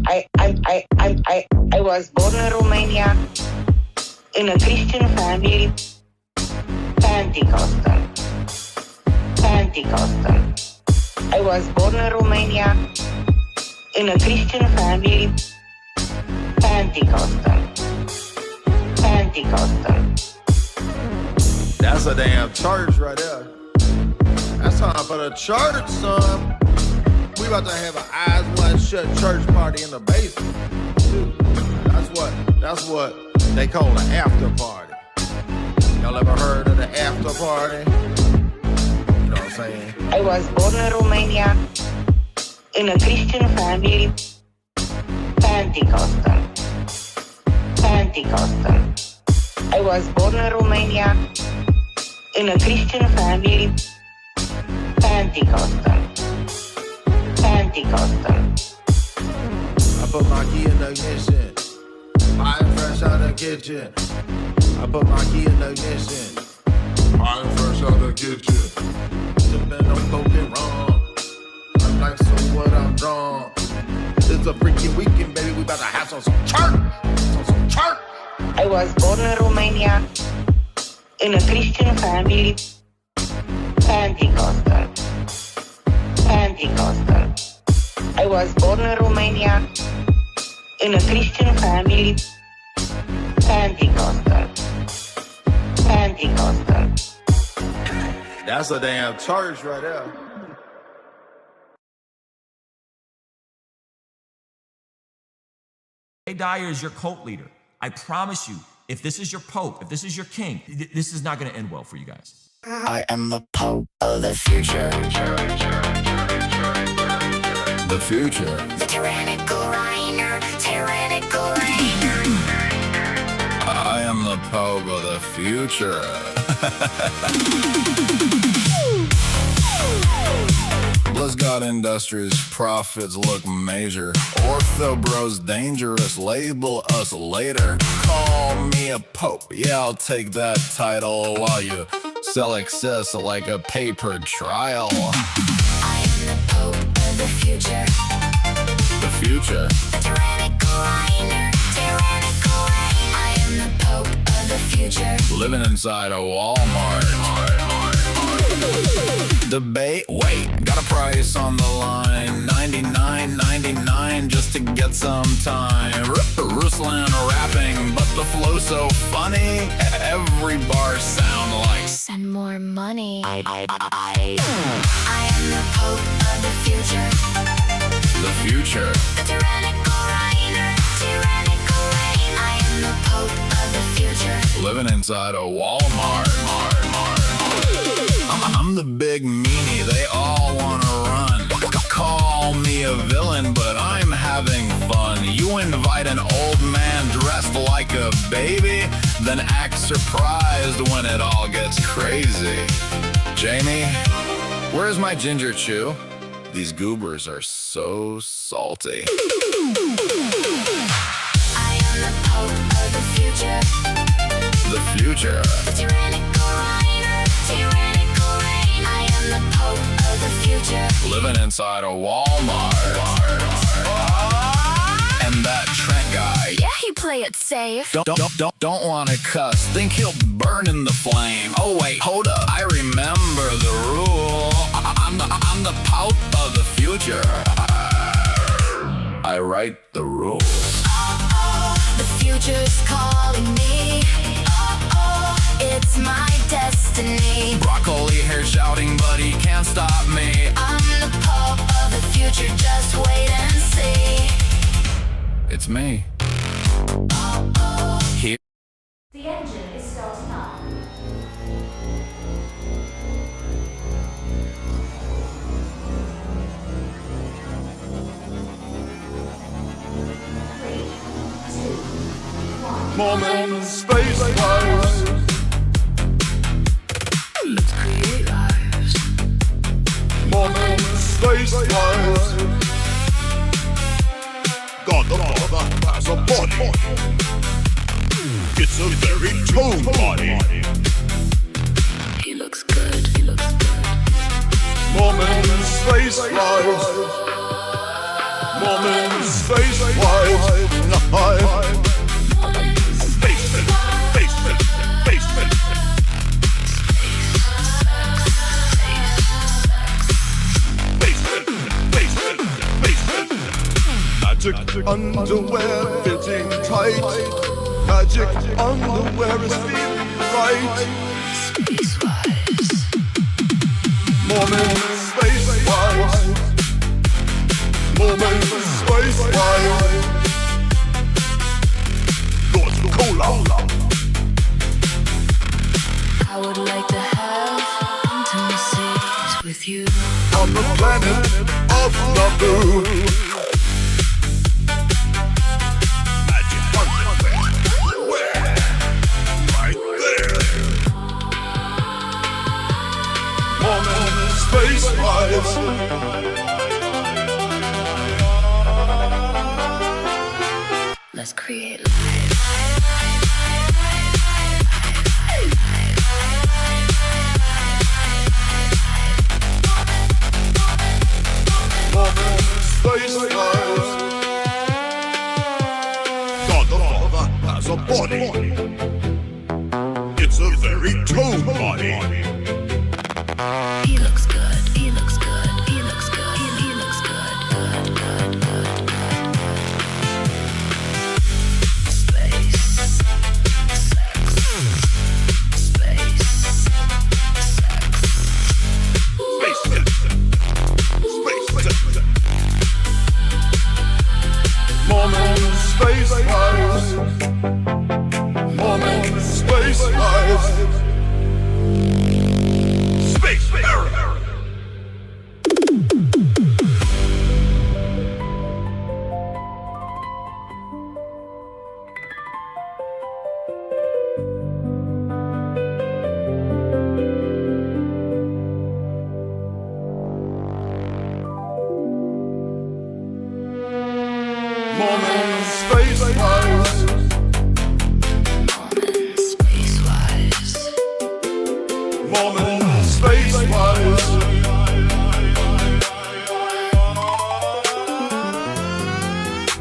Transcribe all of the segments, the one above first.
I was born in Romania in a Christian family, Pentecostal. I was born in Romania in a Christian family, Pentecostal. That's a damn church right there. That's time for the church, son. We about to have an eyes wide shut church party in the basement. That's what they call an after party. Y'all ever heard of the after party? You know what I'm saying? I was born in Romania in a Christian family, Pentecostal. I was born in Romania in a Christian family, Pentecostal. I put my key in the ignition. I'm fresh out the kitchen. I put my key in the ignition. I'm fresh out the kitchen. Sippin' on smoking wrong. I'm like, so what, I'm drunk. It's a freaking weekend, baby. We about to have some church. I was born in Romania in a Christian family, Pentecostal. I was born in Romania in a Christian family, Pentecostal. That's a damn church right there. Dyer is your cult leader. I promise you, if this is your pope, if this is your king, this is not going to end well for you guys. I am the pope of the future. The future. The tyrannical Reiner. I am the pope of the future. Bless God Industries, profits look major. Ortho bros dangerous, label us later. Call me a pope, yeah, I'll take that title while you sell excess like a paper trial. I am the pope of the future. The future. The tyrannical Reiner. I am the pope of the future. Living inside a Walmart. Debate, wait, got a price on the line. $99.99 just to get some time. Ruslan rapping, but the flow so funny. Every bar sound like send more money. I am the pope of the future. The future. The tyrannical Reiner. I am the pope of the future. Living inside a Walmart. I'm the big meanie, they all wanna run. Call me a villain, but I'm having fun. You invite an old man dressed like a baby, then act surprised when it all gets crazy. Jamie, where's my ginger chew? These goobers are so salty. I am the pope of the future. The future. The tyrannical Reiner. I am the pope of the future. Living inside a Walmart. And that Trent guy, yeah, he play it safe. Don't wanna cuss, think he'll burn in the flame. Oh wait, hold up, I remember the rule. I'm the pope of the future. I write the rules. The future's calling me. It's my destiny. Broccoli hair shouting, but he can't stop me. I'm the pope of the future, just wait and see. It's me. Here. The engine is starting up. Moment, space, time. Let's create lives. Moment, space, time. God the Father has a body. It's a very tone body. He looks good. Moment, space, time. Mormon space wives, Magic underwear fitting tight. Magic underwear is feeling right. Mormon space wives. Mormon space wives. North Cola. I would like to have intimacies with you On the planet of Naboo. Space wives. Let's create Space wives. God the Father has a body. It's a very tone body. He looks good, he looks good, he looks good, he looks good, good. Space, sex, space, Space. Mormon space wives. Mormon space wives. Space error. Mormon space wives. Mormon space wives.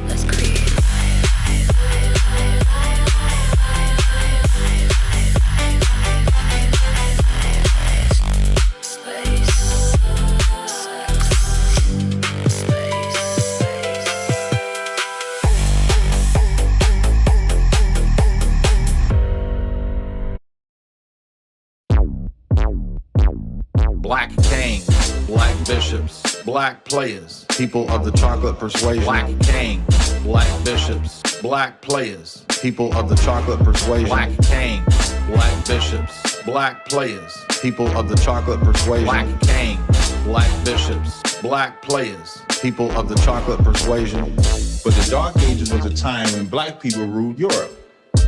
Let's create space, sex, space. Black kings, black bishops, black players, people of the chocolate persuasion. Black kings, black bishops, black players, people of the chocolate persuasion. Black kings, black bishops, black players, people of the chocolate persuasion. Black kings, black bishops, black players, people of the chocolate persuasion. But the Dark Ages was a time when black people ruled Europe.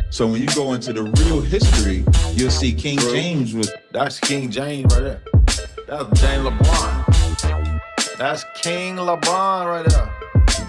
So when you go into the real history, you'll see King James was... That's King James right there. That's James LeBron. That's King LeBron right there.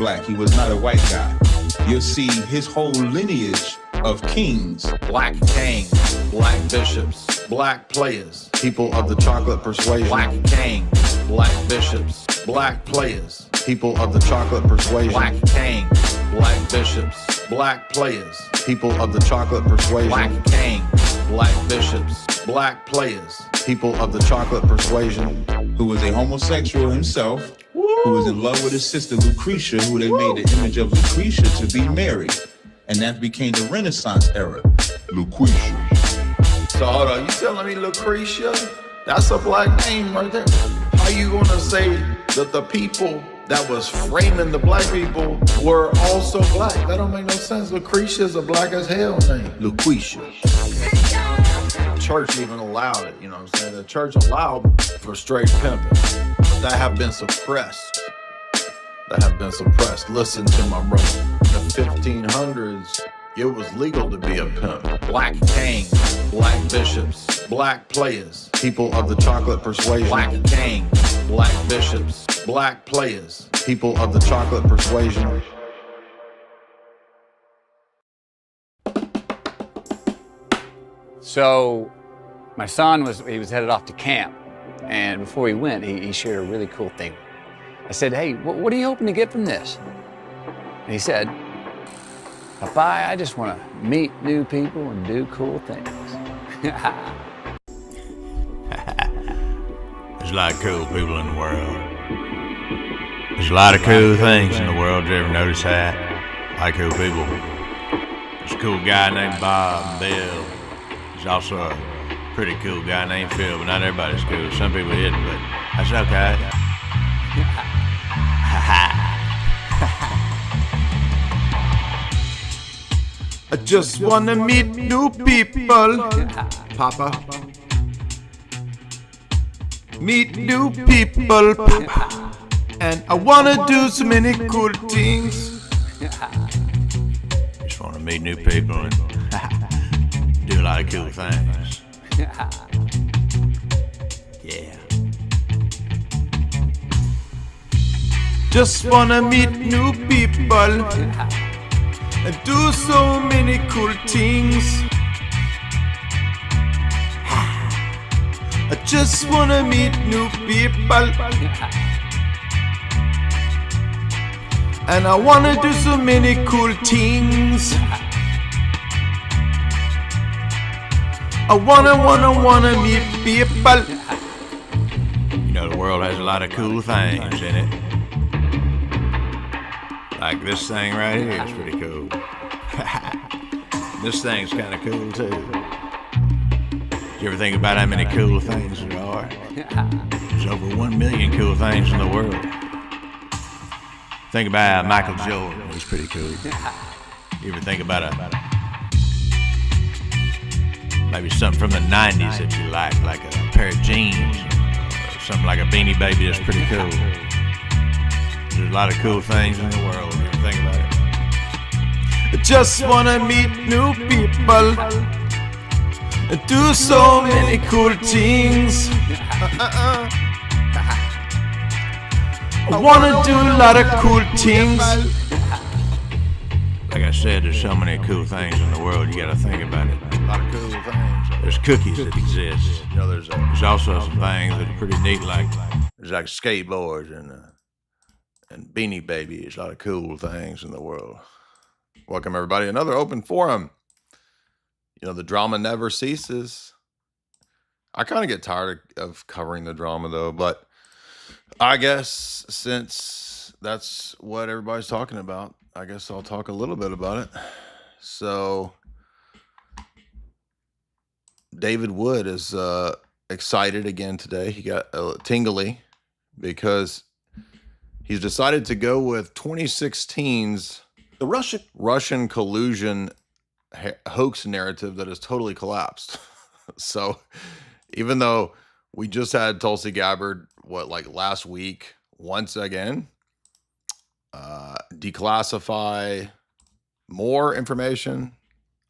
black. He was not a white guy. You'll see his whole lineage of kings. Black kings, black bishops, black players, people of the chocolate persuasion. Black kings, black bishops, black players, people of the chocolate persuasion. Black kings, black bishops, black players, people of the chocolate persuasion. Black kings, black bishops, black players, people of the chocolate persuasion. Who was a homosexual himself, who was in love with his sister Lucretia, who they made the image of Lucretia to be Mary. And that became the Renaissance era. Lucretia. So hold on, you telling me Lucretia? That's a black name right there. How you gonna say that the people that was framing the black people were also black? That don't make no sense. Lucretia is a black as hell name. Lucretia. Church even allowed it, you know what I'm saying? The church allowed for straight pimping. But that have been suppressed. That have been suppressed. Listen to my brother. In the 1500s, it was legal to be a pimp. Black kings, black bishops, black players, people of the chocolate persuasion. Black kings, black bishops, black players, people of the chocolate persuasion. So my son was headed off to camp, and before he went, he shared a really cool thing. I said, hey, what are you hoping to get from this? And he said, Popeye, I just want to meet new people and do cool things. There's a lot of cool people in the world. There's a lot of cool things in the world. Did you ever notice that? A lot of cool people. There's a cool guy named Bob and Bill. There's also a pretty cool guy named Phil, but not everybody's cool. Some people isn't, but that's okay. I just wanna meet new people, Papa. Meet new people, Papa. And I wanna do so many cool things. Just want to meet new people and do a lot of cool things. Yeah. Just wanna meet new people and do so many cool things. I just wanna meet new people, and I wanna do so many cool things. I wanna meet people. You know, the world has a lot of cool things in it. Like this thing right here is pretty cool. This thing's kind of cool too. You ever think about how many cool things there are? There's over 1 million cool things in the world. Think about Michael Jordan, he's pretty cool. You ever think about maybe something from the 90s that you like a pair of jeans, or something like a Beanie Baby that's pretty cool. There's a lot of cool things in the world. You ever think about it? I just wanna meet new people and do so many cool things. I wanna do a lot of cool things. Like I said, there's so many cool things in the world, you gotta think about it. A lot of cool things. There's cookies that exist. You know, there's also some things that are pretty neat, like there's like skateboards and Beanie Baby. There's a lot of cool things in the world. Welcome everybody, another open forum. You know, the drama never ceases. I kind of get tired of covering the drama though, but I guess since that's what everybody's talking about, I guess I'll talk a little bit about it. So David Wood is excited again today. He got tingly because he's decided to go with 2016's the Russian collusion hoax narrative that has totally collapsed. So even though we just had Tulsi Gabbard, last week, once again, declassify more information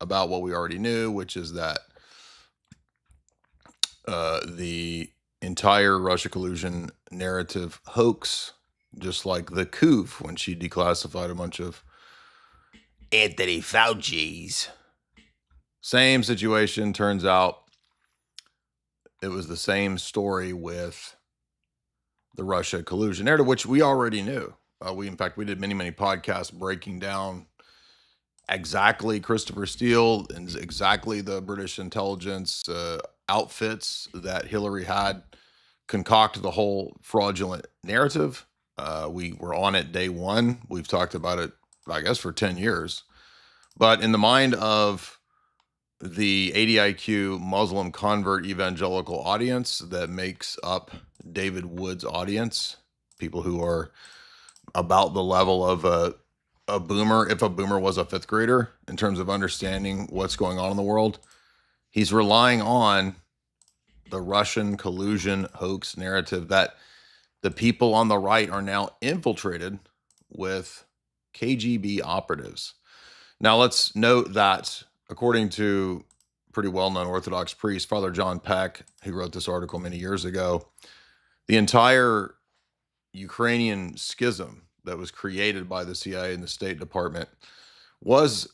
about what we already knew, which is that the entire Russia collusion narrative hoax, just like the coup when she declassified a bunch of Anthony Fauci's. Same situation. Turns out it was the same story with the Russia collusion narrative, which we already knew. In fact, we did many podcasts breaking down exactly Christopher Steele and exactly the British intelligence outfits that Hillary had concoct the whole fraudulent narrative. We were on it day one. We've talked about it, I guess, for 10 years. But in the mind of the ADIQ Muslim convert evangelical audience that makes up David Wood's audience, people who are about the level of a boomer, if a boomer was a fifth grader, in terms of understanding what's going on in the world, he's relying on the Russian collusion hoax narrative that the people on the right are now infiltrated with KGB operatives. Now, let's note that according to pretty well-known Orthodox priest, Father John Peck, who wrote this article many years ago, the entire Ukrainian schism that was created by the CIA and the State Department was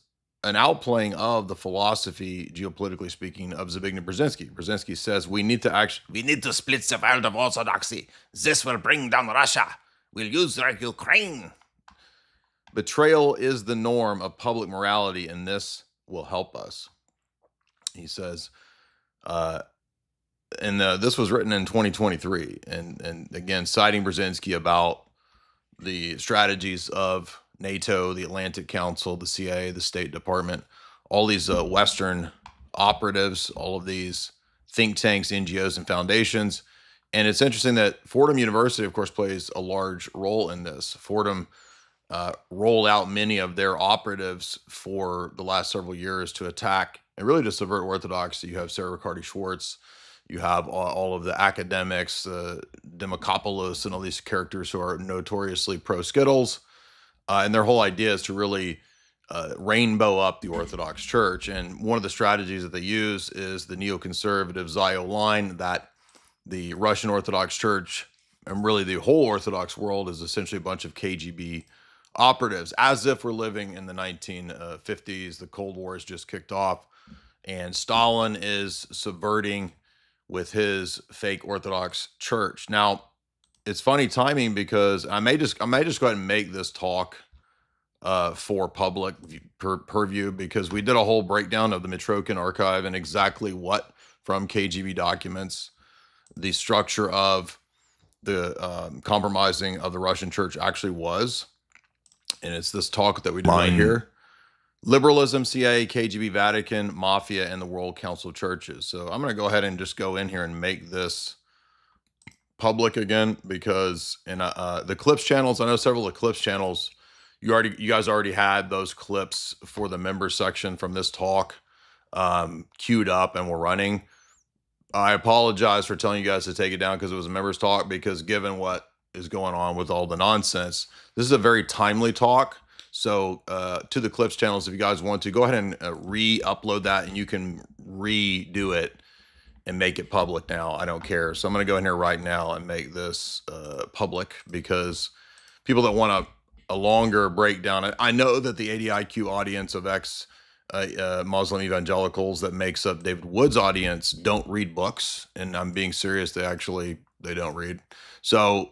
an outplaying of the philosophy, geopolitically speaking, of Zbigniew Brzezinski. Brzezinski says we need to split the world of orthodoxy. This will bring down Russia. We'll use like Ukraine. Betrayal is the norm of public morality, and this will help us. He says, this was written in 2023, and again, citing Brzezinski about the strategies of NATO, the Atlantic Council, the CIA, the State Department, all these Western operatives, all of these think tanks, NGOs, and foundations. And it's interesting that Fordham University, of course, plays a large role in this. Fordham rolled out many of their operatives for the last several years to attack and really to subvert orthodoxy. You have Sarah Riccardi-Schwartz, you have all of the academics, Demokopoulos, and all these characters who are notoriously pro-Skittles. And their whole idea is to really rainbow up the Orthodox Church. And one of the strategies that they use is the neoconservative Zio line that the Russian Orthodox Church and really the whole Orthodox world is essentially a bunch of KGB operatives, as if we're living in the 1950s. The Cold War has just kicked off, and Stalin is subverting with his fake Orthodox Church. Now, it's funny timing because I may just go ahead and make this talk for public purview, because we did a whole breakdown of the Mitrokhin archive and exactly what from KGB documents the structure of the compromising of the Russian church actually was. And it's this talk that we did right here. Liberalism, CIA, KGB, Vatican, Mafia, and the World Council of Churches. So I'm going to go ahead and just go in here and make this public again, because in the clips channels, I know several of the clips channels, you guys already had those clips for the member section from this talk queued up and were running. I apologize for telling you guys to take it down because it was a members talk, because given what is going on with all the nonsense, this is a very timely talk. So to the clips channels, if you guys want to, go ahead and re-upload that, and you can redo it and make it public now. I don't care. So I'm going to go in here right now and make this public, because people that want a longer breakdown, I know that the ADIQ audience of Muslim evangelicals that makes up David Wood's audience don't read books, and I'm being serious. They don't read. So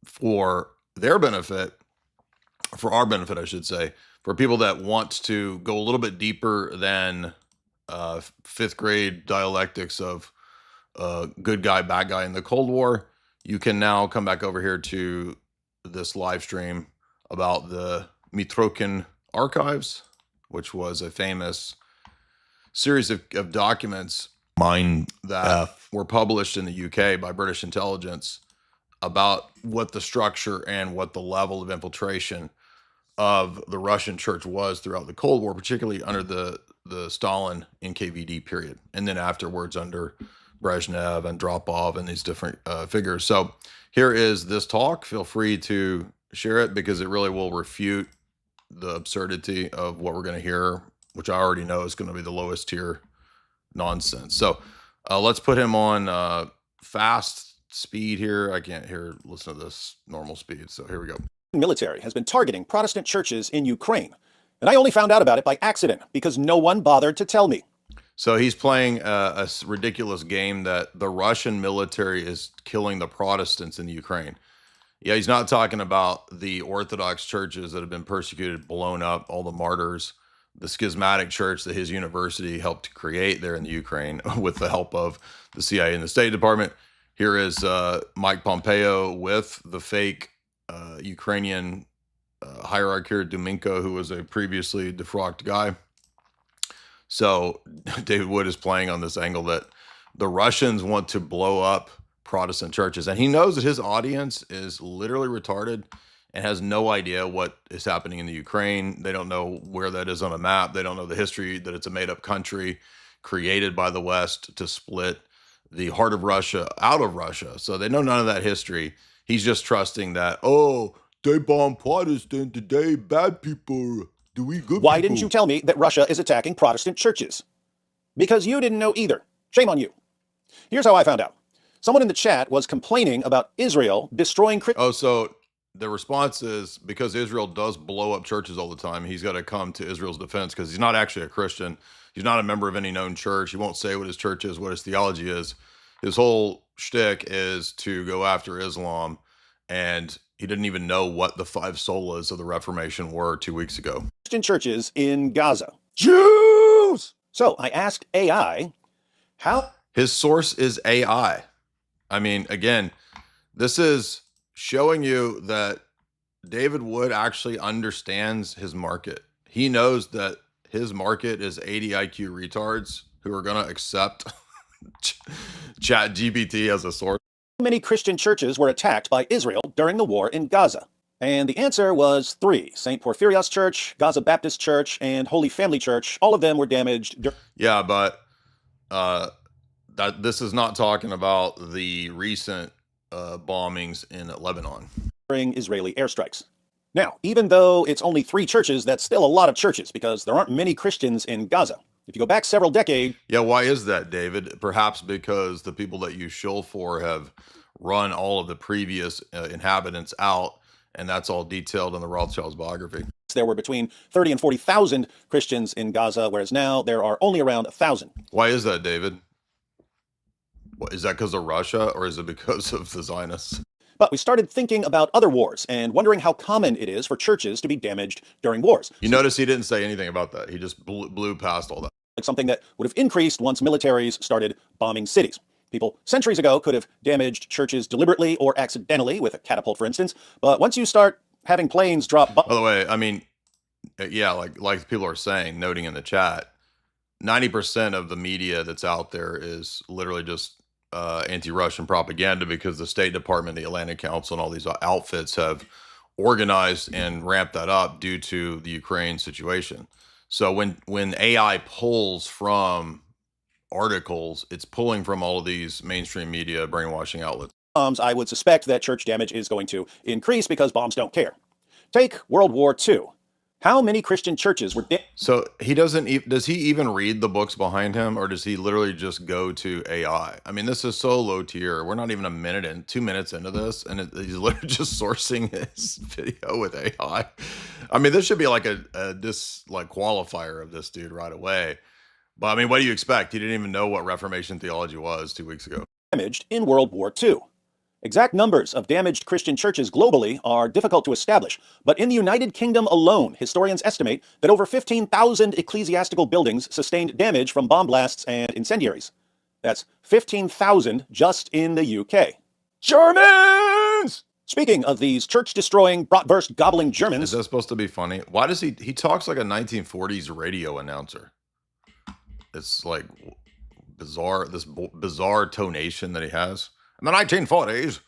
for their benefit, for our benefit, I should say, for people that want to go a little bit deeper than fifth grade dialectics of good guy, bad guy in the Cold War, you can now come back over here to this live stream about the Mitrokhin archives, which was a famous series of documents that were published in the UK by British intelligence about what the structure and what the level of infiltration of the Russian church was throughout the Cold War, particularly under the Stalin NKVD period, and then afterwards under Brezhnev and Andropov and these different figures. So here is this talk. Feel free to share it, because it really will refute the absurdity of what we're going to hear, which I already know is going to be the lowest tier nonsense. So let's put him on fast speed here. I can't listen to this normal speed. So here we go. Military has been targeting Protestant churches in Ukraine, and I only found out about it by accident because no one bothered to tell me. So he's playing a ridiculous game that the Russian military is killing the Protestants in Ukraine. Yeah, he's not talking about the Orthodox churches that have been persecuted, blown up, all the martyrs, the schismatic church that his university helped create there in the Ukraine with the help of the CIA and the State Department. Here is Mike Pompeo with the fake Ukrainian hierarchy, Dominko, who was a previously defrocked guy. So David Wood is playing on this angle that the Russians want to blow up Protestant churches, and he knows that his audience is literally retarded and has no idea what is happening in the Ukraine. They don't know where that is on a map. They don't know the history, that it's a made-up country created by the West to split the heart of Russia out of Russia. So they know none of that history. He's just trusting that, oh, they bomb Protestant, today bad people, do we good Why people? didn't you tell me that Russia is attacking Protestant churches? Because you didn't know either. Shame on you. Here's how I found out. Someone in the chat was complaining about Israel destroying So the response is, because Israel does blow up churches all the time, he's got to come to Israel's defense, because he's not actually a Christian. He's not a member of any known church. He won't say what his church is, what his theology is. His whole shtick is to go after Islam, and He didn't even know what the 5 solas of the Reformation were 2 weeks ago. Christian churches in Gaza. Jews! So I asked AI, how? His source is AI. I mean, again, this is showing you that David Wood actually understands his market. He knows that his market is 80 IQ retards who are going to accept Chat GPT as a source. How many Christian churches were attacked by Israel during the war in Gaza? And the answer was 3. St. Porphyrios Church, Gaza Baptist Church, and Holy Family Church. All of them were damaged. Yeah, but this is not talking about the recent bombings in Lebanon. During Israeli airstrikes. Now, even though it's only 3 churches, that's still a lot of churches because there aren't many Christians in Gaza. If you go back several decades... Yeah, why is that, David? Perhaps because the people that you shill for have run all of the previous inhabitants out, and that's all detailed in the Rothschild's biography. There were between 30 and 40,000 Christians in Gaza, whereas now there are only around 1,000. Why is that, David? Is that because of Russia, or is it because of the Zionists? But we started thinking about other wars and wondering how common it is for churches to be damaged during wars. You notice he didn't say anything about that. He just blew past all that. Like something that would have increased once militaries started bombing cities. People centuries ago could have damaged churches deliberately or accidentally with a catapult, for instance. But once you start having planes drop... By the way, I mean, yeah, like people are saying, noting in the chat, 90% of the media that's out there is literally just anti-Russian propaganda because the State Department, the Atlantic Council, and all these outfits have organized and ramped that up due to the Ukraine situation. So when AI pulls from articles, it's pulling from all of these mainstream media brainwashing outlets. I would suspect that church damage is going to increase because bombs don't care. Take World War II. How many Christian churches were... So he doesn't... Does he even read the books behind him, or does he literally just go to AI? I mean, this is so low tier. We're not even 2 minutes into this, and he's literally just sourcing his video with AI. I mean, this should be like a qualifier of this dude right away. But I mean, what do you expect? He didn't even know what Reformation theology was 2 weeks ago. Damaged in World War II. Exact numbers of damaged Christian churches globally are difficult to establish, but in the United Kingdom alone, historians estimate that over 15,000 ecclesiastical buildings sustained damage from bomb blasts and incendiaries. That's 15,000 just in the UK. Germans! Speaking of these church-destroying, bratwurst gobbling Germans... Is that supposed to be funny? Why does he talks like a 1940s radio announcer? It's like bizarre, this bizarre tonation that he has. In the 1940s,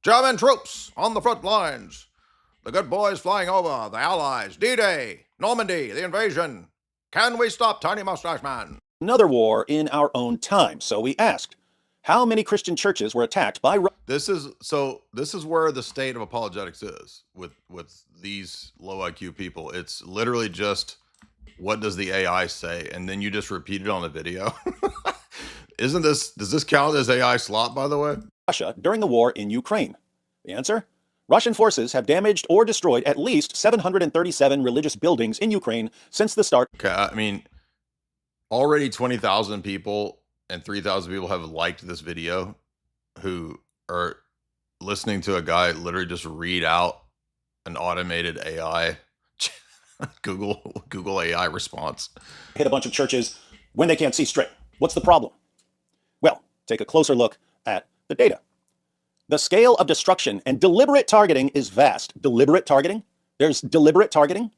German troops on the front lines. The good boys flying over, the Allies, D-Day, Normandy, the invasion. Can we stop Tiny Mustache Man? Another war in our own time. So we asked, how many Christian churches were attacked by... This is where the state of apologetics is with these low IQ people. It's literally just, what does the AI say? And then you just repeat it on a video. Does this count as AI slop, by the way? Russia during the war in Ukraine? The answer? Russian forces have damaged or destroyed at least 737 religious buildings in Ukraine since the start. Okay, I mean, already 20,000 people and 3,000 people have liked this video who are listening to a guy literally just read out an automated AI Google AI response. Hit a bunch of churches when they can't see straight. What's the problem? Well, take a closer look at the data. The scale of destruction and deliberate targeting is vast. Deliberate targeting? There's deliberate targeting?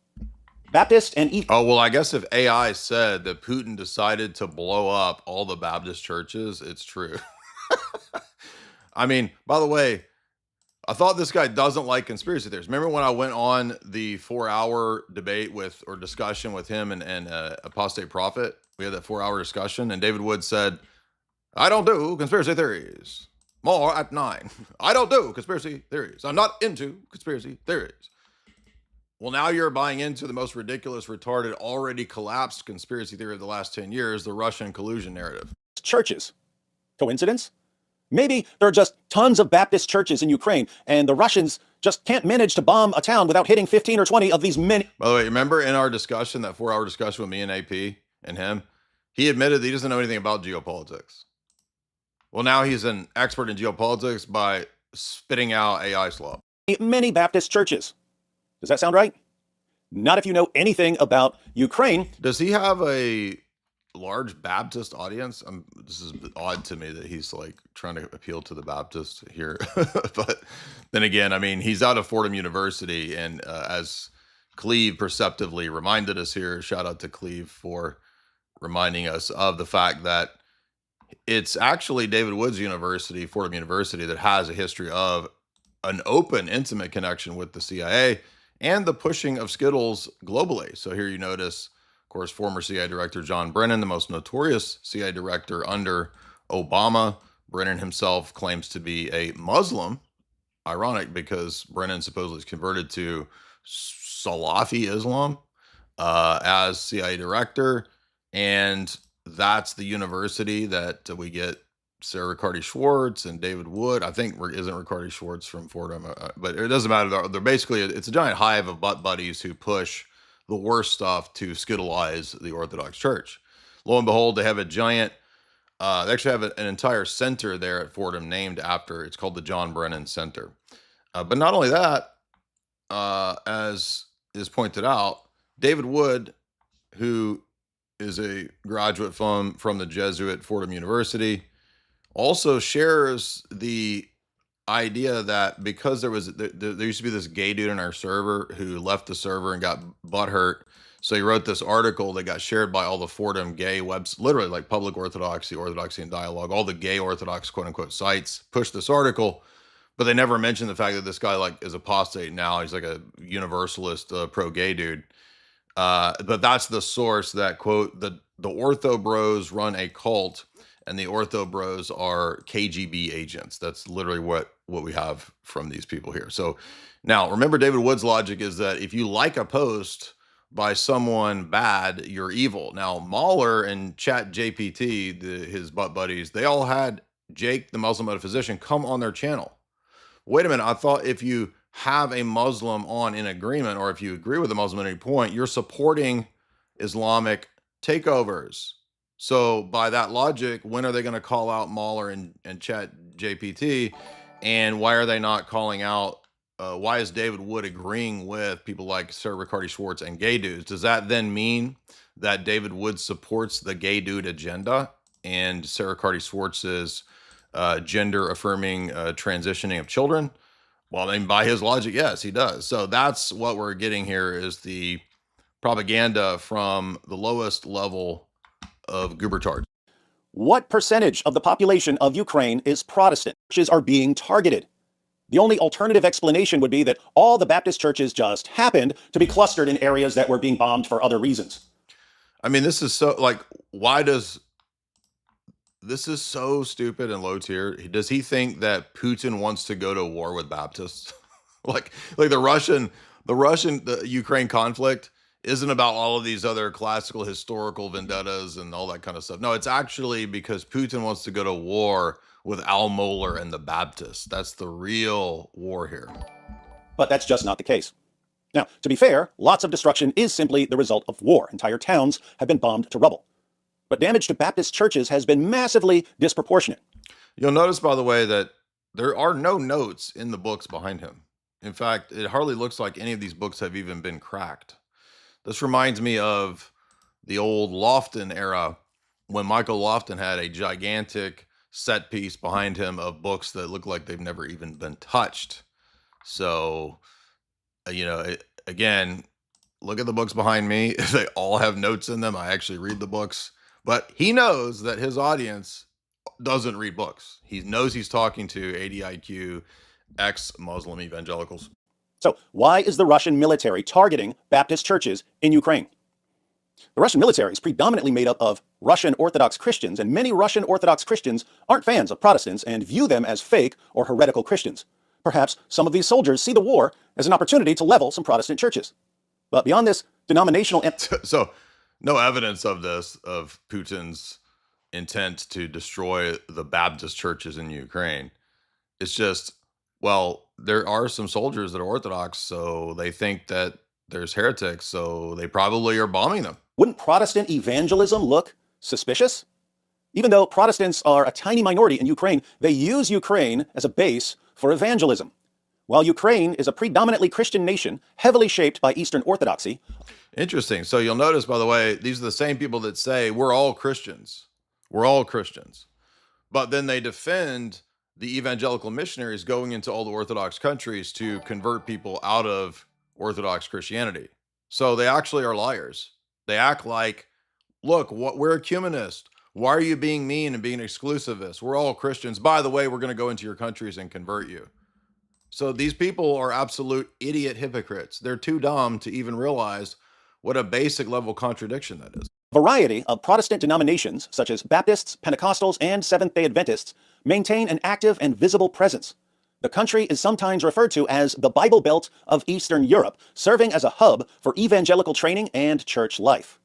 Baptist and... Oh, well, I guess if AI said that Putin decided to blow up all the Baptist churches, it's true. I mean, by the way, I thought this guy doesn't like conspiracy theories. Remember when I went on the 4-hour debate or discussion with him and Apostate Prophet? We had that 4-hour discussion, and David Wood said, I don't do conspiracy theories. More at 9. I don't do conspiracy theories. I'm not into conspiracy theories. Well, now you're buying into the most ridiculous, retarded, already collapsed conspiracy theory of the last 10 years, the Russian collusion narrative. Churches. Coincidence? Maybe there are just tons of Baptist churches in Ukraine, and the Russians just can't manage to bomb a town without hitting 15 or 20 of these many. By the way, remember in our discussion, that 4-hour discussion with me and AP and him, he admitted that he doesn't know anything about geopolitics. Well, now he's an expert in geopolitics by spitting out AI slop. many Baptist churches. Does that sound right? Not if you know anything about Ukraine. Does he have a large Baptist audience? This is odd to me that he's like trying to appeal to the Baptists here. But then again, I mean, he's out of Fordham University, and as Cleve perceptively reminded us here, shout out to Cleve for reminding us of the fact that it's actually David Wood's university, Fordham University, that has a history of an open, intimate connection with the CIA and the pushing of Skittles globally. So here you notice, of course, former CIA Director John Brennan, the most notorious CIA director under Obama. Brennan himself claims to be a Muslim. Ironic, because Brennan supposedly is converted to Salafi Islam as CIA director. And that's the university that we get Sarah Riccardi-Schwartz and David Wood. I think isn't Riccardi-Schwartz from Fordham, but it doesn't matter. They're basically, it's a giant hive of butt buddies who push the worst stuff to skittleize the Orthodox Church. Lo and behold, they have a giant, they actually have an entire center there at Fordham named after, it's called the John Brennan Center. But not only that, as is pointed out, David Wood, who is a graduate from the Jesuit Fordham University, also shares the idea that because there used to be this gay dude in our server who left the server and got butthurt. So he wrote this article that got shared by all the Fordham gay webs, literally like Public Orthodoxy, Orthodoxy and Dialogue, all the gay Orthodox quote unquote sites pushed this article, but they never mentioned the fact that this guy like is apostate now. He's like a universalist, pro gay dude. But that's the source that quote, the Ortho Bros run a cult and the Ortho Bros are KGB agents. That's literally what we have from these people here. So now remember, David Wood's logic is that if you like a post by someone bad, you're evil. Now Mahler and Chat JPT, his butt buddies, they all had Jake, the Muslim metaphysician, come on their channel. Wait a minute. I thought if you have a Muslim on in agreement, or if you agree with the Muslim at any point, you're supporting Islamic takeovers. So by that logic, when are they going to call out Mahler and Chat JPT? And why are they not calling out, why is David Wood agreeing with people like Sarah Riccardi-Schwartz and gay dudes? Does that then mean that David Wood supports the gay dude agenda and Sarah Riccardi-Schwartz's gender affirming transitioning of children? Well, I mean, by his logic, yes, he does. So that's what we're getting here, is the propaganda from the lowest level of Gubertard. What percentage of the population of Ukraine is Protestant? Churches are being targeted. The only alternative explanation would be that all the Baptist churches just happened to be clustered in areas that were being bombed for other reasons. I mean, this is so, like, this is so stupid and low tier. Does he think that Putin wants to go to war with Baptists? like the Ukraine conflict isn't about all of these other classical historical vendettas and all that kind of stuff. No, it's actually because Putin wants to go to war with Al Mohler and the Baptists. That's the real war here. But that's just not the case. Now, to be fair, lots of destruction is simply the result of war. Entire towns have been bombed to rubble. But damage to Baptist churches has been massively disproportionate. You'll notice, by the way, that there are no notes in the books behind him. In fact, it hardly looks like any of these books have even been cracked. This reminds me of the old Lofton era, when Michael Lofton had a gigantic set piece behind him of books that look like they've never even been touched. So, again, look at the books behind me. They all have notes in them. I actually read the books. But he knows that his audience doesn't read books. He knows he's talking to ADIQ ex-Muslim evangelicals. So why is the Russian military targeting Baptist churches in Ukraine? The Russian military is predominantly made up of Russian Orthodox Christians, and many Russian Orthodox Christians aren't fans of Protestants and view them as fake or heretical Christians. Perhaps some of these soldiers see the war as an opportunity to level some Protestant churches. But beyond this denominational... So no evidence of this, of Putin's intent to destroy the Baptist churches in Ukraine. It's just, well, there are some soldiers that are Orthodox, so they think that there's heretics, so they probably are bombing them. Wouldn't Protestant evangelism look suspicious? Even though Protestants are a tiny minority in Ukraine, they use Ukraine as a base for evangelism. While Ukraine is a predominantly Christian nation, heavily shaped by Eastern Orthodoxy. Interesting. So you'll notice, by the way, these are the same people that say we're all Christians. We're all Christians. But then they defend the evangelical missionaries going into all the Orthodox countries to convert people out of Orthodox Christianity. So they actually are liars. They act like, look, we're ecumenists. Why are you being mean and being exclusivist? We're all Christians. By the way, we're going to go into your countries and convert you. So these people are absolute idiot hypocrites. They're too dumb to even realize what a basic level contradiction that is. A variety of Protestant denominations, such as Baptists, Pentecostals, and Seventh-day Adventists, maintain an active and visible presence. The country is sometimes referred to as the Bible Belt of Eastern Europe, serving as a hub for evangelical training and church life.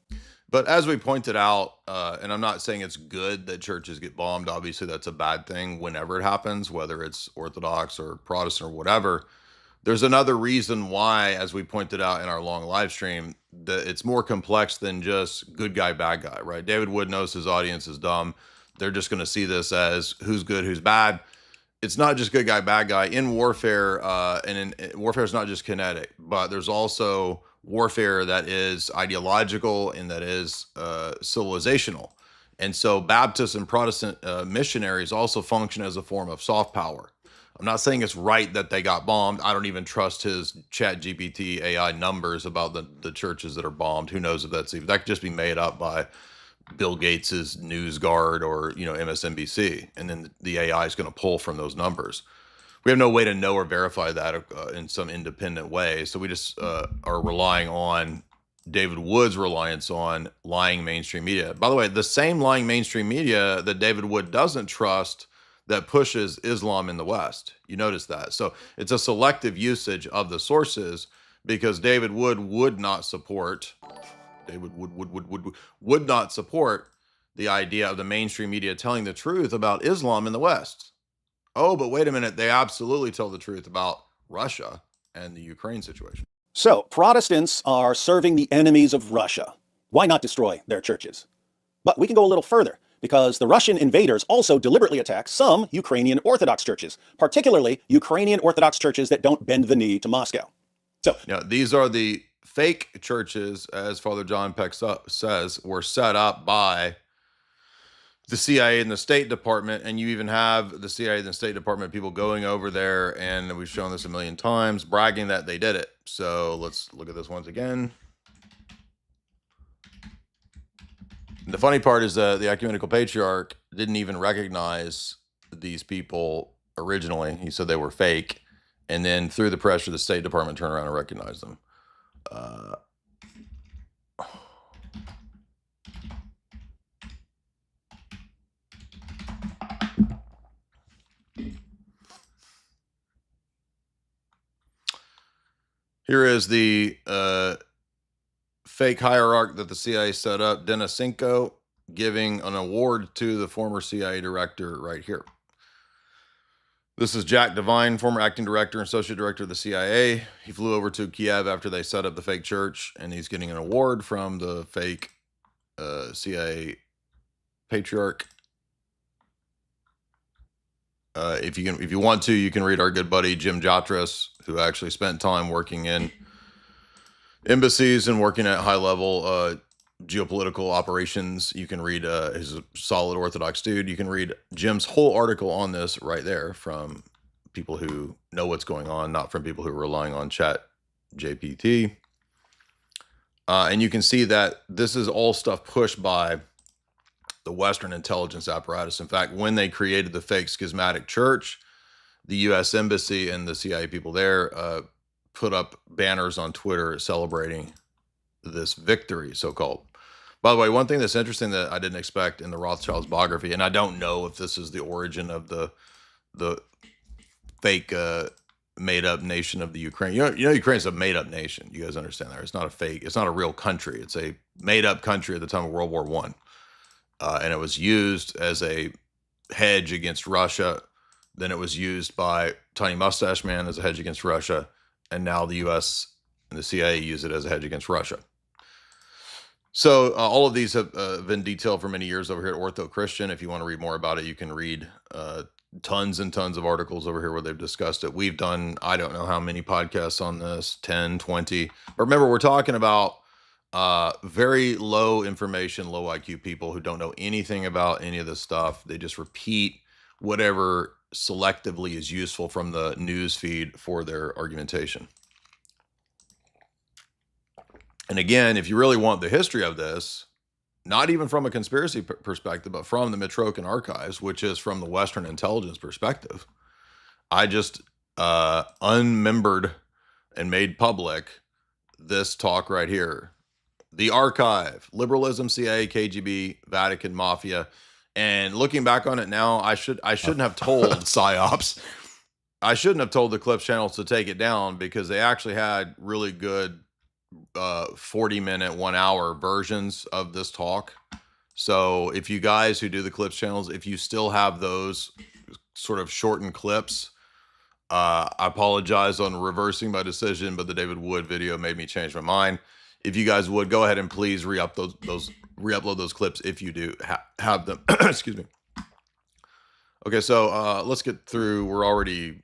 But as we pointed out, and I'm not saying it's good that churches get bombed. Obviously, that's a bad thing whenever it happens, whether it's Orthodox or Protestant or whatever. There's another reason why, as we pointed out in our long live stream, that it's more complex than just good guy, bad guy, right? David Wood knows his audience is dumb. They're just going to see this as who's good, who's bad. It's not just good guy, bad guy. In warfare, warfare is not just kinetic, but there's also warfare that is ideological and that is civilizational. And so Baptist and Protestant missionaries also function as a form of soft power. I'm not saying it's right that they got bombed. I don't even trust his ChatGPT AI numbers about the churches that are bombed. Who knows if that could just be made up by Bill Gates's News Guard or MSNBC, and then the AI is going to pull from those numbers. We have no way to know or verify that in some independent way. So we just are relying on David Wood's reliance on lying mainstream media. By the way, the same lying mainstream media that David Wood doesn't trust that pushes Islam in the West. You notice that. So it's a selective usage of the sources because David Wood would not support would not support the idea of the mainstream media telling the truth about Islam in the West. Oh, but wait a minute. They absolutely tell the truth about Russia and the Ukraine situation. So Protestants are serving the enemies of Russia. Why not destroy their churches? But we can go a little further, because the Russian invaders also deliberately attack some Ukrainian Orthodox churches, particularly Ukrainian Orthodox churches that don't bend the knee to Moscow. So these are the fake churches, as Father John Peck says, were set up by the CIA and the State Department, and you even have the CIA and the State Department people going over there, and we've shown this a million times, bragging that they did it. So let's look at this once again. The funny part is that the Ecumenical Patriarch didn't even recognize these people originally. He said they were fake, and then through the pressure, the State Department turned around and recognized them. Here is the fake hierarch that the CIA set up, Denisenko, giving an award to the former CIA director right here. This is Jack Devine, former acting director and associate director of the CIA. He flew over to Kiev after they set up the fake church, and he's getting an award from the fake CIA patriarch. If you want to, you can read our good buddy Jim Jatras, who actually spent time working in embassies and working at high level geopolitical operations. You can read he's a solid Orthodox dude. You can read Jim's whole article on this right there from people who know what's going on, not from people who are relying on Chat GPT. And you can see that this is all stuff pushed by the Western intelligence apparatus. In fact, when they created the fake schismatic church, the U.S. Embassy and the CIA people there put up banners on Twitter celebrating this victory, so-called. By the way, one thing that's interesting that I didn't expect in the Rothschilds biography, and I don't know if this is the origin of the fake made-up nation of the Ukraine. You know, Ukraine's a made-up nation. You guys understand that? It's not a fake. It's not a real country. It's a made-up country at the time of World War I. And it was used as a hedge against Russia. Then it was used by Tiny Mustache Man as a hedge against Russia. And now the U.S. and the CIA use it as a hedge against Russia. So all of these have been detailed for many years over here at Ortho Christian. If you want to read more about it, you can read tons and tons of articles over here where they've discussed it. We've done, I don't know how many podcasts on this, 10, 20. But remember, we're talking about very low information, low IQ people who don't know anything about any of this stuff. They just repeat whatever selectively is useful from the news feed for their argumentation. And again, if you really want the history of this, not even from a conspiracy perspective, but from the Mitrokin archives, which is from the Western intelligence perspective, I just unmembered and made public this talk right here. The archive, liberalism, CIA, KGB, Vatican, mafia. And looking back on it now, I shouldn't have told PSYOPs. I shouldn't have told the Clips channels to take it down, because they actually had really good 40-minute, 1-hour versions of this talk. So if you guys who do the Clips channels, if you still have those sort of shortened clips, I apologize on reversing my decision, but the David Wood video made me change my mind. If you guys would go ahead and please re-upload those clips if you do have them. Excuse me. Okay, so let's get through.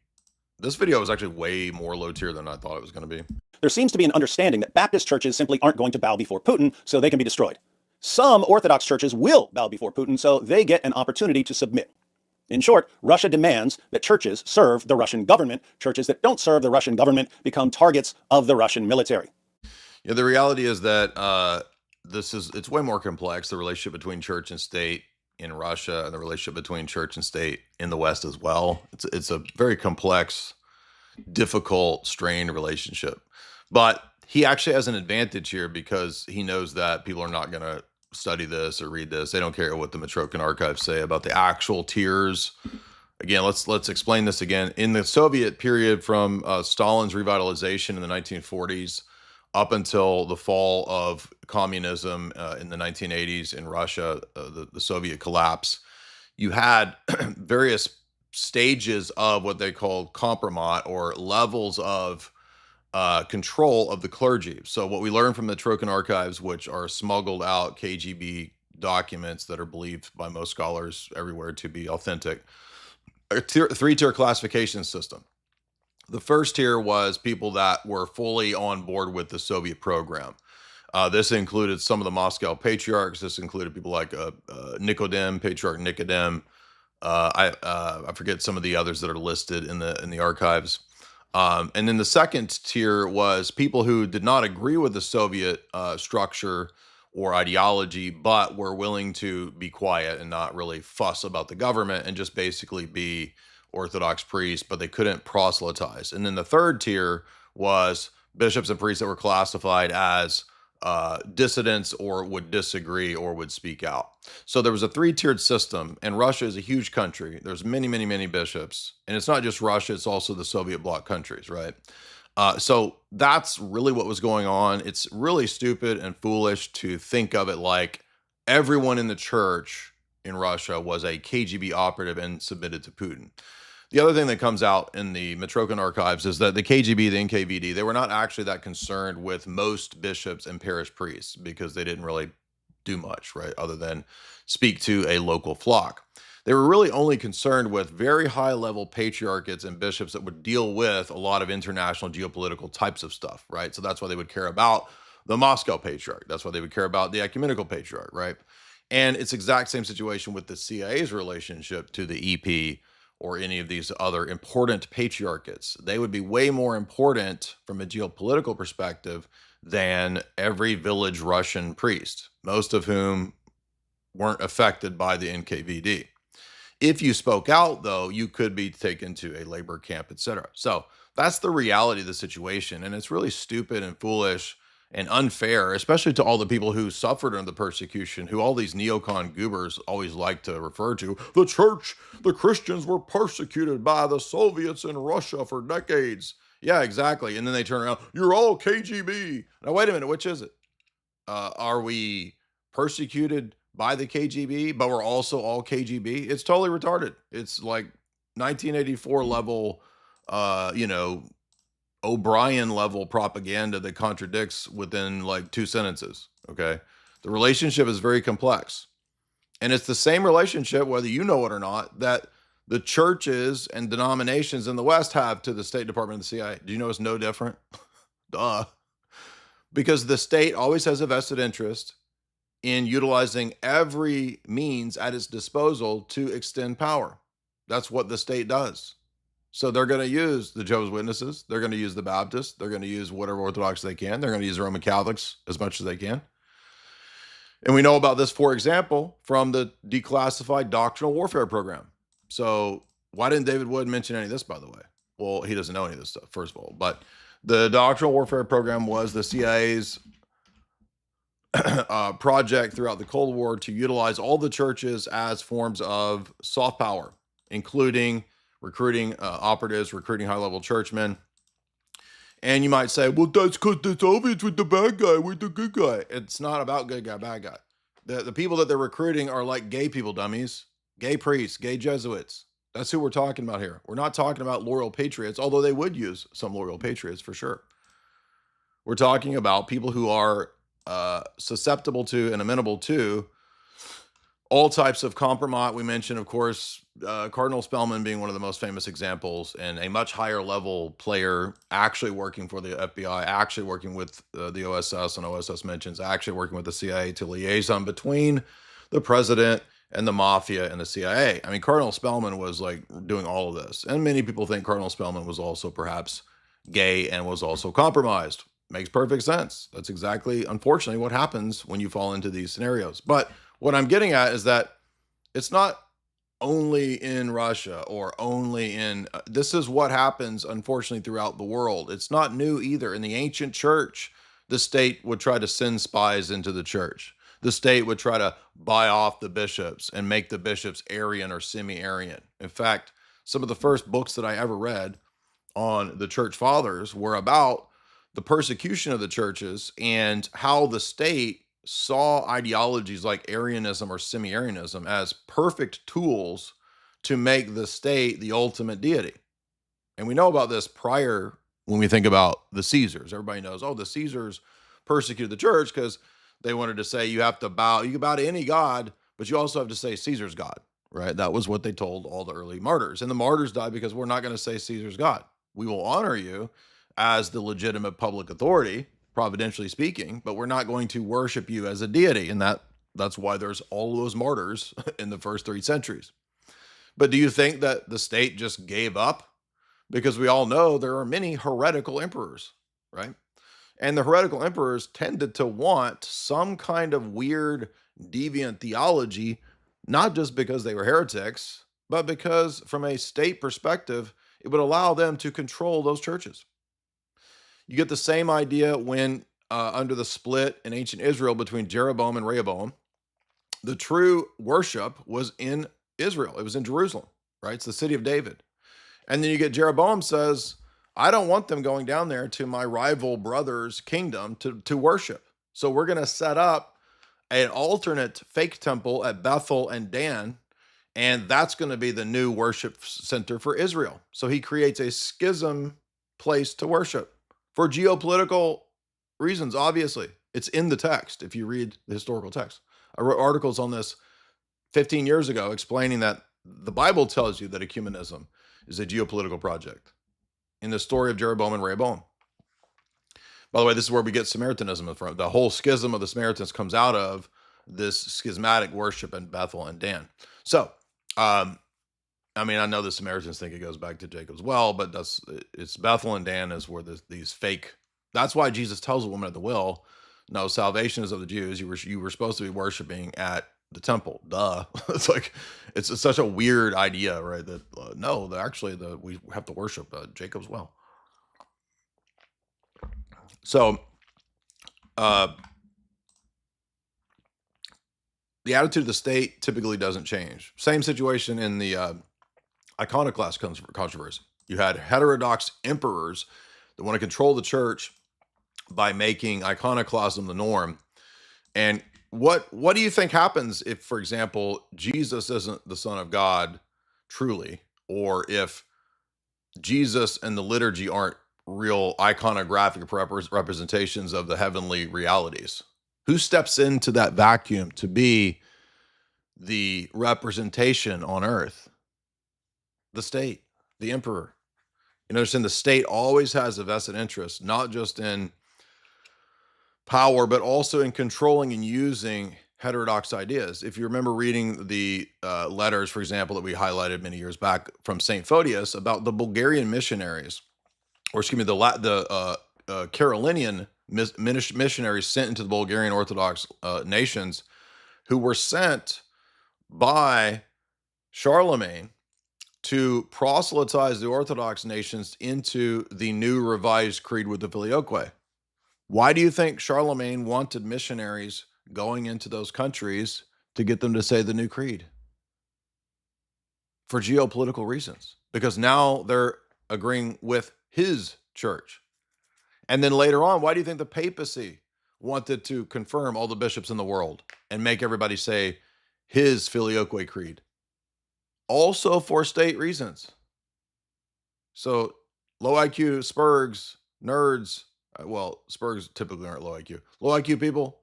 This video is actually way more low tier than I thought it was going to be. There seems to be an understanding that Baptist churches simply aren't going to bow before Putin, so they can be destroyed. Some Orthodox churches will bow before Putin, so they get an opportunity to submit. In short, Russia demands that churches serve the Russian government. Churches that don't serve the Russian government become targets of the Russian military. Yeah, the reality is that it's way more complex, the relationship between church and state in Russia and the relationship between church and state in the West as well. It's a very complex, difficult, strained relationship. But he actually has an advantage here, because he knows that people are not going to study this or read this. They don't care what the Mitrokin archives say about the actual tiers. Again, let's explain this again. In the Soviet period, from Stalin's revitalization in the 1940s up until the fall of communism in the 1980s in Russia, the Soviet collapse, you had various stages of what they called compromat, or levels of control of the clergy. So what we learned from the Trojan archives, which are smuggled out KGB documents that are believed by most scholars everywhere to be authentic, a three-tier classification system. The first tier was people that were fully on board with the Soviet program. This included some of the Moscow patriarchs. This included people like Nicodem, Patriarch Nicodem. I forget some of the others that are listed in the archives. And then the second tier was people who did not agree with the Soviet structure or ideology, but were willing to be quiet and not really fuss about the government and just basically be Orthodox priests, but they couldn't proselytize. And then the third tier was bishops and priests that were classified as dissidents, or would disagree, or would speak out. So there was a three-tiered system, and Russia is a huge country. There's many, many, many bishops. And it's not just Russia, it's also the Soviet bloc countries, right? So that's really what was going on. It's really stupid and foolish to think of it like everyone in the church in Russia was a KGB operative and submitted to Putin. The other thing that comes out in the Mitrokin archives is that the KGB, the NKVD, they were not actually that concerned with most bishops and parish priests, because they didn't really do much, right, other than speak to a local flock. They were really only concerned with very high-level patriarchates and bishops that would deal with a lot of international geopolitical types of stuff, right? So that's why they would care about the Moscow patriarch. That's why they would care about the ecumenical patriarch, right? And it's exact same situation with the CIA's relationship to the EP or any of these other important patriarchates. They would be way more important from a geopolitical perspective than every village Russian priest, most of whom weren't affected by the NKVD. If you spoke out, though, you could be taken to a labor camp, etc. So that's the reality of the situation. And it's really stupid and foolish and unfair, especially to all the people who suffered under the persecution, who all these neocon goobers always like to refer to. The church, the Christians were persecuted by the Soviets in Russia for decades. Yeah, exactly. And then they turn around, you're all KGB. Now, wait a minute, which is it? Are we persecuted by the KGB, but we're also all KGB? It's totally retarded. It's like 1984 level, O'Brien level propaganda that contradicts within like 2 sentences. Okay. The relationship is very complex. And it's the same relationship, whether you know it or not, that the churches and denominations in the West have to the State Department and the CIA. Do you know it's no different? Duh. Because the state always has a vested interest in utilizing every means at its disposal to extend power. That's what the state does. So they're going to use the Jehovah's Witnesses. They're going to use the Baptists. They're going to use whatever Orthodox they can. They're going to use Roman Catholics as much as they can. And we know about this, for example, from the declassified doctrinal warfare program. So why didn't David Wood mention any of this, by the way? Well, he doesn't know any of this stuff, first of all. But the doctrinal warfare program was the CIA's project throughout the Cold War to utilize all the churches as forms of soft power, including recruiting operatives, recruiting high-level churchmen. And you might say, well, that's because the Soviets were the bad guy, we're the good guy. It's not about good guy, bad guy. The people that they're recruiting are like gay people, dummies. Gay priests, gay Jesuits. That's who we're talking about here. We're not talking about loyal patriots, although they would use some loyal patriots for sure. We're talking about people who are susceptible to and amenable to all types of compromise. We mentioned, of course, Cardinal Spellman being one of the most famous examples, and a much higher level player actually working for the FBI, actually working with the OSS, and OSS mentions actually working with the CIA to liaison between the president and the mafia and the CIA. I mean, Cardinal Spellman was like doing all of this. And many people think Cardinal Spellman was also perhaps gay and was also compromised. Makes perfect sense. That's exactly, unfortunately, what happens when you fall into these scenarios. But what I'm getting at is that it's not only in Russia or only in, this is what happens, unfortunately, throughout the world. It's not new either. In the ancient church, the state would try to send spies into the church. The state would try to buy off the bishops and make the bishops Arian or semi-Arian. In fact, some of the first books that I ever read on the church fathers were about the persecution of the churches and how the state saw ideologies like Arianism or semi-Arianism as perfect tools to make the state the ultimate deity. And we know about this prior when we think about the Caesars. Everybody knows, oh, the Caesars persecuted the church because they wanted to say you have to bow, you can bow to any god, but you also have to say Caesar's God, right? That was what they told all the early martyrs. And the martyrs died because we're not going to say Caesar's God. We will honor you as the legitimate public authority, providentially speaking, but we're not going to worship you as a deity. And that's why there's all those martyrs in the first 3 centuries. But do you think that the state just gave up? Because we all know there are many heretical emperors, right? And the heretical emperors tended to want some kind of weird, deviant theology, not just because they were heretics, but because from a state perspective, it would allow them to control those churches. You get the same idea when under the split in ancient Israel between Jeroboam and Rehoboam, the true worship was in Israel. It was in Jerusalem, right? It's the city of David. And then you get Jeroboam says, I don't want them going down there to my rival brother's kingdom to worship. So we're going to set up an alternate fake temple at Bethel and Dan, and that's going to be the new worship center for Israel. So he creates a schism place to worship for geopolitical reasons, obviously. It's in the text if you read the historical text. I wrote articles on this 15 years ago explaining that the Bible tells you that ecumenism is a geopolitical project. In the story of Jeroboam and Rehoboam. By the way, this is where we get Samaritanism from. The whole schism of the Samaritans comes out of this schismatic worship in Bethel and Dan. So, I mean, I know the Samaritans think it goes back to Jacob's well, but it's Bethel and Dan is where these fake. That's why Jesus tells a woman at the well, no, salvation is of the Jews. You were supposed to be worshiping at the temple. Duh. It's like, it's such a weird idea, right? That no, we have to worship Jacob's well. So, the attitude of the state typically doesn't change. Same situation in the iconoclast controversy. You had heterodox emperors that want to control the church by making iconoclasm the norm. And what do you think happens if, for example, Jesus isn't the Son of God truly, or if Jesus and the liturgy aren't real iconographic representations of the heavenly realities? Who steps into that vacuum to be the representation on earth? the state, the emperor. You know, the state always has a vested interest, not just in power, but also in controlling and using heterodox ideas. If you remember reading the letters, for example, that we highlighted many years back from St. Photius about the Bulgarian missionaries, or excuse me, the Carolinian missionaries sent into the Bulgarian Orthodox nations, who were sent by Charlemagne to proselytize the Orthodox nations into the new revised creed with the Filioque. Why do you think Charlemagne wanted missionaries going into those countries to get them to say the new creed? For geopolitical reasons. Because now they're agreeing with his church. And then later on, why do you think the papacy wanted to confirm all the bishops in the world and make everybody say his Filioque creed? Also for state reasons. So low IQ Spurgs, nerds, well, Spurgs typically aren't low IQ. Low IQ people,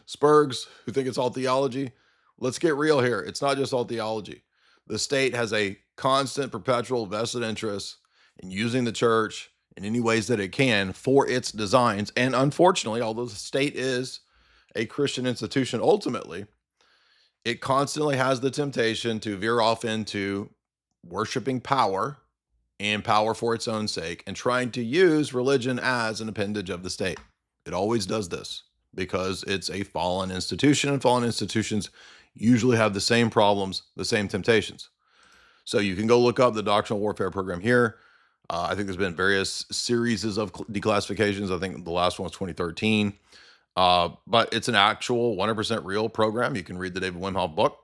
Spurgs who think it's all theology. Let's get real here. It's not just all theology. The state has a constant, perpetual vested interest in using the church in any ways that it can for its designs. And unfortunately, although the state is a Christian institution ultimately, it constantly has the temptation to veer off into worshiping power and power for its own sake and trying to use religion as an appendage of the state. It always does this because it's a fallen institution, and fallen institutions usually have the same problems, the same temptations. So you can go look up the doctrinal warfare program here. I think there's been various series of declassifications. I think the last one was 2013. But it's an actual 100% real program. You can read the David Wimhoff book.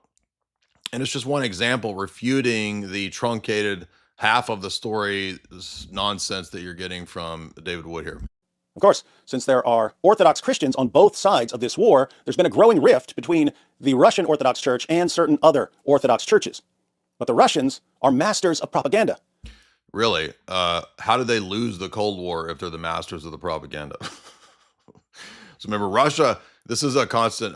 And it's just one example refuting the truncated half of the story nonsense that you're getting from David Wood here. Of course, since there are Orthodox Christians on both sides of this war, there's been a growing rift between the Russian Orthodox Church and certain other Orthodox churches. But the Russians are masters of propaganda. Really? How did they lose the Cold War if they're the masters of the propaganda? So remember, Russia, this is a constant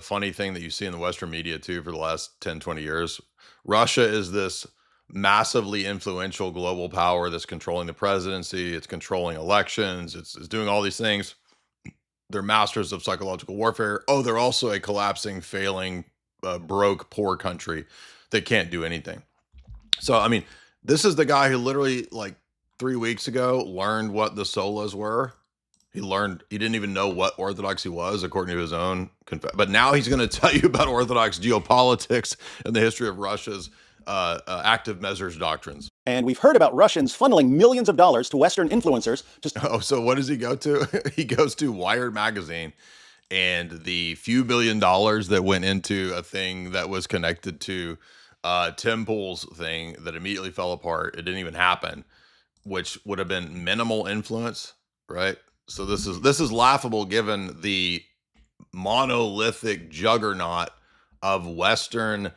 funny thing that you see in the Western media too for the last 10, 20 years. Russia is this massively influential global power that's controlling the presidency, it's controlling elections, it's doing all these things. They're masters of psychological warfare. Oh, they're also a collapsing, failing, broke, poor country that can't do anything. So, I mean, this is the guy who literally, like 3 weeks ago, learned what the solas were. He didn't even know what orthodoxy was, according to his own but now he's going to tell you about Orthodox geopolitics and the history of Russia's active measures doctrines. And we've heard about Russians funneling millions of dollars to Western influencers. So what does he go to? He goes to Wired magazine, and the few $1 billion that went into a thing that was connected to Tim Pool's thing that immediately fell apart. It didn't even happen, which would have been minimal influence, right? So this is laughable given the monolithic juggernaut of Western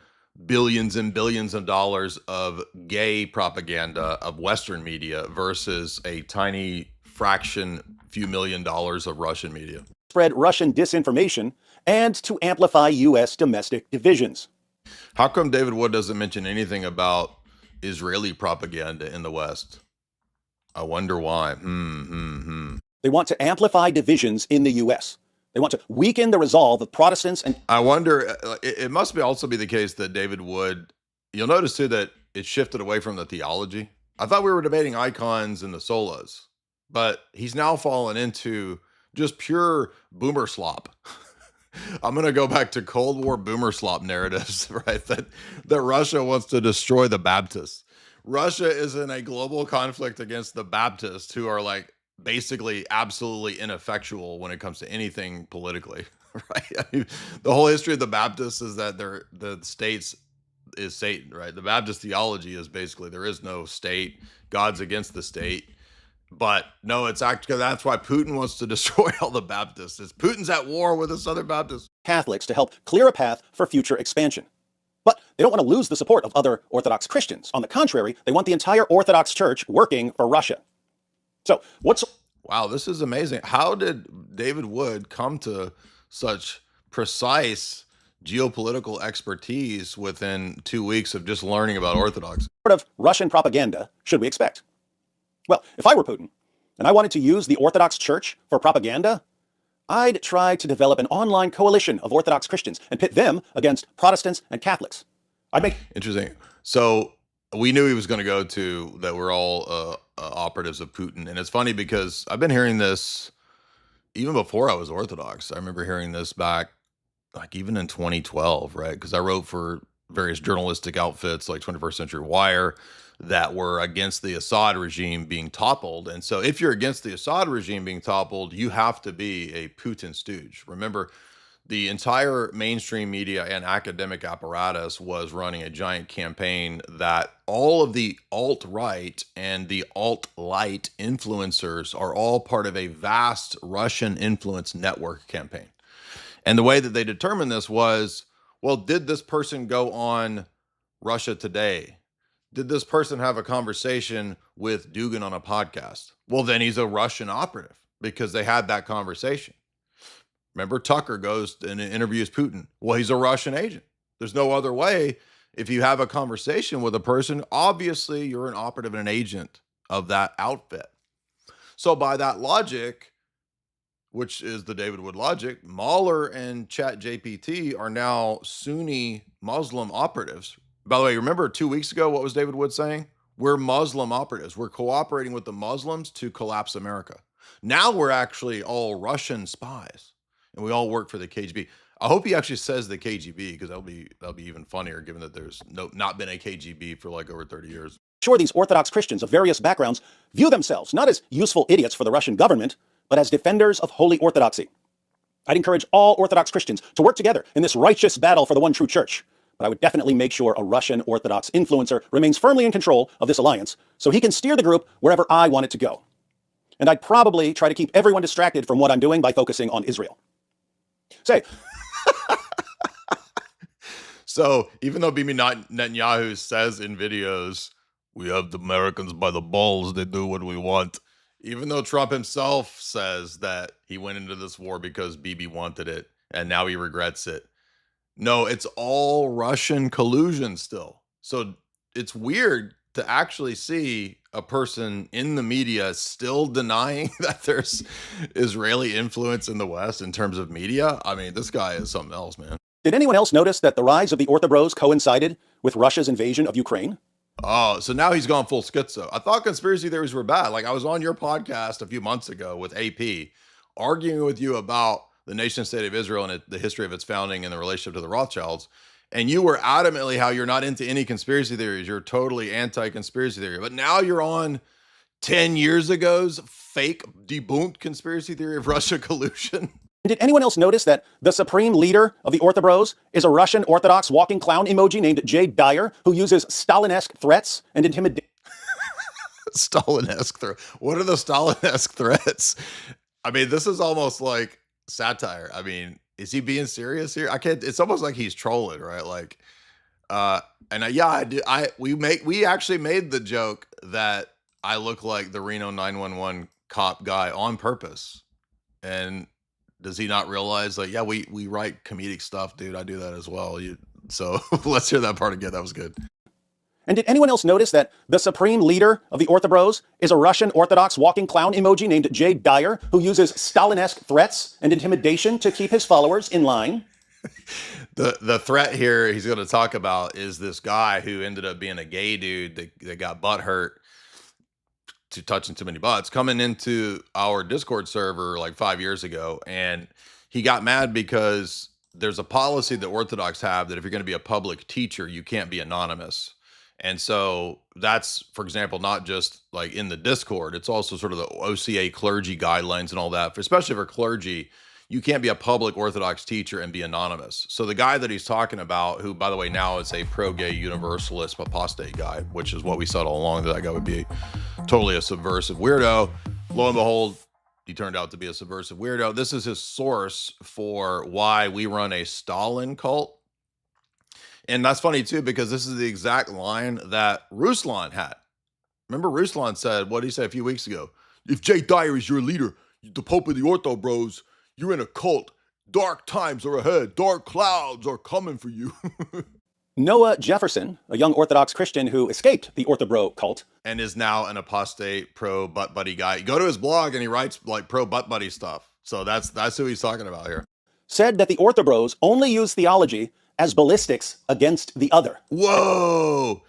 billions and billions of dollars of gay propaganda of Western media versus a tiny fraction, few $1 million of Russian media. Spread Russian disinformation and to amplify U.S. domestic divisions. How come David Wood doesn't mention anything about Israeli propaganda in the West? I wonder why. They want to amplify divisions in the U.S. They want to weaken the resolve of Protestants. And I wonder, it must also be the case that David Wood, you'll notice too that it shifted away from the theology. I thought we were debating icons and the solas, but he's now fallen into just pure boomer slop. I'm going to go back to Cold War boomer slop narratives, right? That Russia wants to destroy the Baptists. Russia is in a global conflict against the Baptists, who are like basically absolutely ineffectual when it comes to anything politically, right? I mean, the whole history of the Baptists is that the states is Satan, right? The Baptist theology is basically there is no state, God's against the state. But no, it's actually, that's why Putin wants to destroy all the Baptists. Putin's at war with the Southern Baptists. Catholics to help clear a path for future expansion. But they don't want to lose the support of other Orthodox Christians. On the contrary, they want the entire Orthodox Church working for Russia. So wow, this is amazing. How did David Wood come to such precise geopolitical expertise within 2 weeks of just learning about Orthodoxy. What sort of Russian propaganda should we expect? Well, if I were Putin and I wanted to use the Orthodox Church for propaganda, I'd try to develop an online coalition of Orthodox Christians and pit them against Protestants and Catholics. I'd make... Interesting. So we knew he was going to go to that we're all operatives of Putin. And it's funny because I've been hearing this even before I was Orthodox. I remember hearing this back like even in 2012, right? Because I wrote for various journalistic outfits like 21st Century Wire that were against the Assad regime being toppled. And so if you're against the Assad regime being toppled, you have to be a Putin stooge. Remember, the entire mainstream media and academic apparatus was running a giant campaign that all of the alt-right and the alt-light influencers are all part of a vast Russian influence network campaign. And the way that they determined this was, well, did this person go on Russia Today? Did this person have a conversation with Dugin on a podcast? Well, then he's a Russian operative because they had that conversation. Remember, Tucker goes and interviews Putin. Well, he's a Russian agent. There's no other way. If you have a conversation with a person, obviously you're an operative and an agent of that outfit. So by that logic, which is the David Wood logic, Mahler and ChatGPT are now Sunni Muslim operatives. By the way, remember 2 weeks ago, what was David Wood saying? We're Muslim operatives. We're cooperating with the Muslims to collapse America. Now we're actually all Russian spies, and we all work for the KGB. I hope he actually says the KGB, because that'll be even funnier, given that there's not been a KGB for like over 30 years. Sure, these Orthodox Christians of various backgrounds view themselves not as useful idiots for the Russian government, but as defenders of holy orthodoxy. I'd encourage all Orthodox Christians to work together in this righteous battle for the one true church. But I would definitely make sure a Russian Orthodox influencer remains firmly in control of this alliance so he can steer the group wherever I want it to go. And I'd probably try to keep everyone distracted from what I'm doing by focusing on Israel. Say. So even though Bibi Netanyahu says in videos, we have the Americans by the balls, they do what we want. Even though Trump himself says that he went into this war because Bibi wanted it and now he regrets it. No, it's all Russian collusion still. So it's weird to actually see a person in the media still denying that there's Israeli influence in the West in terms of media. I mean, this guy is something else, man. Did anyone else notice that the rise of the Orthobros coincided with Russia's invasion of Ukraine? Oh, so now he's gone full schizo. I thought conspiracy theories were bad. Like I was on your podcast a few months ago with AP arguing with you about the nation state of Israel and the history of its founding and the relationship to the Rothschilds. And you were adamantly how you're not into any conspiracy theories. You're totally anti-conspiracy theory. But now you're on 10 years ago's fake debunked conspiracy theory of Russia collusion. Did anyone else notice that the supreme leader of the Orthobros is a Russian Orthodox walking clown emoji named Jay Dyer, who uses Stalin-esque threats and intimidation? Stalin-esque threats. What are the Stalin-esque threats? I mean, this is almost like satire. I mean, is he being serious here? I can't. It's almost like he's trolling, right? Like, we actually made the joke that I look like the Reno 911 cop guy on purpose. And does he not realize, like, yeah, we write comedic stuff, dude. I do that as well. So let's hear that part again. That was good. And did anyone else notice that the supreme leader of the Orthobros is a Russian Orthodox walking clown emoji named Jay Dyer, who uses Stalin-esque threats and intimidation to keep his followers in line? The threat here he's going to talk about is this guy who ended up being a gay dude that got butt hurt to touching too many butts, coming into our Discord server like 5 years ago. And he got mad because there's a policy that Orthodox have that if you're going to be a public teacher, you can't be anonymous. And so that's, for example, not just like in the Discord, it's also sort of the OCA clergy guidelines and all that, especially for clergy. You can't be a public Orthodox teacher and be anonymous. So the guy that he's talking about, who, by the way, now is a pro-gay universalist apostate guy, which is what we said all along, that guy would be totally a subversive weirdo. Lo and behold, he turned out to be a subversive weirdo. This is his source for why we run a Stalin cult. And that's funny, too, because this is the exact line that Ruslan had. Remember, Ruslan said, what did he say a few weeks ago? If Jay Dyer is your leader, the Pope of the Ortho Bros, you're in a cult. Dark times are ahead. Dark clouds are coming for you. Noah Jefferson, a young Orthodox Christian who escaped the Orthobro cult, and is now an apostate pro butt buddy guy. You go to his blog and he writes like pro butt buddy stuff. So that's who he's talking about here. said that the Orthobros only use theology as ballistics against the other. Whoa!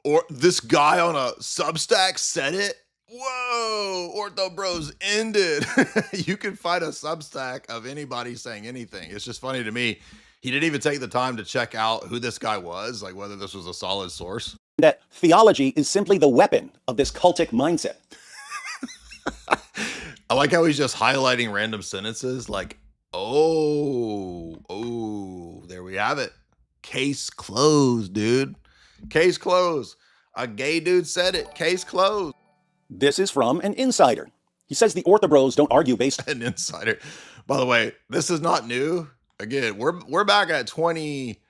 Or this guy on a Substack said it? Whoa! Ortho Bros ended. You can find a Substack of anybody saying anything. It's just funny to me. He didn't even take the time to check out who this guy was, like whether this was a solid source. That theology is simply the weapon of this cultic mindset. I like how he's just highlighting random sentences like, oh, there we have it. Case closed, dude. Case closed. A gay dude said it. Case closed. This is from an insider. He says the Orthobros don't argue based an insider. By the way, this is not new. Again, we're back at 20.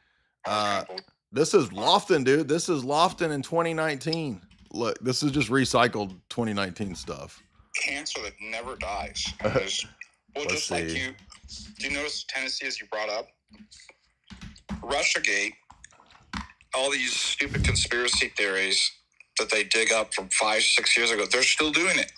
This is Lofton, dude. This is Lofton in 2019. Look, this is just recycled 2019 stuff. Cancer that never dies. Just like you. Do you notice the tendency as you brought up? Russiagate, all these stupid conspiracy theories that they dig up from 5-6 years ago, they're still doing it.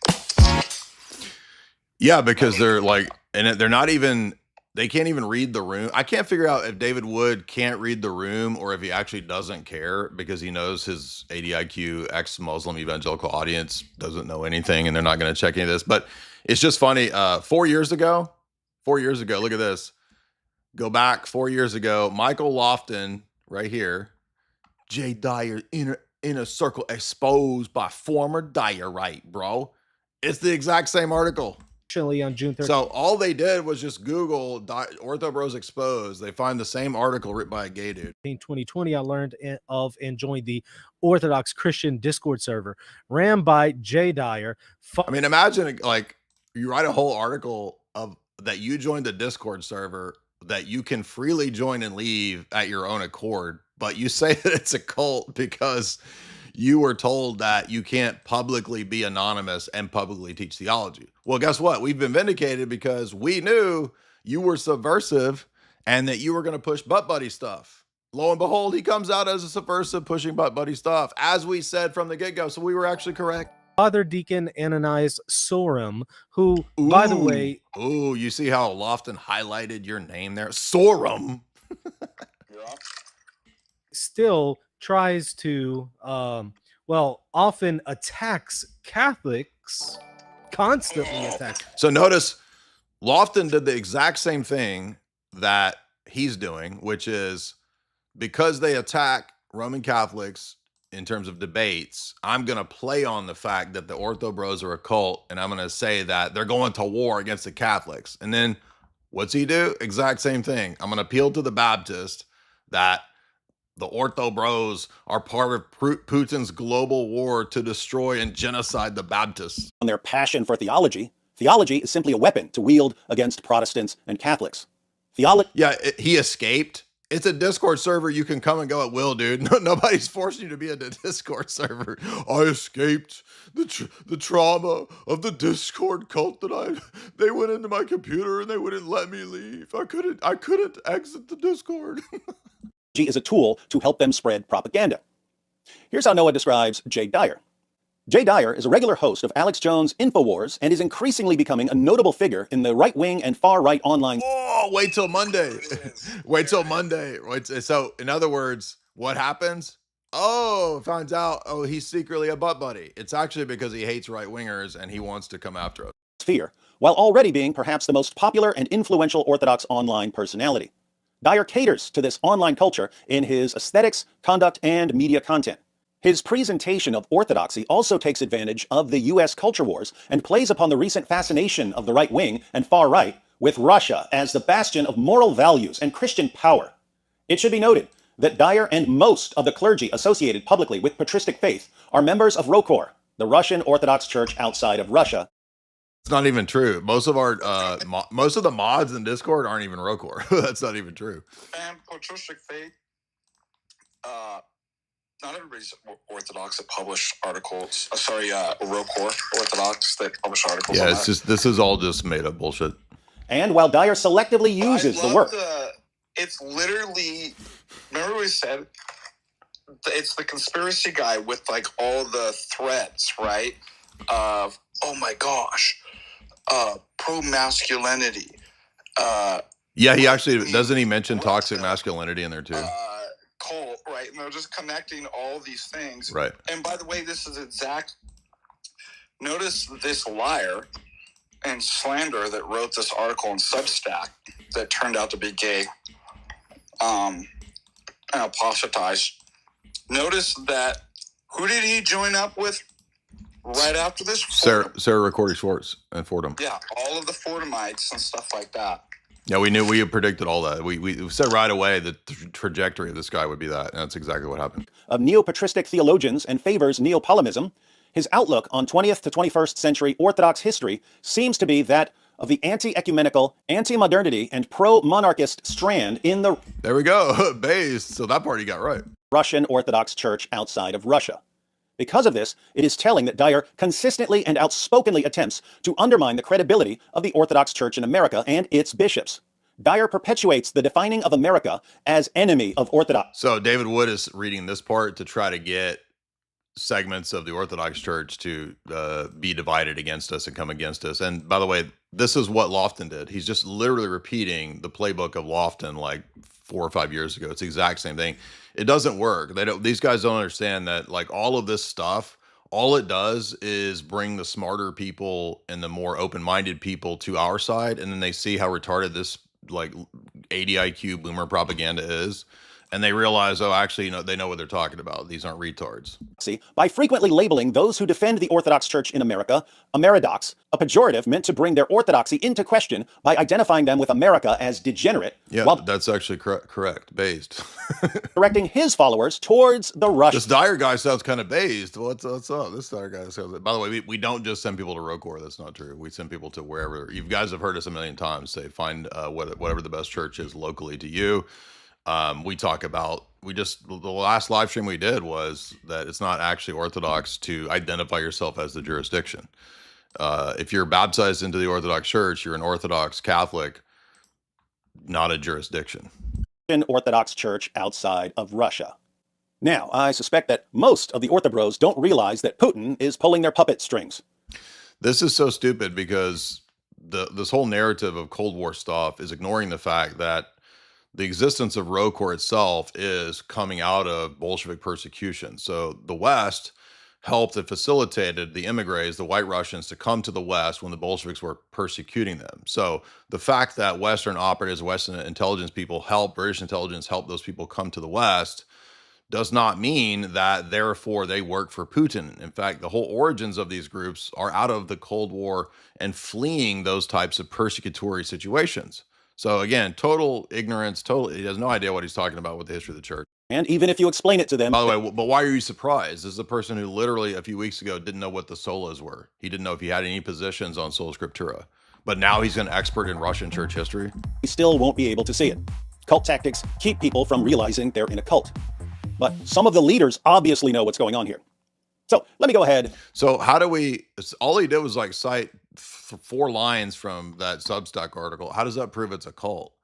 Yeah, because they're like, and they're not even, they can't even read the room. I can't figure out if David Wood can't read the room or if he actually doesn't care because he knows his ADIQ ex-Muslim evangelical audience doesn't know anything and they're not going to check any of this. But it's just funny. 4 years ago, look at this. Go back 4 years ago, Michael Lofton right here. Jay Dyer inner circle exposed by former diorite, bro. It's the exact same article. On June 13th. So all they did was just Google Ortho Bros exposed. They find the same article written by a gay dude. In 2020, I learned of and joined the Orthodox Christian Discord server ran by Jay Dyer. I mean, imagine like you write a whole article of that you joined the Discord server that you can freely join and leave at your own accord, but you say that it's a cult because you were told that you can't publicly be anonymous and publicly teach theology. Well, guess what? We've been vindicated because we knew you were subversive and that you were going to push butt buddy stuff. Lo and behold, he comes out as a subversive pushing butt buddy stuff, as we said from the get-go. So we were actually correct. Father Deacon Ananias Sorum, who, by the way... Ooh, you see how Lofton highlighted your name there? Sorum. Still tries to, often attacks Catholics, constantly attacks. So notice, Lofton did the exact same thing that he's doing, which is because they attack Roman Catholics in terms of debates, I'm going to play on the fact that the Ortho Bros are a cult, and I'm going to say that they're going to war against the Catholics. And then what's he do? Exact same thing. I'm going to appeal to the Baptist that the Ortho Bros are part of Putin's global war to destroy and genocide the Baptists. On their passion for theology, theology is simply a weapon to wield against Protestants and Catholics. Yeah, he escaped. It's a Discord server. You can come and go at will, dude. Nobody's forcing you to be in the Discord server. I escaped the trauma of the Discord cult they went into my computer and they wouldn't let me leave. I couldn't exit the Discord. Is a tool to help them spread propaganda. Here's how Noah describes Jay Dyer. Jay Dyer is a regular host of Alex Jones' InfoWars and is increasingly becoming a notable figure in the right-wing and far-right online... Oh, wait till Monday. Wait till Monday. So, in other words, what happens? Oh, finds out, he's secretly a butt buddy. It's actually because he hates right-wingers and he wants to come after us. ...sphere, while already being perhaps the most popular and influential Orthodox online personality. Dyer caters to this online culture in his aesthetics, conduct, and media content. His presentation of orthodoxy also takes advantage of the U.S. culture wars and plays upon the recent fascination of the right wing and far right with Russia as the bastion of moral values and Christian power. It should be noted that Dyer and most of the clergy associated publicly with patristic faith are members of Rokor, the Russian Orthodox Church outside of Russia. It's not even true. Most of the mods in Discord aren't even Rokor. That's not even true. And patristic faith, not everybody's Orthodox that publish articles. Rokor Orthodox that publish articles. Yeah, this is all just made up bullshit. And while Dyer selectively uses the work, it's literally, remember we said, it's the conspiracy guy with like all the threads, right? Of, oh my gosh, pro-masculinity. Yeah, he actually, doesn't he mention toxic masculinity in there too? Cult, right? And they're just connecting all these things. Right. And by the way, this is notice this liar and slanderer that wrote this article in Substack that turned out to be gay and apostatized. Notice that, who did he join up with right after this? Sarah Ricordi Schwartz and Fordham. Yeah, all of the Fordhamites and stuff like that. Yeah, we knew, we had predicted all that. We said right away the trajectory of this guy would be that, and that's exactly what happened. Of neo-patristic theologians and favors Neopolemism, his outlook on 20th to 21st century Orthodox history seems to be that of the anti-ecumenical, anti-modernity, and pro-monarchist strand in the... There we go, based. So that part he got right. Russian Orthodox Church outside of Russia. Because of this, it is telling that Dyer consistently and outspokenly attempts to undermine the credibility of the Orthodox Church in America and its bishops. Dyer perpetuates the defining of America as enemy of Orthodox. So David Wood is reading this part to try to get segments of the Orthodox Church to be divided against us and come against us. And by the way, this is what Lofton did. He's just literally repeating the playbook of Lofton like 4 or 5 years ago. It's the exact same thing. It doesn't work. These guys don't understand that like all of this stuff, all it does is bring the smarter people and the more open-minded people to our side. And then they see how retarded this like 80 IQ boomer propaganda is. And they realize, oh, actually, you know, they know what they're talking about. These aren't retards. By frequently labeling those who defend the Orthodox Church in America Ameridox, a pejorative meant to bring their orthodoxy into question by identifying them with America as degenerate. Yeah, while that's actually correct, based. directing his followers towards the Russians. This Dyer guy sounds kind of based. What's up? This Dyer guy sounds... By the way, we don't just send people to Rocor. That's not true. We send people to wherever. You guys have heard us a million times say, find whatever the best church is locally to you. We talk about, the last live stream we did was that it's not actually Orthodox to identify yourself as the jurisdiction. If you're baptized into the Orthodox Church, you're an Orthodox Catholic, not a jurisdiction. Orthodox Church outside of Russia. Now, I suspect that most of the Orthobros don't realize that Putin is pulling their puppet strings. This is so stupid because this whole narrative of Cold War stuff is ignoring the fact that the existence of Rocor itself is coming out of Bolshevik persecution. So the West helped and facilitated the immigrants, the White Russians, to come to the West when the Bolsheviks were persecuting them. So the fact that Western operatives, Western intelligence people help, British intelligence help those people come to the West does not mean that therefore they work for Putin. In fact, the whole origins of these groups are out of the Cold War and fleeing those types of persecutory situations. So again, total ignorance, he has no idea what he's talking about with the history of the church. And even if you explain it to them... By the way, but why are you surprised? This is a person who literally a few weeks ago didn't know what the solas were. He didn't know if he had any positions on Sola Scriptura. But now he's an expert in Russian church history. He still won't be able to see it. Cult tactics keep people from realizing they're in a cult. But some of the leaders obviously know what's going on here. So let me go ahead. So how do we... All he did was like cite 4 lines from that Substack article. How does that prove it's a cult?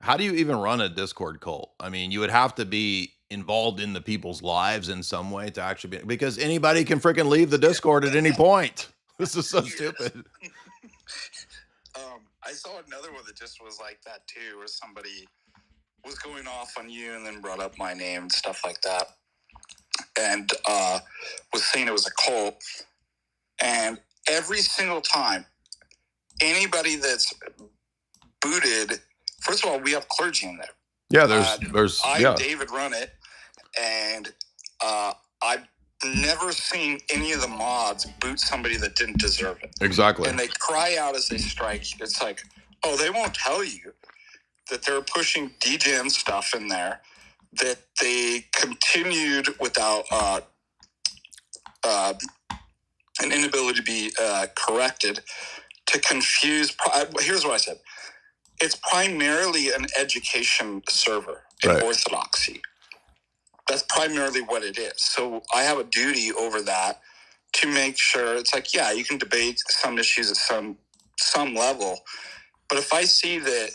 How do you even run a Discord cult? I mean, you would have to be involved in the people's lives in some way to actually be, because anybody can freaking leave the Discord at any point. This is so stupid. I saw another one that just was like that too, where somebody was going off on you and then brought up my name and stuff like that. And was saying it was a cult. And every single time, anybody that's booted, first of all, we have clergy in there. Yeah, there's David run it, and I've never seen any of the mods boot somebody that didn't deserve it. Exactly. And they cry out as they strike. It's like, oh, they won't tell you that they're pushing DGen stuff in there, that they continued without an inability to be corrected, to confuse. Here's what I said. It's primarily an education server in Orthodoxy. That's primarily what it is. So I have a duty over that to make sure it's like, yeah, you can debate some issues at some level, But if I see that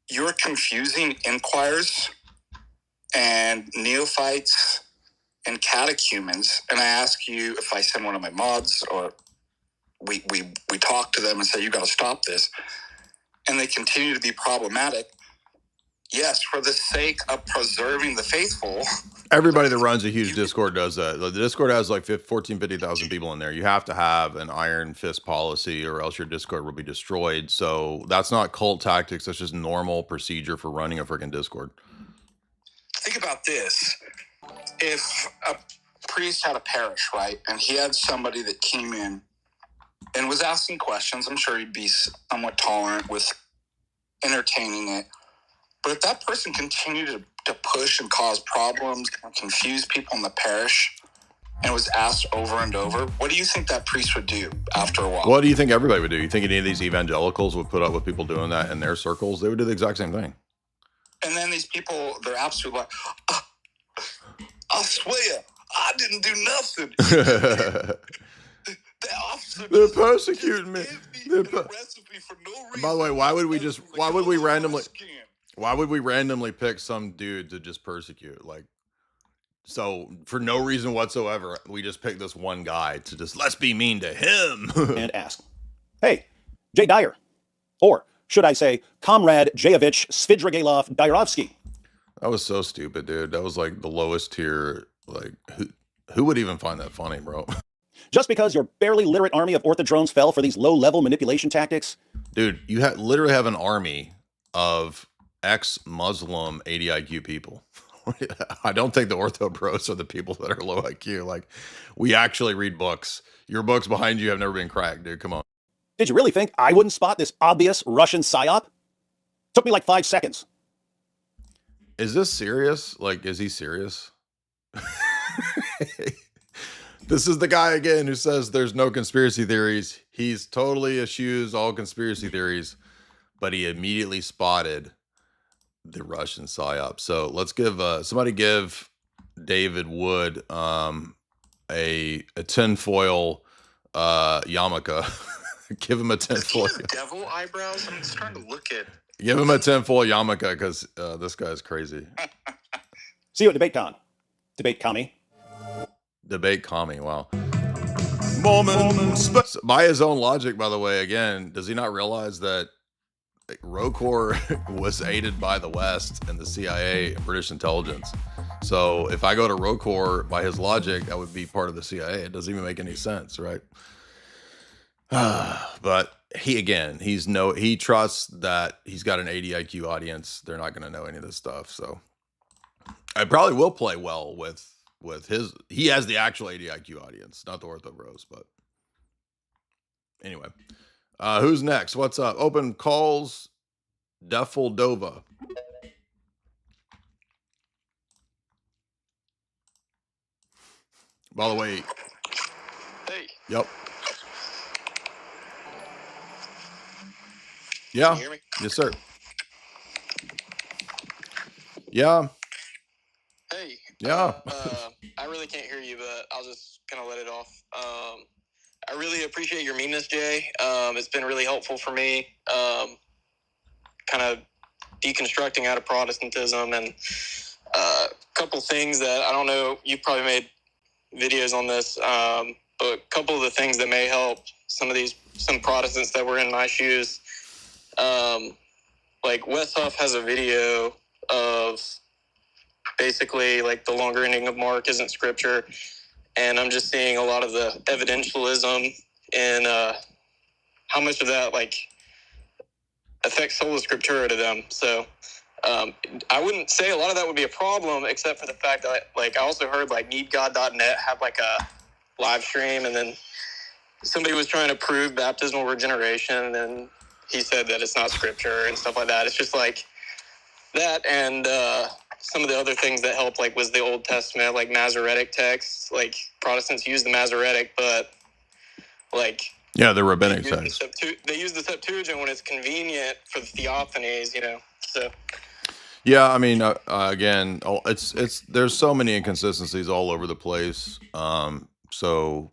you're confusing inquirers and neophytes and catechumens, and I ask you, if I send one of my mods or we talk to them and say, you got to stop this, and they continue to be problematic, yes, for the sake of preserving the faithful. Everybody that runs a huge Discord does that. The Discord has like 50,000 people in there. You have to have an iron fist policy or else your Discord will be destroyed. So that's not cult tactics. That's just normal procedure for running a freaking Discord. Think about this. If a priest had a parish, right, and he had somebody that came in and was asking questions, I'm sure he'd be somewhat tolerant with entertaining it. But if that person continued to push and cause problems and confuse people in the parish and was asked over and over, what do you think that priest would do after a while? What do you think everybody would do? You think any of these evangelicals would put up with people doing that in their circles? They would do the exact same thing. And then these people, they're absolutely like, I swear, I didn't do nothing. They're persecuting me. By the way, why would we randomly pick some dude to just persecute? Like, so for no reason whatsoever, we just pick this one guy to just, let's be mean to him. And ask, hey, Jay Dyer, or should I say, Comrade Jayevich Svidrigailov Dyerovsky. That was so stupid, dude. That was like the lowest tier. Like, who would even find that funny, bro? Just because your barely literate army of orthodrones fell for these low-level manipulation tactics? Dude, you literally have an army of ex-Muslim 80 IQ people. I don't think the ortho bros are the people that are low IQ. Like, we actually read books. Your books behind you have never been cracked, dude. Come on. Did you really think I wouldn't spot this obvious Russian psyop? Took me like 5 seconds. Is this serious? Like, is he serious? This is the guy again who says there's no conspiracy theories. He's totally eschews all conspiracy theories, but he immediately spotted the Russian psyop. So let's give somebody give David Wood a tinfoil yarmulke. Give him a tinfoil. Devil eyebrows. I'm starting to look at. Give him a tinfoil yarmulke because this guy's crazy. See you at DebateCon. Debate commie. Debate commie. Wow. Moments. By his own logic, by the way, again, does he not realize that ROCOR was aided by the West and the CIA and British intelligence? So if I go to ROCOR, by his logic, I would be part of the CIA. It doesn't even make any sense, right? But he trusts that he's got an 80 IQ audience. They're not going to know any of this stuff. So I probably will play well with he has the actual 80 IQ audience, not the ortho bros. But anyway, who's next? What's up? Open calls. Defoldova. By the way. Hey. Yep. Yeah. Can you hear me? Yes, sir. Yeah. Hey. Yeah. I really can't hear you, but I'll just kind of let it off. I really appreciate your meanness, Jay. It's been really helpful for me. Kind of deconstructing out of Protestantism and a couple things that I don't know. You've probably made videos on this, but a couple of the things that may help some Protestants that were in my shoes. Like Wes Huff has a video of basically like the longer ending of Mark isn't scripture, and I'm just seeing a lot of the evidentialism and how much of that like affects sola scriptura to them. So I wouldn't say a lot of that would be a problem, except for the fact that like I also heard like needgod.net have like a live stream, and then somebody was trying to prove baptismal regeneration, and then he said that it's not scripture and stuff like that. It's just like that, and some of the other things that helped, like, was the Old Testament, like Masoretic texts. Like, Protestants use the Masoretic, but, like... Yeah, the rabbinic text. They use the Septuagint when it's convenient for the theophanies, you know, so... Yeah, I mean, again, it's there's so many inconsistencies all over the place. So,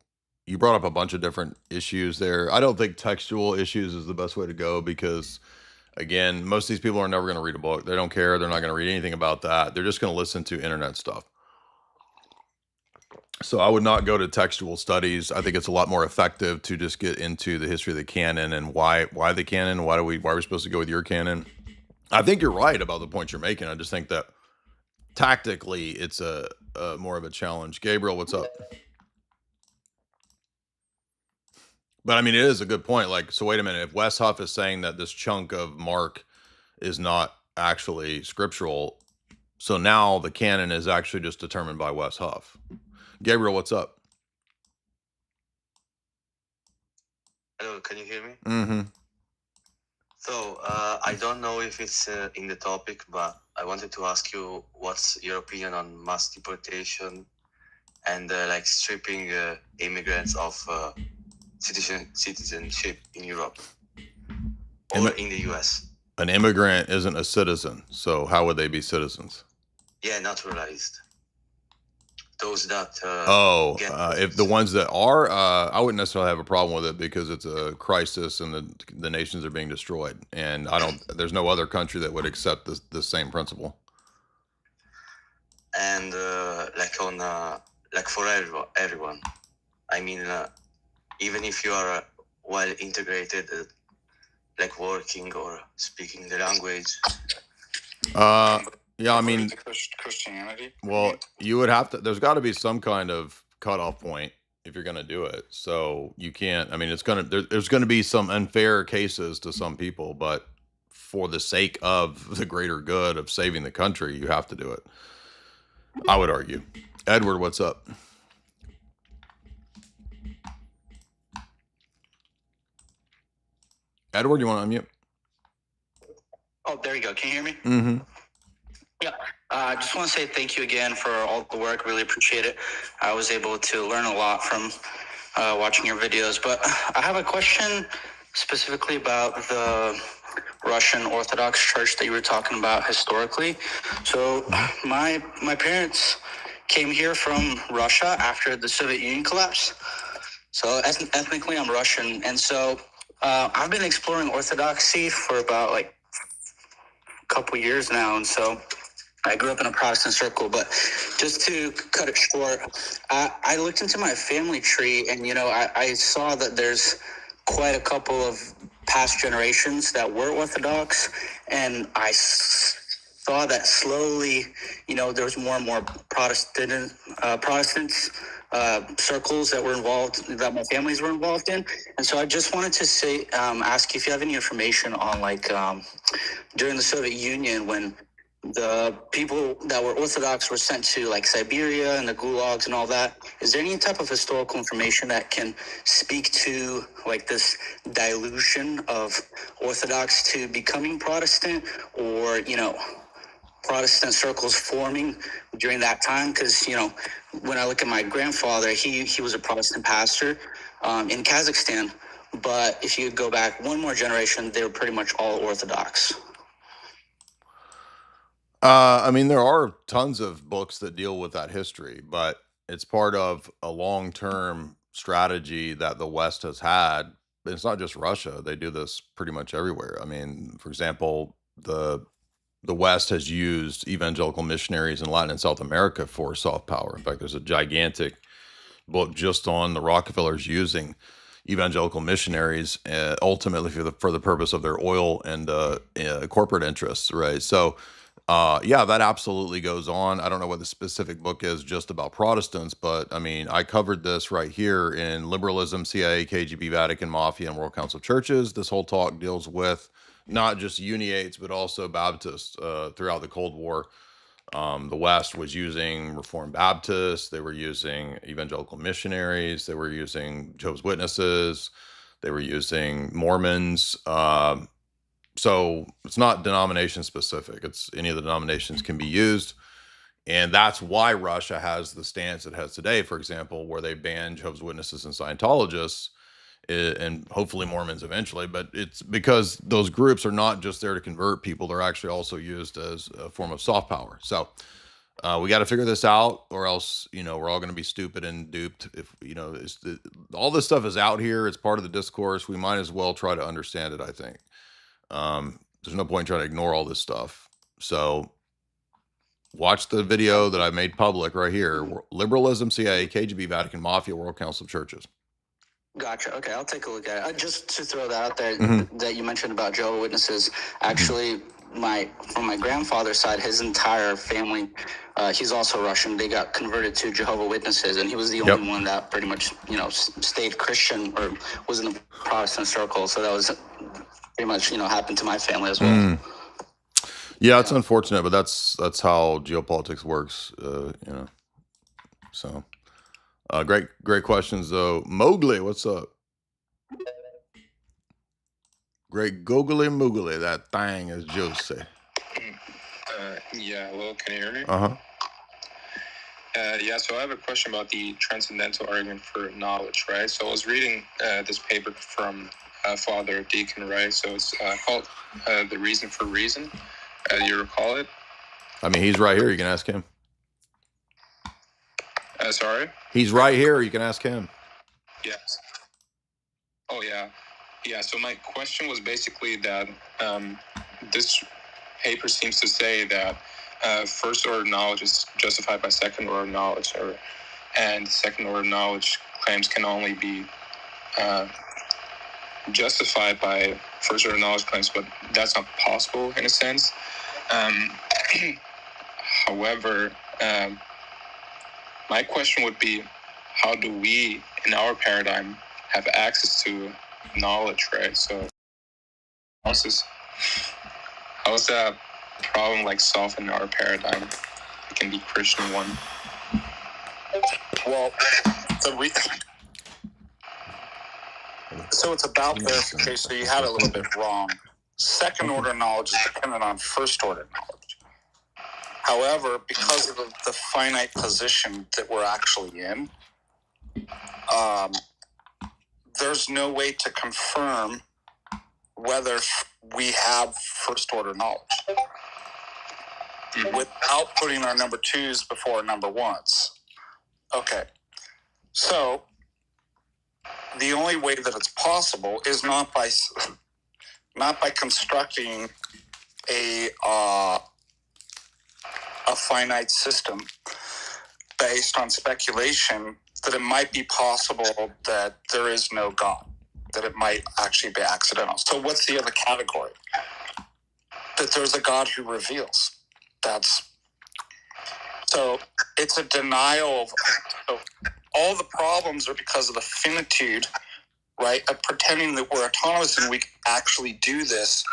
you brought up a bunch of different issues there. I don't think textual issues is the best way to go because, again, most of these people are never going to read a book. They don't care. They're not going to read anything about that. They're just going to listen to internet stuff. So I would not go to textual studies. I think it's a lot more effective to just get into the history of the canon and why the canon, why are we supposed to go with your canon? I think you're right about the point you're making. I just think that tactically it's a more of a challenge. Gabriel, what's up? But I mean, it is a good point. Like, so wait a minute. If Wes Huff is saying that this chunk of Mark is not actually scriptural, so now the canon is actually just determined by Wes Huff. Gabriel, what's up? Hello, can you hear me? Mm-hmm. So, I don't know if it's in the topic, but I wanted to ask you what's your opinion on mass deportation and like stripping immigrants of citizenship in Europe or in the US. An immigrant isn't a citizen, so how would they be citizens? Yeah, naturalized. Those that if the ones that are, I wouldn't necessarily have a problem with it because it's a crisis and the nations are being destroyed, and there's no other country that would accept the same principle. And like for everyone, I mean, even if you are well integrated, like working or speaking the language. Yeah, I mean, Christianity. Well, you would have to. There's got to be some kind of cutoff point if you're going to do it. So you can't. I mean, there's going to be some unfair cases to some people, but for the sake of the greater good of saving the country, you have to do it. I would argue. Edward, what's up? Edward, you want to unmute? Oh, there you go. Can you hear me? Mm-hmm. Yeah. I just want to say thank you again for all the work. Really appreciate it. I was able to learn a lot from watching your videos. But I have a question specifically about the Russian Orthodox Church that you were talking about historically. So my parents came here from Russia after the Soviet Union collapse. So ethnically, I'm Russian. And so I've been exploring Orthodoxy for about like a couple years now. And so I grew up in a Protestant circle, but just to cut it short, I looked into my family tree and, I saw that there's quite a couple of past generations that were Orthodox. And I saw that slowly, there was more and more Protestants circles that were involved, that my families were involved in. And so I just wanted to say, ask if you have any information on during the Soviet Union when the people that were Orthodox were sent to like Siberia and the gulags and all that. Is there any type of historical information that can speak to like this dilution of Orthodox to becoming Protestant or, Protestant circles forming during that time? Because, when I look at my grandfather, he was a Protestant pastor in Kazakhstan. But if you go back one more generation, they were pretty much all Orthodox. I mean, there are tons of books that deal with that history, but it's part of a long-term strategy that the West has had. It's not just Russia. They do this pretty much everywhere. I mean, for example, the West has used evangelical missionaries in Latin and South America for soft power. In fact, there's a gigantic book just on the Rockefellers using evangelical missionaries ultimately for the purpose of their oil and corporate interests, right? So, yeah, that absolutely goes on. I don't know what the specific book is just about Protestants, but I mean, I covered this right here in Liberalism, CIA, KGB, Vatican, Mafia, and World Council of Churches. This whole talk deals with not just Uniates, but also Baptists throughout the Cold War. The West was using Reformed Baptists. They were using evangelical missionaries. They were using Jehovah's Witnesses. They were using Mormons. So it's not denomination specific. It's any of the denominations can be used. And that's why Russia has the stance it has today, for example, where they ban Jehovah's Witnesses and Scientologists and hopefully Mormons eventually. But it's because those groups are not just there to convert people. They're actually also used as a form of soft power. So We got to figure this out, or else, you know, we're all going to be stupid and duped. If, you know, all this stuff is out here. It's part of the discourse. We might as well try to understand it, I think. There's no point in trying to ignore all this stuff. So watch the video that I made public right here. Liberalism, CIA, KGB, Vatican, Mafia, World Council of Churches. Gotcha. Okay, I'll take a look at it. Just to throw that out there, Mhm. that you mentioned about Jehovah's Witnesses, actually, from my grandfather's side, his entire family, he's also Russian. They got converted to Jehovah's Witnesses, and he was the only one that pretty much, you know, stayed Christian or was in the Protestant circle. So that was pretty much, you know, happened to my family as well. Yeah, it's unfortunate, but that's how geopolitics works. You know, so great questions though. Mowgli, what's up? Great googly moogly, that thing is juicy. Yeah, hello, can you hear me? Uh-huh. Yeah, so I have a question about the transcendental argument for knowledge, right? So I was reading this paper from Father Deacon, right? So it's called The Reason for Reason. Do you recall it? I mean, he's right here. You can ask him. Sorry? He's right here. You can ask him. Yes. Oh, yeah. Yeah, so my question was basically that this paper seems to say that first order knowledge is justified by second order knowledge, and second order knowledge claims can only be justified by first order knowledge claims, but that's not possible in a sense. However, my question would be, how do we, in our paradigm, have access to knowledge, right? So how is that problem like solved in our paradigm? It can be Christian one. Well, so it's about verification. So you had it a little bit wrong. Second order knowledge is dependent on first order knowledge. However, because of the finite position that we're actually in, there's no way to confirm whether we have first order knowledge without putting our number twos before our number ones. Okay, so the only way that it's possible is not by constructing a finite system based on speculation that it might be possible that there is no God, that it might actually be accidental. So what's the other category? That there's a God who reveals. So it's a denial of, so all the problems are because of the finitude, right, of pretending that we're autonomous and we can actually do this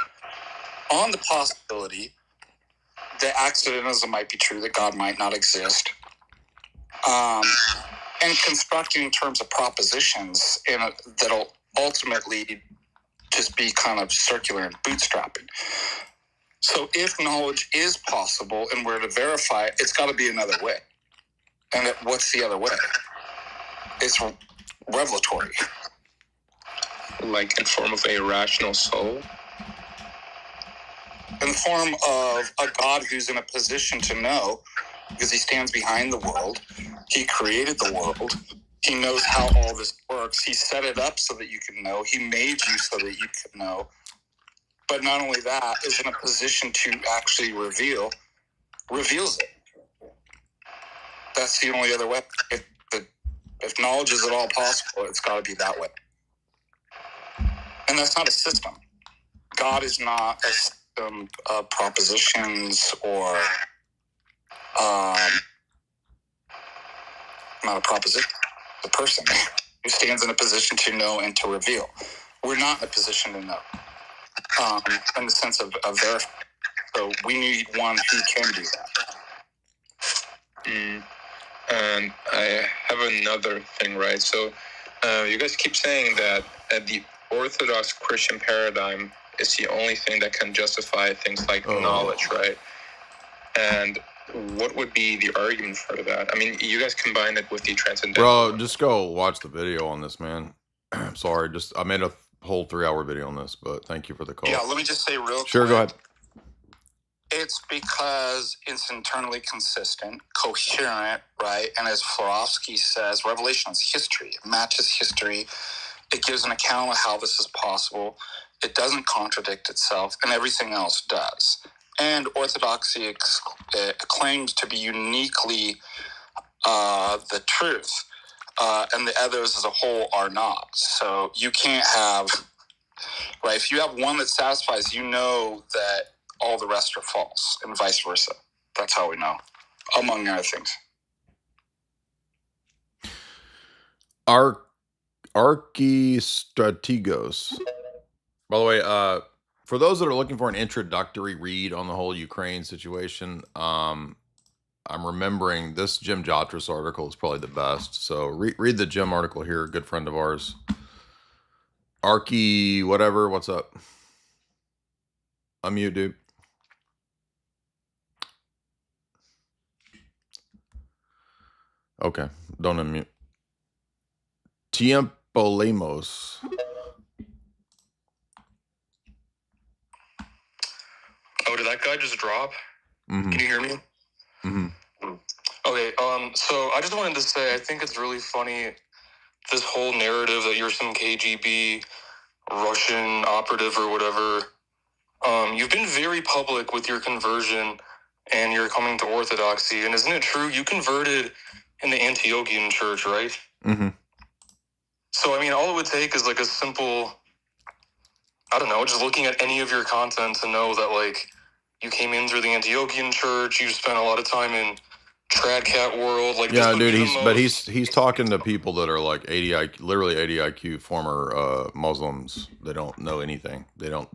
on the possibility that accidentalism might be true, that God might not exist. And constructing in terms of propositions that'll ultimately just be kind of circular and bootstrapping. So if knowledge is possible and we're to verify it, it's got to be another way. And what's the other way? It's revelatory. Like in form of a rational soul? In the form of a God who's in a position to know, because he stands behind the world. He created the world. He knows how all this works. He set it up so that you can know. He made you so that you could know. But not only that, is in a position to actually reveals it. That's the only other way. If knowledge is at all possible, it's got to be that way. And that's not a system. God is not a system of propositions or not a proposition, a person who stands in a position to know and to reveal. We're not in a position to know in the sense of verify. So we need one who can do that. And I have another thing, right? So you guys keep saying that the Orthodox Christian paradigm is the only thing that can justify things like knowledge, right? And what would be the argument for that? I mean, you guys combine it with the transcendental. Bro, just go watch the video on this, man. I'm sorry. I made a whole 3-hour video on this, but thank you for the call. Yeah, let me just say real quick. Sure, go ahead. It's because it's internally consistent, coherent, right? And as Florovsky says, Revelation is history. It matches history. It gives an account of how this is possible. It doesn't contradict itself, and everything else does. And Orthodoxy claims to be uniquely the truth, and the others as a whole are not. So you can't have, right? If you have one that satisfies, you know that all the rest are false, and vice versa. That's how we know, among other things. Archistrategos. By the way, for those that are looking for an introductory read on the whole Ukraine situation, I'm remembering this Jim Jotras article is probably the best. So read the Jim article here, a good friend of ours. Whatever, what's up? Unmute, dude. Okay, don't unmute. Tiempolemos. Oh, did that guy just drop? Mm-hmm. Can you hear me? Mm-hmm. Okay, so I just wanted to say, I think it's really funny, this whole narrative that you're some KGB Russian operative or whatever. You've been very public with your conversion and you're coming to Orthodoxy, and isn't it true you converted in the Antiochian church, right? Mm-hmm. So, I mean, all it would take is like a simple, I don't know, just looking at any of your content to know that, like, you came in through the Antiochian church, you spent a lot of time in Tradcat world, like, Yeah, dude, he's talking to people that are like 80 IQ, literally 80 IQ former Muslims. They don't know anything. They don't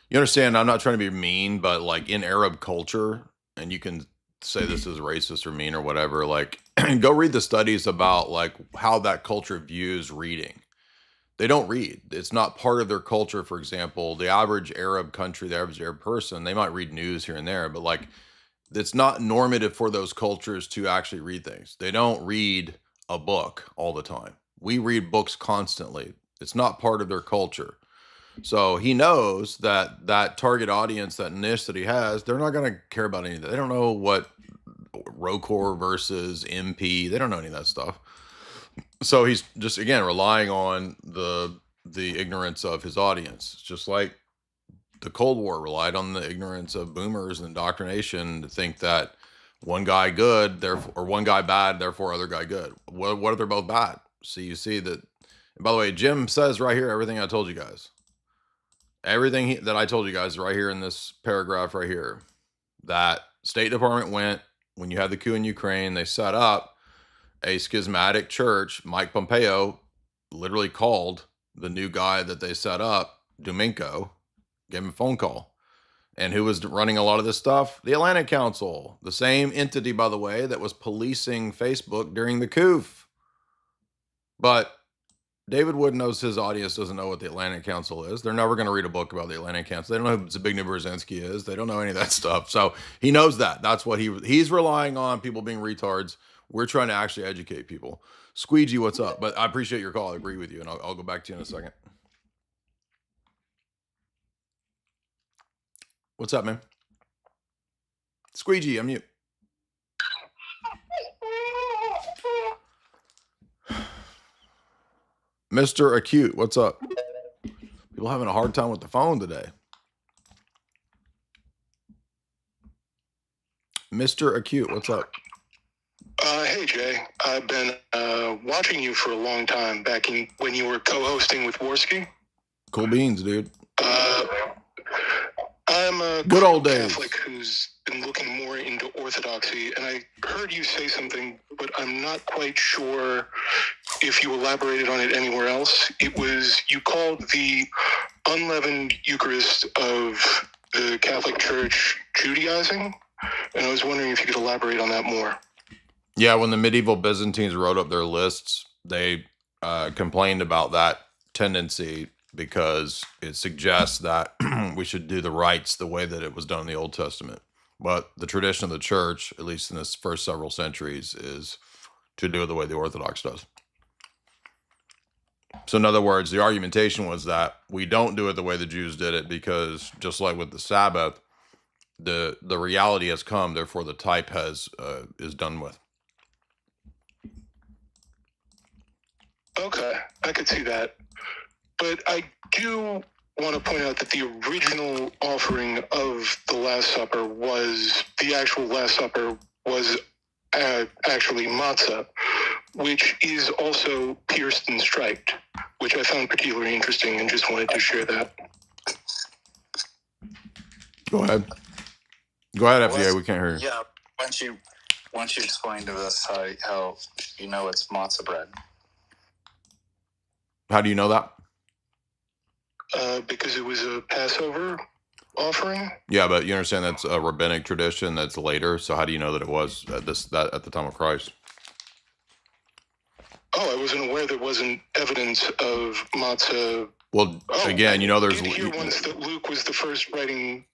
you understand, I'm not trying to be mean, but like in Arab culture, and you can say this is racist or mean or whatever, like go read the studies about like how that culture views reading. They don't read. It's not part of their culture. For example, the average Arab country, the average Arab person, they might read news here and there, but like it's not normative for those cultures to actually read things. They don't read a book all the time. We read books constantly. It's not part of their culture. So he knows that that target audience, that niche that he has, they're not going to care about any of that. They don't know what ROCOR versus MP. They don't know any of that stuff. So he's just, again, relying on the ignorance of his audience, just like the Cold War relied on the ignorance of boomers and indoctrination to think that one guy good, therefore, or one guy bad, therefore other guy good. What if they're both bad? So you see that. And by the way, Jim says right here everything I told you guys. Everything that I told you guys right here in this paragraph right here, that State Department went, when you had the coup in Ukraine, they set up a schismatic church. Mike Pompeo literally called the new guy that they set up, Domingo, gave him a phone call. And who was running a lot of this stuff? The Atlantic Council, the same entity, by the way, that was policing Facebook during the coup. But David Wood knows his audience doesn't know what the Atlantic Council is. They're never going to read a book about the Atlantic Council. They don't know who Zbigniew Brzezinski is. They don't know any of that stuff. So he knows that. That's what he's relying on, people being retards. We're trying to actually educate people. Squeegee, what's up? But I appreciate your call. I agree with you, and I'll go back to you in a second. What's up, man? Squeegee, I'm mute. Mr. Acute, what's up? People having a hard time with the phone today. Mr. Acute, what's up? Hey, Jay. I've been watching you for a long time, back when you were co-hosting with Worski. Cool beans, dude. I'm a good old days. Catholic who's been looking more into Orthodoxy, and I heard you say something, but I'm not quite sure if you elaborated on it anywhere else. It was, you called the unleavened Eucharist of the Catholic Church Judaizing, and I was wondering if you could elaborate on that more. Yeah, when the medieval Byzantines wrote up their lists, they complained about that tendency because it suggests that we should do the rites the way that it was done in the Old Testament. But the tradition of the church, at least in the first several centuries, is to do it the way the Orthodox does. So in other words, the argumentation was that we don't do it the way the Jews did it because just like with the Sabbath, the reality has come, therefore the type has is done with. Okay, I could see that. But I do want to point out that the original offering of the Last Supper was, the actual Last Supper was actually matzah, which is also pierced and striped, which I found particularly interesting and just wanted to share that. Go ahead. Go ahead, FDA. We can't hear you. Yeah, once you explain to us how you know it's matzah bread. How do you know that? Because it was a Passover offering. Yeah, but you understand that's a rabbinic tradition that's later. So how do you know that it was at the time of Christ? Oh, I wasn't aware there wasn't evidence of matzah. Well, again, you know, there's here once that Luke was the first writing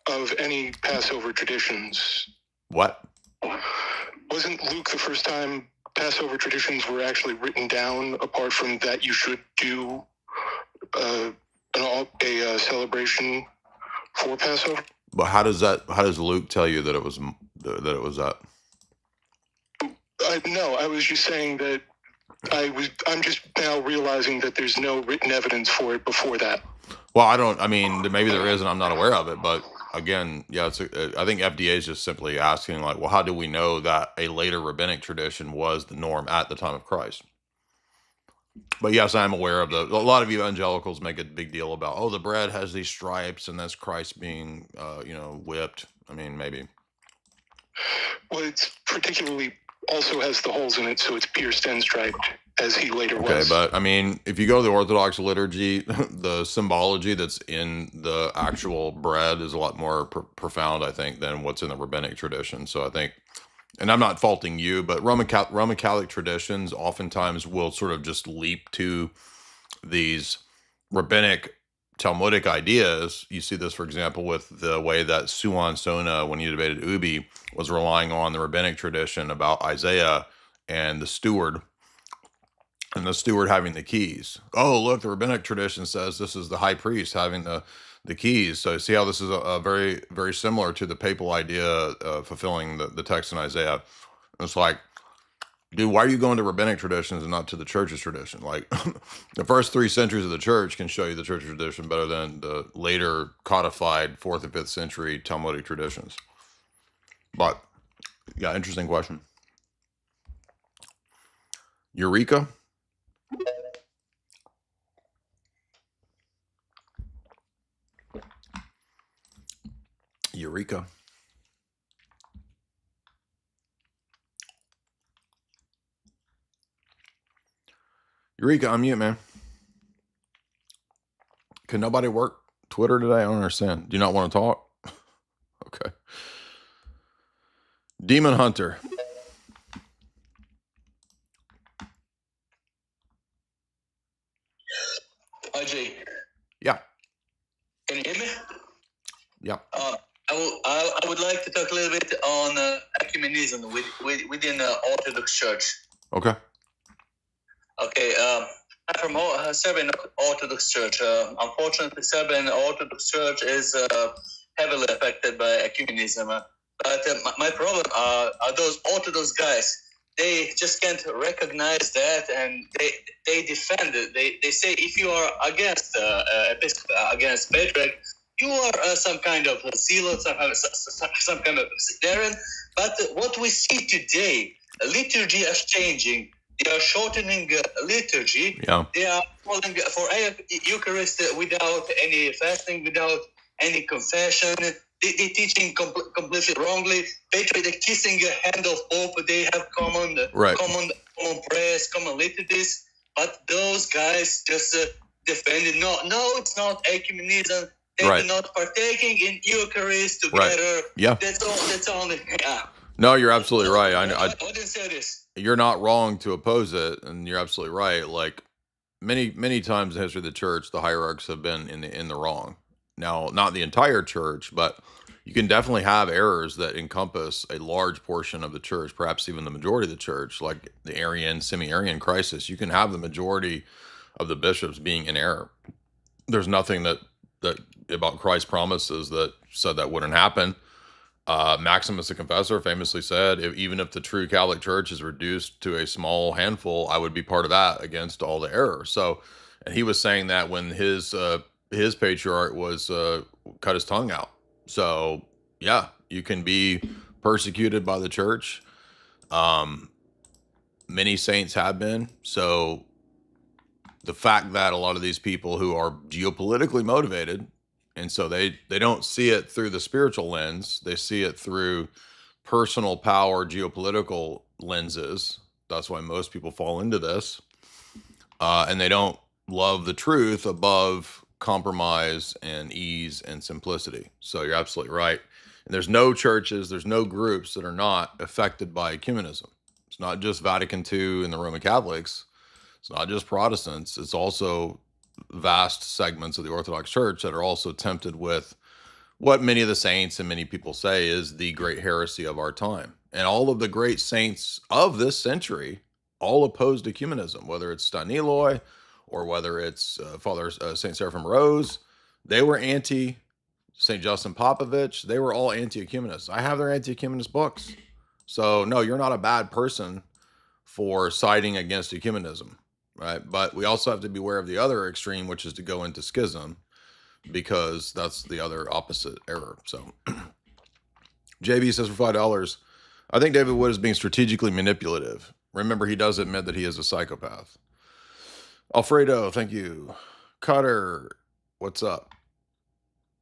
of any Passover traditions. What? Wasn't Luke the first time Passover traditions were actually written down? Apart from that, you should do a celebration for Passover. But how does Luke tell you that it was that? No, I was just saying that I'm just now realizing that there's no written evidence for it before that. Well, maybe there is and I'm not aware of it, but again, yeah, I think FDA is just simply asking, like, well, how do we know that a later rabbinic tradition was the norm at the time of Christ? But yes, I'm aware of a lot of evangelicals make a big deal about, oh, the bread has these stripes and that's Christ being, whipped. I mean, maybe. Well, it's particularly also has the holes in it, so it's pierced and striped, as he later was. Okay, but I mean, if you go to the Orthodox liturgy, the symbology that's in the actual bread is a lot more profound, I think, than what's in the rabbinic tradition. So I think, and I'm not faulting you, but Roman Catholic traditions oftentimes will sort of just leap to these rabbinic Talmudic ideas. You see this, for example, with the way that Suan Sona, when he debated Ubi, was relying on the rabbinic tradition about Isaiah and the steward having the keys. Oh, look, the rabbinic tradition says this is the high priest having the keys. So see how this is a very, very similar to the papal idea of fulfilling the text in Isaiah. It's like, dude, why are you going to rabbinic traditions and not to the church's tradition? Like, the first 3 centuries of the church can show you the church's tradition better than the later codified 4th and 5th century Talmudic traditions. But, yeah, interesting question. Eureka? Eureka. Eureka, unmute, man. Can nobody work Twitter today? I don't understand. Do you not want to talk? Okay. Demon Hunter. Ajay. Yeah. Can you hear me? Yeah. I would like to talk a little bit on ecumenism within the Orthodox Church. Okay. Okay. I'm from Serbian Orthodox Church. Unfortunately, Serbian Orthodox Church is heavily affected by ecumenism. But my problem are those Orthodox guys. They just can't recognize that, and they defend it. They say if you are against against patriarch, you are some kind of zealot, some kind of sectarian. But what we see today, liturgy is changing. They are shortening liturgy. Yeah. They are calling for Eucharist without any fasting, without any confession. They're teaching completely wrongly. They're kissing the hand of Pope. They have common prayers, common liturgies. But those guys just defend it. No, it's not ecumenism. They're not partaking in Eucharist together. Right. Yeah. That's only. Yeah. No, you're absolutely right. I didn't say this. You're not wrong to oppose it, and you're absolutely right. Like many times in the history of the church, the hierarchs have been in the wrong. Now, not the entire church, but you can definitely have errors that encompass a large portion of the church, perhaps even the majority of the church, like the Arian, semi-Arian crisis. You can have the majority of the bishops being in error. There's nothing that that about Christ's promises that said that wouldn't happen. Maximus the Confessor famously said, even if the true Catholic Church is reduced to a small handful, I would be part of that against all the error. So, and he was saying that when his patriarch was cut his tongue out. So, yeah, you can be persecuted by the church. Many saints have been. So, the fact that a lot of these people who are geopolitically motivated, and so they don't see it through the spiritual lens, they see it through personal power, geopolitical lenses. That's why most people fall into this. And they don't love the truth above compromise and ease and simplicity. So you're absolutely right. And there's no churches, there's no groups that are not affected by ecumenism. It's not just Vatican II and the Roman Catholics. It's not just Protestants. It's also vast segments of the Orthodox Church that are also tempted with what many of the saints and many people say is the great heresy of our time. And all of the great saints of this century all opposed ecumenism, whether it's Staniloy or whether it's Father St. Seraphim Rose. They were anti St. Justin Popovich. They were all anti-ecumenists. I have their anti-ecumenist books. So no, you're not a bad person for siding against ecumenism. Right. But we also have to be aware of the other extreme, which is to go into schism, because that's the other opposite error. So JB says for $5, I think David Wood is being strategically manipulative. Remember, he does admit that he is a psychopath. Alfredo, thank you. Cutter, what's up?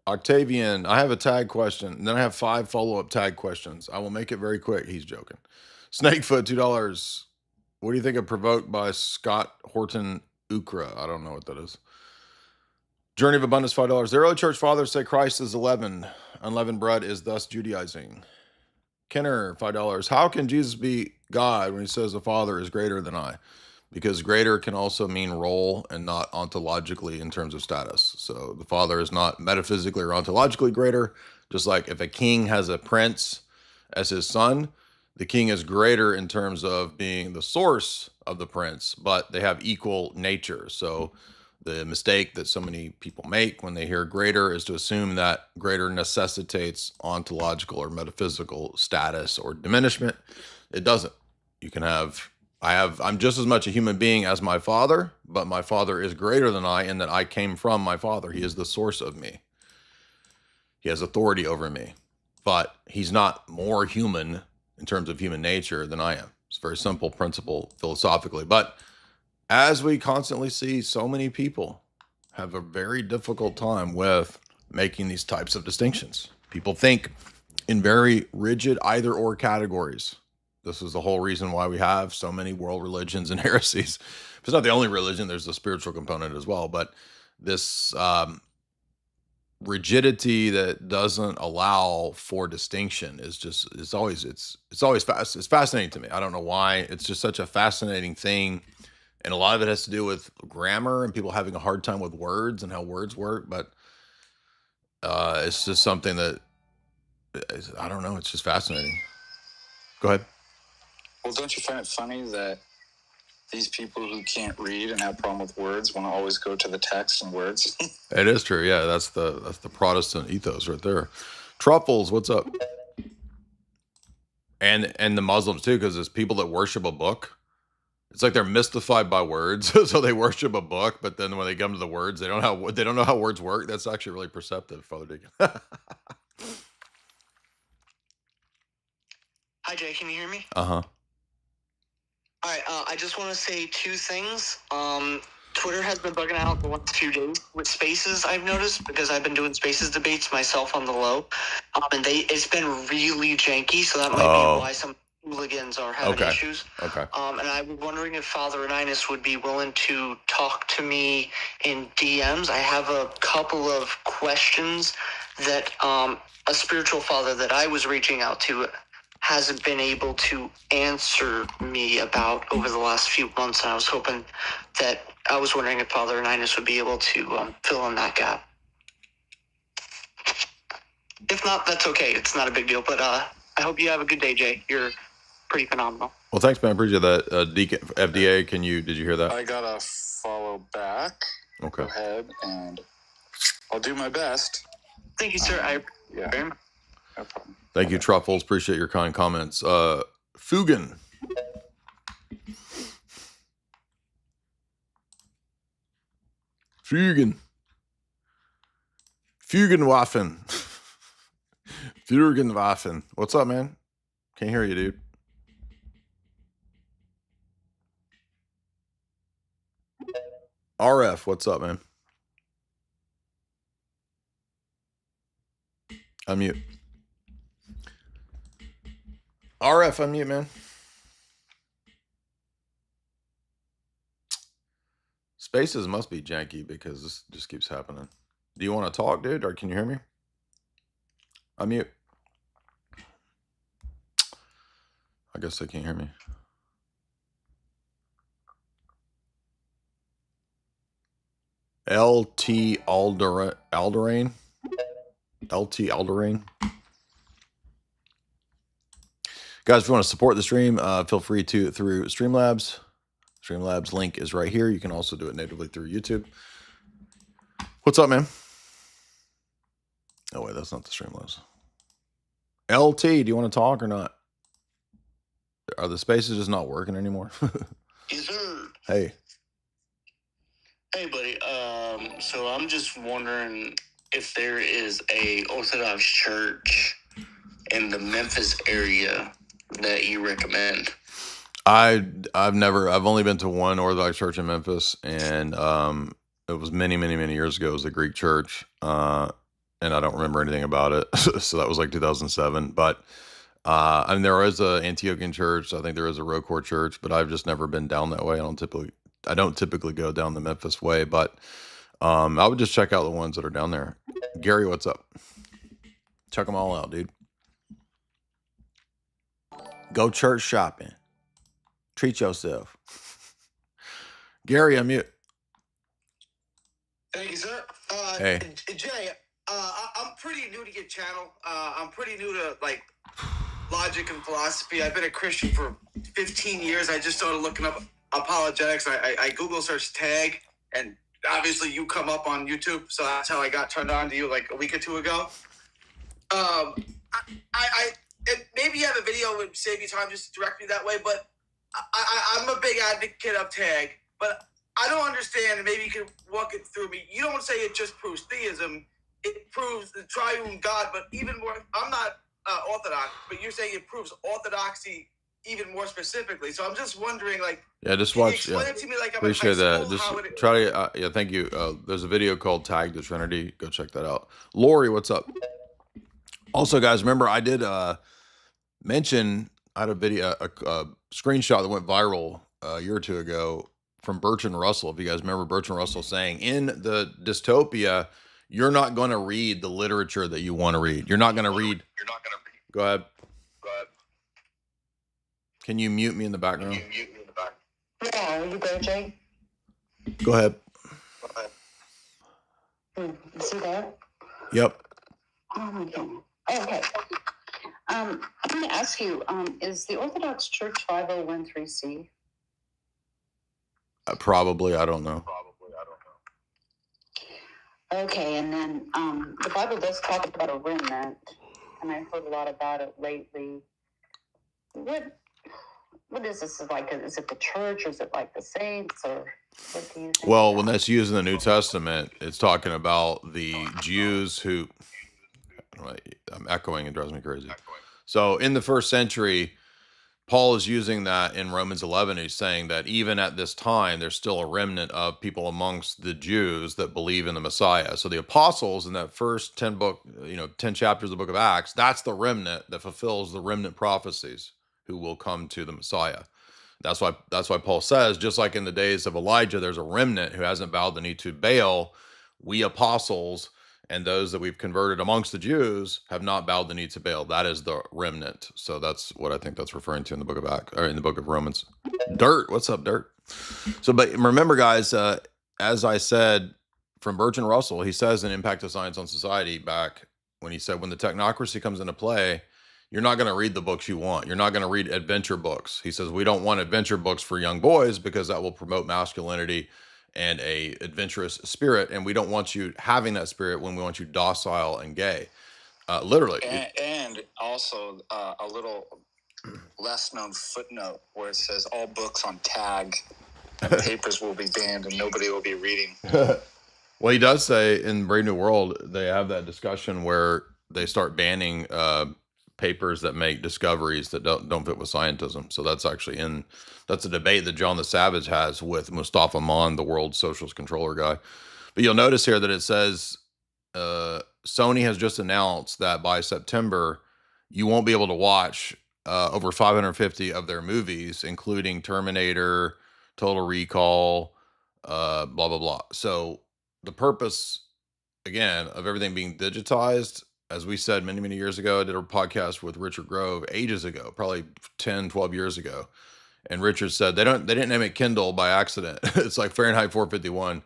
Octavian, I have a tag question, and then I have 5 follow-up tag questions. I will make it very quick. He's joking. Snakefoot, $2. What do you think of Provoked by Scott Horton Ukra? I don't know what that is. Journey of Abundance, $5. The early church fathers say Christ is 11. Unleavened bread is thus Judaizing. Kenner, $5. How can Jesus be God when he says the Father is greater than I? Because greater can also mean role and not ontologically in terms of status. So the Father is not metaphysically or ontologically greater. Just like if a king has a prince as his son, the king is greater in terms of being the source of the prince, but they have equal nature. So the mistake that so many people make when they hear greater is to assume that greater necessitates ontological or metaphysical status or diminishment. It doesn't. You can I'm just as much a human being as my father, but my father is greater than I in that I came from my father. He is the source of me. He has authority over me, but he's not more human in terms of human nature than I am. It's a very simple principle philosophically. But as we constantly see, so many people have a very difficult time with making these types of distinctions. People think in very rigid either or categories. This is the whole reason why we have so many world religions and heresies. It's not the only religion, there's the spiritual component as well. But this rigidity that doesn't allow for distinction is just, it's fascinating to me. I don't know why. It's just such a fascinating thing. And a lot of it has to do with grammar and people having a hard time with words and how words work. But it's just something that, I don't know, it's just fascinating. Go ahead. Well, don't you find it funny that these people who can't read and have a problem with words want to always go to the text and words? It is true. Yeah, that's the Protestant ethos right there. Truffles, what's up? And the Muslims too, because it's people that worship a book. It's like they're mystified by words, so they worship a book. But then when they come to the words, they don't know how words work. That's actually really perceptive, Father Deacon. Hi, Jay. Can you hear me? Uh-huh. All right. I just want to say 2 things. Twitter has been bugging out the last few days with Spaces, I've noticed, because I've been doing Spaces debates myself on the low. And it's been really janky, so that might be why some hooligans are having issues. Okay. And I was wondering if Father Aninus would be willing to talk to me in DMs. I have a couple of questions that a spiritual father that I was reaching out to hasn't been able to answer me about over the last few months, and I was wondering if Father Aninus would be able to fill in that gap. If not, that's okay. It's not a big deal, but I hope you have a good day, Jay. You're pretty phenomenal. Well, thanks, man. I appreciate that. Deacon, FDA, did you hear that? I got a follow back. Okay. Go ahead and I'll do my best. Thank you, sir. Yeah. Very much. No problem. Thank you, Truffles. Appreciate your kind comments. Fugen. Fugenwaffen. Fugenwaffen. What's up, man? Can't hear you, dude. RF, what's up, man? Unmute. RF, unmute, man. Spaces must be janky because this just keeps happening. Do you want to talk, dude, or can you hear me? Unmute. I guess they can't hear me. LT Alderain. LT Alderain. Guys, if you want to support the stream, feel free to through Streamlabs. Streamlabs link is right here. You can also do it natively through YouTube. What's up, man? Oh, wait, that's not the Streamlabs. LT, do you want to talk or not? Are the spaces just not working anymore? Yes, sir. Hey. Hey, buddy. So I'm just wondering if there is a Orthodox church in the Memphis area that you recommend. I've only been to one Orthodox church in Memphis, and it was many years ago. It was a Greek church, and I don't remember anything about it. So that was like 2007. But I mean, there is a Antiochian church. I think there is a Rocor church, but I've just never been down that way. I don't typically go down the Memphis way, but I would just check out the ones that are down there. Gary, what's up? Check them all out, dude. Go church shopping. Treat yourself. Gary, unmute. Thank you, sir. Hey. Jay, I'm pretty new to your channel. I'm pretty new to like logic and philosophy. I've been a Christian for 15 years. I just started looking up apologetics. I Google search tag, and obviously you come up on YouTube. So that's how I got turned on to you like a week or two ago. Maybe you have a video would save you time just to direct me that way, but I'm a big advocate of tag, but I don't understand, and maybe you can walk it through me. You don't say it just proves theism, it proves the triune God, but even more, I'm not Orthodox, but you're saying it proves orthodoxy even more specifically. So I'm just wondering, like, yeah, just watch. Explain it to me like I'm appreciate in high that. school, Just how it- try to. Yeah, thank you. There's a video called "Tag the Trinity." Go check that out. Lori, what's up? Also, guys, remember I did mention I had a video, a screenshot that went viral a year or two ago from Bertrand Russell. If you guys remember Bertrand Russell saying, in the dystopia, you're not going to read the literature that you want to read. You're not going to read. Go ahead. Can you mute me in the background? Yeah, you there, Jay? Go ahead. Is he there? Yep. Oh my God. Okay. I want to ask you, is the Orthodox Church 5013C? Probably. I don't know. Okay, and then the Bible does talk about a remnant, and I've heard a lot about it lately. What is this like? Is it the church, or is it like the saints, or what do you think? Well, when that's used in the New Testament, it's talking about the Jews who. I'm echoing, it drives me crazy. So in the first century, Paul is using that in Romans 11. He's saying that even at this time, there's still a remnant of people amongst the Jews that believe in the Messiah. So the apostles in that first 10 chapters of the book of Acts, that's the remnant that fulfills the remnant prophecies who will come to the Messiah. That's why Paul says, just like in the days of Elijah, there's a remnant who hasn't bowed the knee to Baal. We apostles and those that we've converted amongst the Jews have not bowed the knee to Baal. That is the remnant. So that's what I think that's referring to in the book of Acts, or in the book of Romans. Dirt, what's up, Dirt? So, but remember, guys, as I said from Bertrand Russell, he says in Impact of Science on Society back when he said, when the technocracy comes into play, you're not going to read the books you want. You're not going to read adventure books. He says, we don't want adventure books for young boys because that will promote masculinity and a adventurous spirit, and we don't want you having that spirit when we want you docile and gay. Literally. And also a little less known footnote where it says all books on tag and papers will be banned and nobody will be reading. Well, he does say in Brave New World, they have that discussion where they start banning papers that make discoveries that don't fit with scientism. So that's actually that's a debate that John the Savage has with Mustafa Mon, the world socialist controller guy. But you'll notice here that it says Sony has just announced that by September, you won't be able to watch over 550 of their movies, including Terminator, Total Recall, blah, blah, blah. So the purpose, again, of everything being digitized, as we said many, many years ago, I did a podcast with Richard Grove ages ago, probably 10, 12 years ago. And Richard said they didn't name it Kindle by accident. It's like Fahrenheit 451.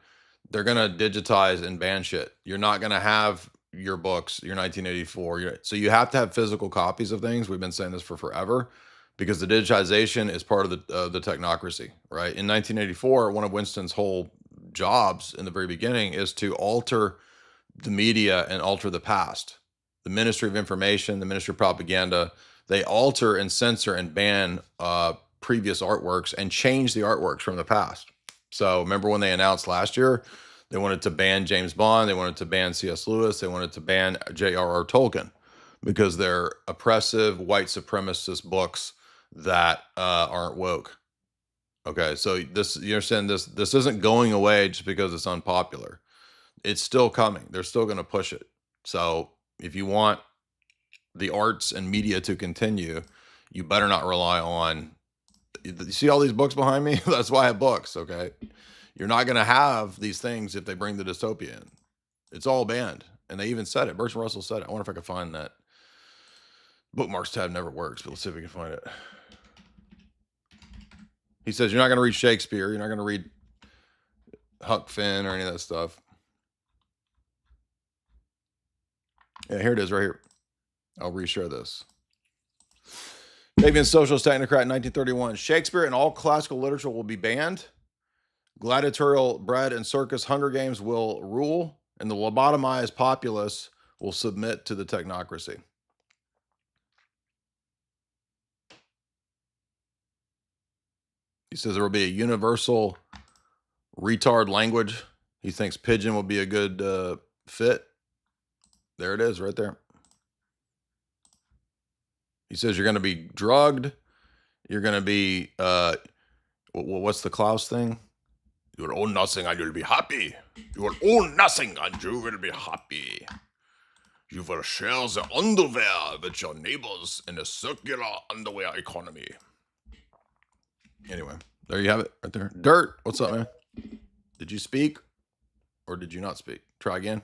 They're going to digitize and ban shit. You're not going to have your books, your 1984. So you have to have physical copies of things. We've been saying this for forever because the digitization is part of the technocracy, right? In 1984, one of Winston's whole jobs in the very beginning is to alter the media and alter the past. The Ministry of Information, the Ministry of Propaganda, they alter and censor and ban previous artworks and change the artworks from the past. So remember when they announced last year, they wanted to ban James Bond, they wanted to ban C.S. Lewis, they wanted to ban J.R.R. Tolkien because they're oppressive, white supremacist books that aren't woke. Okay, so you understand this isn't going away just because it's unpopular. It's still coming. They're still going to push it. So if you want the arts and media to continue, you better not rely on. You see all these books behind me? That's why I have books, okay? You're not going to have these things if they bring the dystopia in. It's all banned. And they even said it. Bertrand Russell said it. I wonder if I could find that. Bookmarks tab never works, but let's see if we can find it. He says you're not going to read Shakespeare. You're not going to read Huck Finn or any of that stuff. Yeah, here it is right here. I'll reshare this. Fabian Socialist Technocrat, 1931. Shakespeare and all classical literature will be banned. Gladiatorial bread and circus Hunger Games will rule. And the lobotomized populace will submit to the technocracy. He says there will be a universal retard language. He thinks pidgin will be a good fit. There it is right there. He says you're going to be drugged. You're going to be, what's the Klaus thing? You will own nothing and you'll be happy. You will own nothing and you will be happy. You will share the underwear with your neighbors in a circular underwear economy. Anyway, there you have it right there. Dirt, what's up, man? Did you speak or did you not speak? Try again.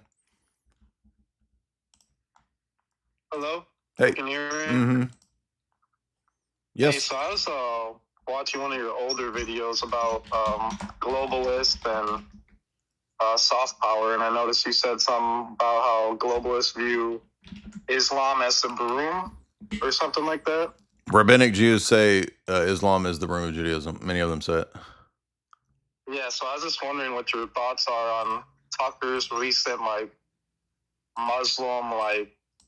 Hello? Hey. Can you hear me? Mm-hmm. Yes. Hey, so I was watching one of your older videos about globalist and soft power, and I noticed you said something about how globalists view Islam as the broom or something like that. Rabbinic Jews say Islam is the broom of Judaism. Many of them say it. Yeah, so I was just wondering what your thoughts are on Tucker's recent Muslim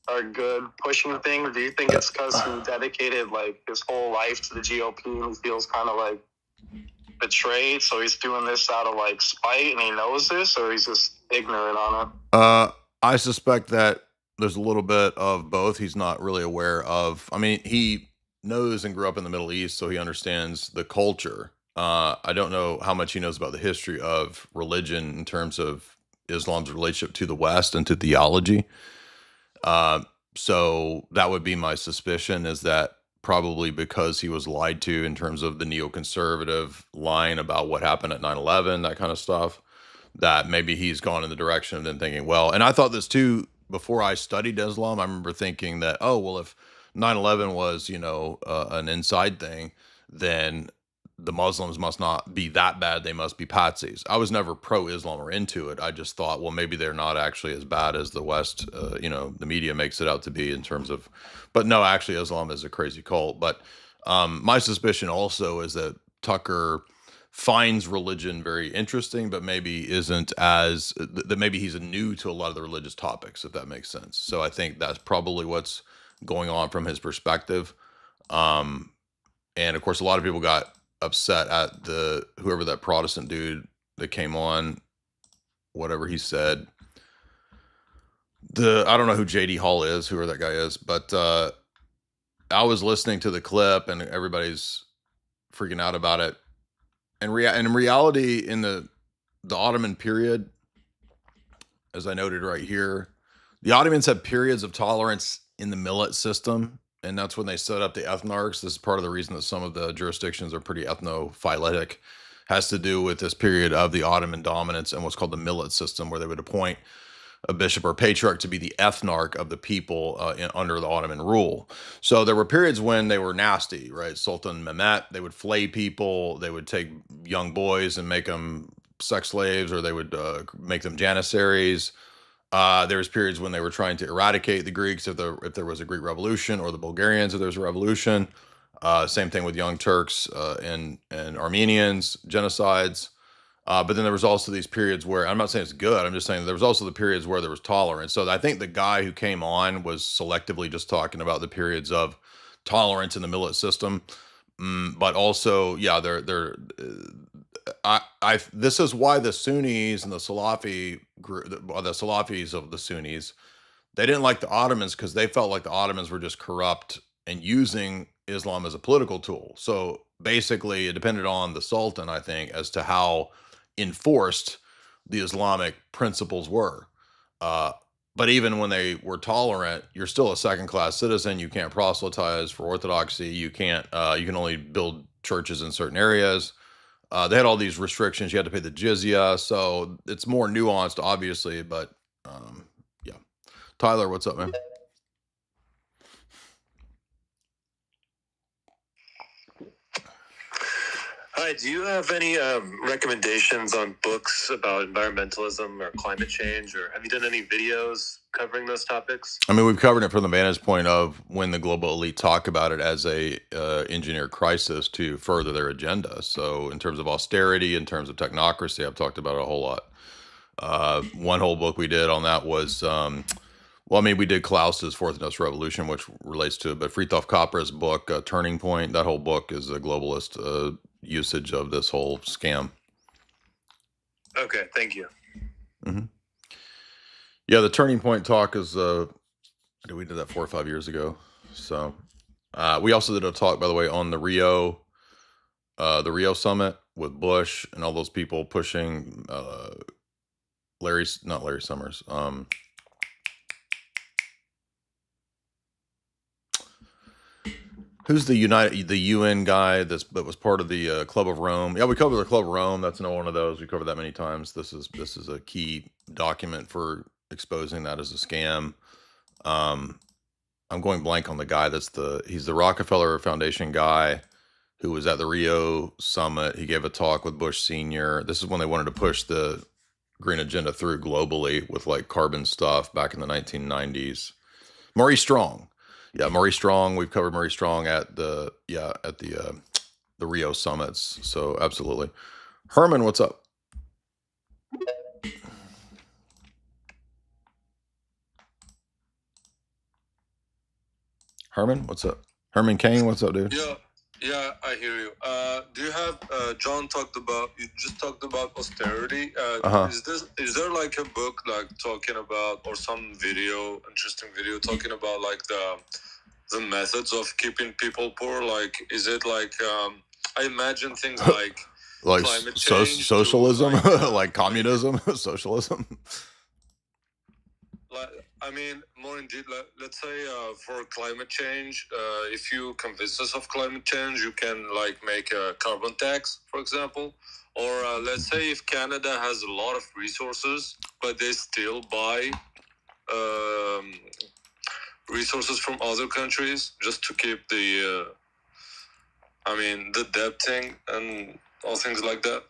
are good pushing thing. Do you think it's because he dedicated his whole life to the GOP and he feels kind of betrayed, so he's doing this out of spite and he knows this, or he's just ignorant on it? I suspect that there's a little bit of both. He's not really aware of. I mean, he knows and grew up in the Middle East, so he understands the culture. I don't know how much he knows about the history of religion in terms of Islam's relationship to the West and to theology. So that would be my suspicion, is that probably because he was lied to in terms of the neoconservative line about what happened at 9/11, that kind of stuff, that maybe he's gone in the direction of then thinking, well, and I thought this too, before I studied Islam. I remember thinking that, oh, well, if 9/11 was, an inside thing, then the Muslims must not be that bad. They must be patsies. I was never pro-Islam or into it. I just thought, well, maybe they're not actually as bad as the West, the media makes it out to be in terms of, but no, actually Islam is a crazy cult. But my suspicion also is that Tucker finds religion very interesting, but maybe isn't as that maybe he's new to a lot of the religious topics, if that makes sense. So I think that's probably what's going on from his perspective. Um, and of course, a lot of people got upset at whoever that Protestant dude that came on, whatever he said. I don't know who JD Hall is, whoever that guy is, but I was listening to the clip and everybody's freaking out about it. And in reality, in the Ottoman period, as I noted right here, the Ottomans had periods of tolerance in the millet system, and that's when they set up the ethnarchs. This is part of the reason that some of the jurisdictions are pretty ethnophyletic. Has to do with this period of the Ottoman dominance and what's called the millet system, where they would appoint a bishop or patriarch to be the ethnarch of the people under the Ottoman rule. So there were periods when they were nasty, right? Sultan Mehmet, they would flay people, they would take young boys and make them sex slaves, or they would make them janissaries. There was periods when they were trying to eradicate the Greeks if there was a Greek revolution, or the Bulgarians if there was a revolution. Same thing with Young Turks and Armenians, genocides. But then there was also these periods where, I'm not saying it's good, I'm just saying there was also the periods where there was tolerance. So I think the guy who came on was selectively just talking about the periods of tolerance in the millet system. But also, yeah, this is why the Sunnis and the Salafi group, the Salafis of the Sunnis, they didn't like the Ottomans because they felt like the Ottomans were just corrupt and using Islam as a political tool. So basically, it depended on the Sultan, I think, as to how enforced the Islamic principles were. But even when they were tolerant, you're still a second-class citizen. You can't proselytize for orthodoxy. You can't. You can only build churches in certain areas. They had all these restrictions. You had to pay the jizya. So it's more nuanced, obviously. But yeah, Tyler, what's up, man? Hi, do you have any recommendations on books about environmentalism or climate change, or have you done any videos covering those topics? I mean, we've covered it from the vantage point of when the global elite talk about it as a engineered crisis to further their agenda. So in terms of austerity, in terms of technocracy, I've talked about it a whole lot. One whole book we did on that was, well, I mean, we did Klaus's Fourth Industrial Revolution, which relates to it, but Fritjof Capra's book, Turning Point, that whole book is a globalist usage of this whole scam. Okay, thank you. Mm-hmm. Yeah, the Turning Point talk is, we did that 4 or 5 years ago. So we also did a talk, by the way, on the Rio summit with Bush and all those people pushing not Larry Summers. Who's the UN guy that was part of the Club of Rome? Yeah, we covered the Club of Rome. That's not one of those. We covered that many times. This is a key document for exposing that as a scam. I'm going blank on the guy. He's the Rockefeller Foundation guy who was at the Rio summit. He gave a talk with Bush Sr. This is when they wanted to push the green agenda through globally with like carbon stuff back in the 1990s. Maurice Strong. Yeah, Maurice Strong. We've covered Maurice Strong at the Rio summits. So absolutely. Herman, what's up? Herman, what's up? Herman Kane, what's up, dude? Yeah, I hear you. Do you have John you just talked about austerity? Is there like a book like talking about, or some interesting video talking about like the methods of keeping people poor? Like, is it like I imagine things like climate change, socialism, like communism, socialism. I mean, more indeed, let's say for climate change, if you convince us of climate change, you can like make a carbon tax, for example. Or let's say if Canada has a lot of resources, but they still buy resources from other countries just to keep the debt thing and all things like that.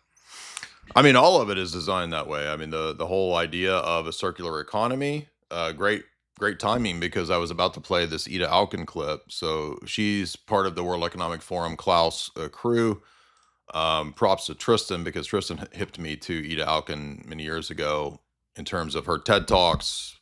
I mean, all of it is designed that way. I mean, the whole idea of a circular economy, great timing, because I was about to play this Ida Auken clip. So she's part of the World Economic Forum Klaus crew. Props to Tristan, because Tristan hipped me to Ida Alkin many years ago in terms of her TED Talks,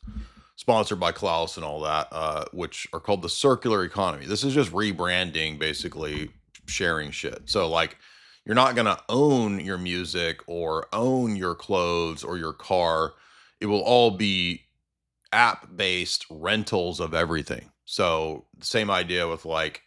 sponsored by Klaus and all that, which are called the circular economy. This is just rebranding, basically sharing shit. So like, you're not going to own your music or own your clothes or your car. It will all be app-based rentals of everything. So same idea with like,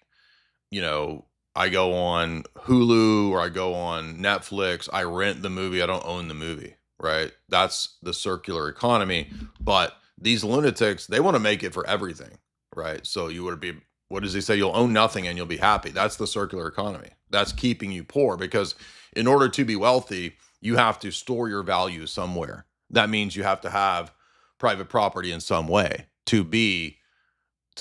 you know, I go on Hulu or I go on Netflix, I rent the movie, I don't own the movie, right? That's the circular economy. But these lunatics, they want to make it for everything, right? So you would be, what does he say? You'll own nothing and you'll be happy. That's the circular economy. That's keeping you poor, because in order to be wealthy, you have to store your value somewhere. That means you have to have private property in some way to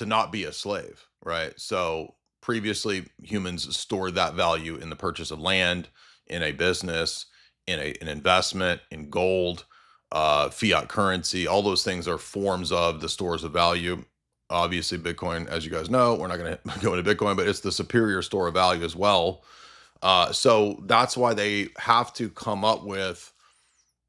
not be a slave, right? So previously, humans stored that value in the purchase of land, in a business, in an investment, in gold, fiat currency. All those things are forms of the stores of value. Obviously, Bitcoin, as you guys know, we're not going to go into Bitcoin, but it's the superior store of value as well. So that's why they have to come up with,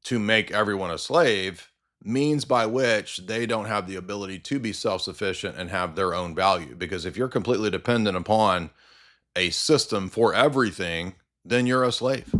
to make everyone a slave, means by which they don't have the ability to be self-sufficient and have their own value. Because if you're completely dependent upon a system for everything, then you're a slave.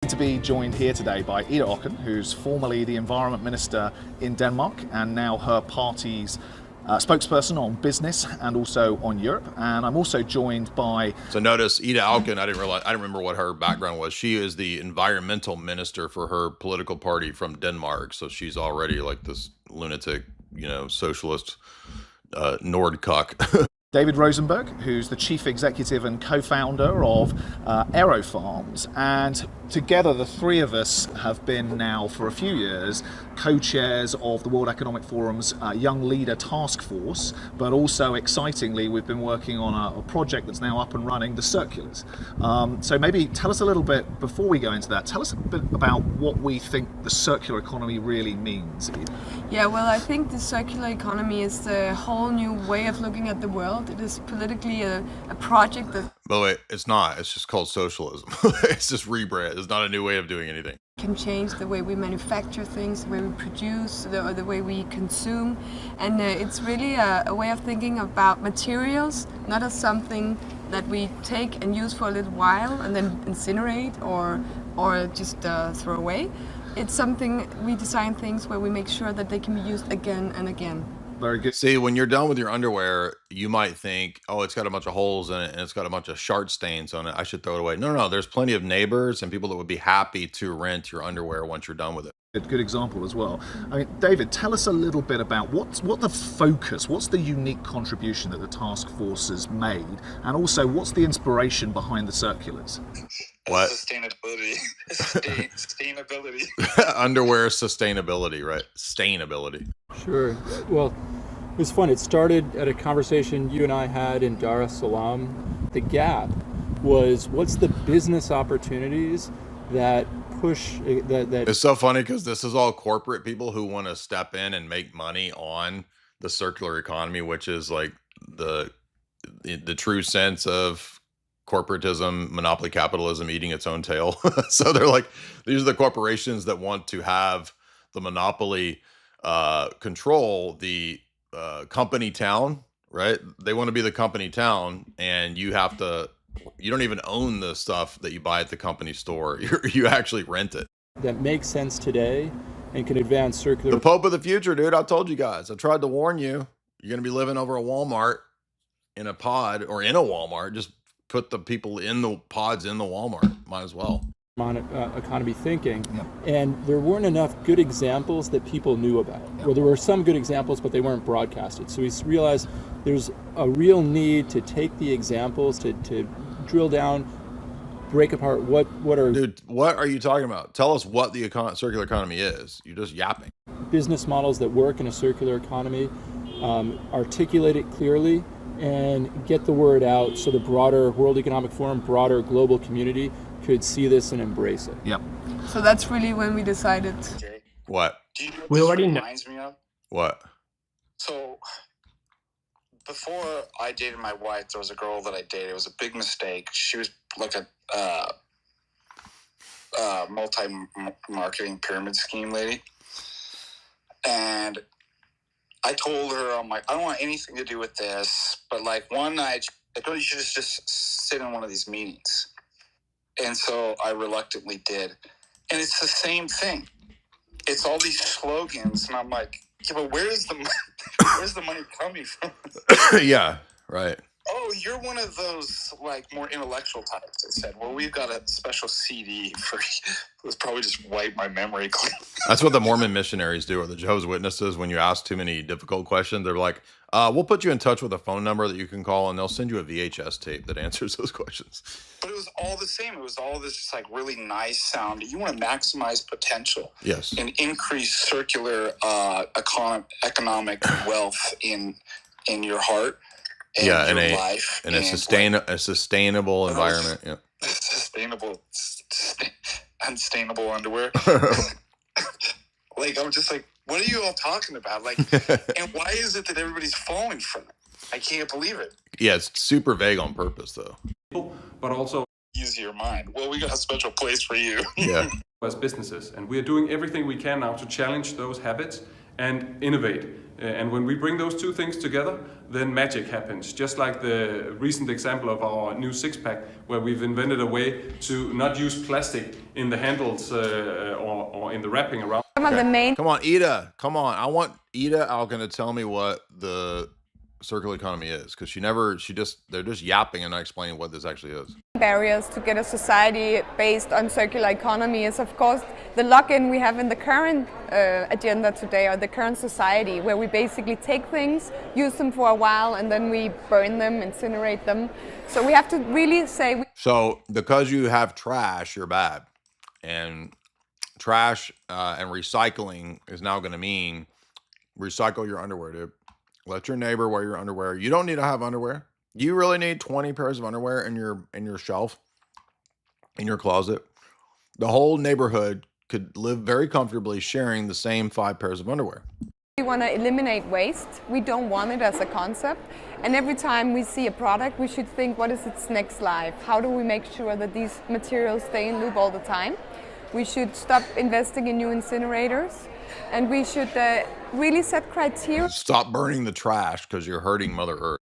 To be joined here today by Ida Auken, who's formerly the Environment Minister in Denmark and now her party's spokesperson on business and also on Europe. And I'm also joined by... So notice Ida Auken, I didn't remember what her background was. She is the environmental minister for her political party from Denmark. So she's already like this lunatic, you know, socialist Nordcuck. David Rosenberg, who's the chief executive and co-founder of AeroFarms. And together, the three of us have been now for a few years co-chairs of the World Economic Forum's Young Leader Task Force, but also excitingly, we've been working on a project that's now up and running, the Circulars. So maybe tell us a little bit, before we go into that, tell us a bit about what we think the circular economy really means. Yeah, well, I think the circular economy is the whole new way of looking at the world. It is politically a project that... By the way, it's not. It's just called socialism. It's just rebrand. It's not a new way of doing anything. Can change the way we manufacture things, the way we produce, the way we consume. And it's really a way of thinking about materials, not as something that we take and use for a little while and then incinerate or just throw away. It's something, we design things where we make sure that they can be used again and again. Very good. See, when you're done with your underwear, you might think, oh, it's got a bunch of holes in it and it's got a bunch of shard stains on it. I should throw it away. No, there's plenty of neighbors and people that would be happy to rent your underwear once you're done with it. Good example as well. I mean, David, tell us a little bit about what the focus, what's the unique contribution that the task force has made, and also what's the inspiration behind the circulars? What? Sustainability. Sustainability. Underwear sustainability, right? Stainability. Sure. Well, it was fun. It started at a conversation you and I had in Dar es Salaam. The gap was, what's the business opportunities that push that It's so funny because this is all corporate people who want to step in and make money on the circular economy, which is like the true sense of corporatism, monopoly capitalism eating its own tail. So they're like, these are the corporations that want to have the monopoly control the company town, right? They want to be the company town, and you don't even own the stuff that you buy at the company store. You actually rent it. That makes sense today and can advance circular. The Pope of the future, dude. I told you guys. I tried to warn you. You're going to be living over a Walmart in a pod, or in a Walmart. Just put the people in the pods in the Walmart. Might as well. On economy thinking, and there weren't enough good examples that people knew about. Well, there were some good examples, but they weren't broadcasted. So we realized there's a real need to take the examples, to drill down, break apart what are... Dude, what are you talking about? Tell us what the circular economy is. You're just yapping. Business models that work in a circular economy, articulate it clearly, and get the word out so the broader World Economic Forum, broader global community could see this and embrace it. Yep. So that's really when we decided. What? Do you know what We this already know. reminds me of? What? So, before I dated my wife, there was a girl that I dated. It was a big mistake. She was like multi-marketing pyramid scheme lady. And I told her, I'm like, I don't want anything to do with this. But like one night, I told you should just sit in one of these meetings. And so I reluctantly did. And it's the same thing. It's all these slogans. And I'm like, yeah, but where's the money coming from? Yeah, right. Oh, you're one of those like more intellectual types that said, well, we've got a special CD for let's probably just wipe my memory clean. That's what the Mormon missionaries do, or the Jehovah's Witnesses. When you ask too many difficult questions, they're like, we'll put you in touch with a phone number that you can call, and they'll send you a VHS tape that answers those questions. But it was all the same. It was all this just like really nice sound. You want to maximize potential. Yes. And increase circular economic wealth in your heart. Yeah, in your life. In a sustainable environment. Yeah. Unstainable underwear. Like, I'm just like, what are you all talking about? Like, and why is it that everybody's falling for it? I can't believe it. Yeah, it's super vague on purpose, though. But also use your mind. Well, we got a special place for you. Yeah. As businesses, and we are doing everything we can now to challenge those habits and innovate. And when we bring those two things together, then magic happens. Just like the recent example of our new six-pack, where we've invented a way to not use plastic in the handles or in the wrapping around. Come on, Ida. Come on. I want Ida Alkin to tell me what the circular economy is, because they're just yapping and not explaining what this actually is. Barriers to get a society based on circular economy is, of course, the lock-in we have in the current agenda today, or the current society, where we basically take things, use them for a while, and then we burn them, incinerate them. So we have to really say... So because you have trash, you're bad. And trash and recycling is now going to mean recycle your underwear, dude. Let your neighbor wear your underwear. You don't need to have underwear. You really need 20 pairs of underwear in your shelf, in your closet. The whole neighborhood could live very comfortably sharing the same 5 pairs of underwear. We want to eliminate waste. We don't want it as a concept. And every time we see a product, we should think, what is its next life? How do we make sure that these materials stay in loop all the time? We should stop investing in new incinerators. And we should really set criteria. Stop burning the trash because you're hurting Mother Earth.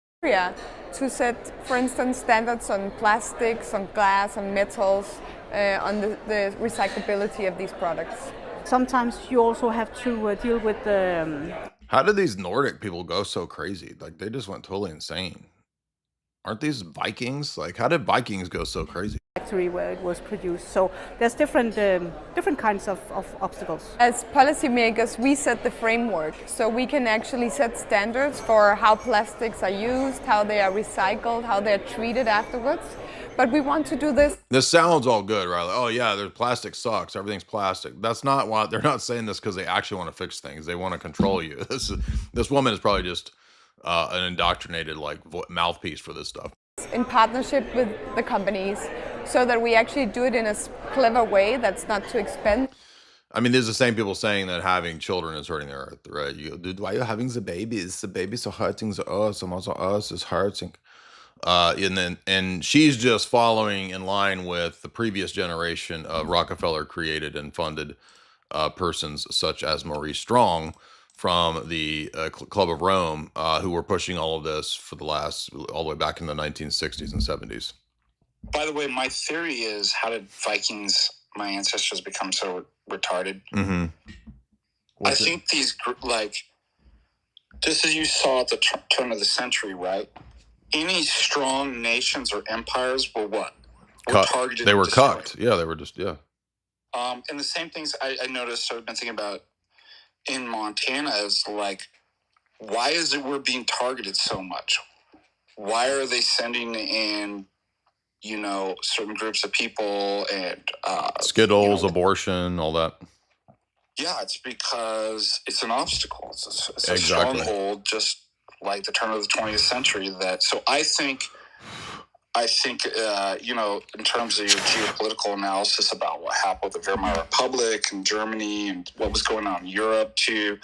To set, for instance, standards on plastics, on glass, on metals, on the recyclability of these products. Sometimes you also have to deal with the... How did these Nordic people go so crazy? Like, they just went totally insane. Aren't these Vikings? Like, how did Vikings go so crazy? Factory where it was produced. So there's different kinds of obstacles. As policymakers, we set the framework, so we can actually set standards for how plastics are used, how they are recycled, how they're treated afterwards. But we want to do this. This sounds all good, right? Like, oh yeah, there's plastic sucks. Everything's plastic. That's not why they're not saying this, because they actually want to fix things. They want to control you. This woman is probably just an indoctrinated mouthpiece for this stuff. In partnership with the companies, so that we actually do it in a clever way that's not too expensive. I mean, there's the same people saying that having children is hurting the earth, right? You go, dude, why are you having the babies? The babies are hurting the earth, and also us is hurting. And she's just following in line with the previous generation of Rockefeller created and funded persons such as Maurice Strong from the Club of Rome, who were pushing all of this for all the way back in the 1960s and 70s. By the way, my theory is, how did Vikings, my ancestors, become so retarded? Mm-hmm. I think these, just as you saw at the turn of the century, right? Any strong nations or empires were what? Targeted. They were cucked. Yeah, they were just, yeah. And the same things I noticed, I've been thinking about in Montana, is like, why is it we're being targeted so much? Why are they sending in, certain groups of people and Skittles, abortion, all that? Yeah, it's because it's an obstacle. It's a Exactly. stronghold, just like the turn of the 20th century. So I think, in terms of your geopolitical analysis about what happened with the Weimar Republic and Germany and what was going on in Europe too,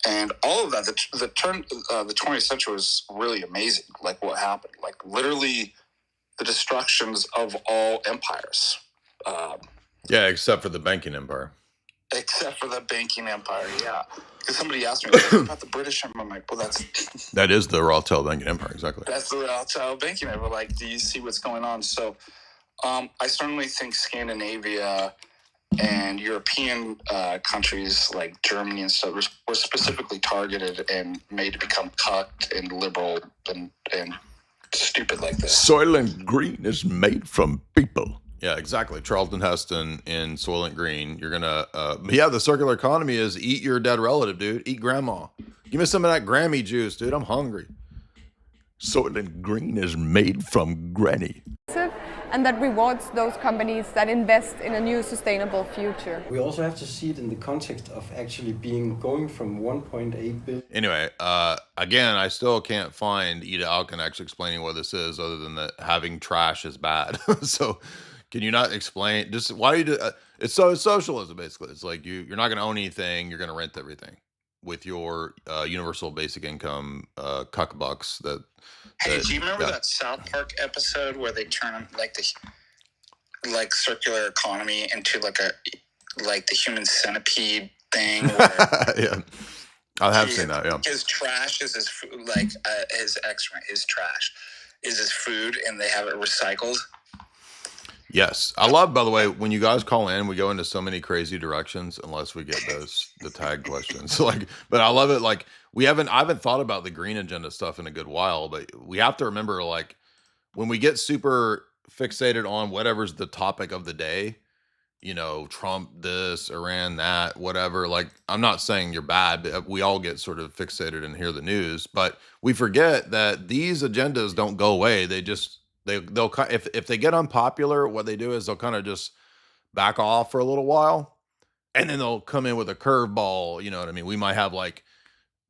and all of that, the 20th century was really amazing. Like what happened, like literally the destructions of all empires. Yeah, except for the banking empire. Except for the banking empire, yeah. Because somebody asked me like, about the British Empire. I'm like, well, that is the Rothschild banking empire, exactly. That's the Rothschild banking empire. Like, do you see what's going on? So, I certainly think Scandinavia and European countries like Germany and stuff were specifically targeted and made to become cucked and liberal and stupid like this. Soylent Green is made from people. Yeah, exactly. Charlton Heston in Soylent Green. You're gonna, the circular economy is eat your dead relative, dude. Eat grandma. Give me some of that Grammy juice, dude. I'm hungry. Soylent Green is made from granny. And that rewards those companies that invest in a new sustainable future. We also have to see it in the context of actually going from 1.8 billion. Anyway, again, I still can't find Ida Alkin actually explaining what this is, other than that having trash is bad. So, can you not explain? Just why do you do? It's socialism basically. It's like you're not going to own anything. You're going to rent everything with your universal basic income cuck bucks. Hey, do you remember that South Park episode where they turn like circular economy into like the human centipede thing? Where yeah, I have seen that. Yeah, his trash is his food, his excrement, his trash is his food, and they have it recycled. Yes, I love. By the way, when you guys call in, we go into so many crazy directions unless we get the tag questions. But I love it. Like I haven't thought about the green agenda stuff in a good while, but we have to remember, like, when we get super fixated on whatever's the topic of the day, Trump this, Iran that, whatever. Like, I'm not saying you're bad, but we all get sort of fixated and hear the news, but we forget that these agendas don't go away. They'll if they get unpopular, what they do is they'll kind of just back off for a little while, and then they'll come in with a curveball. You know what I mean? We might have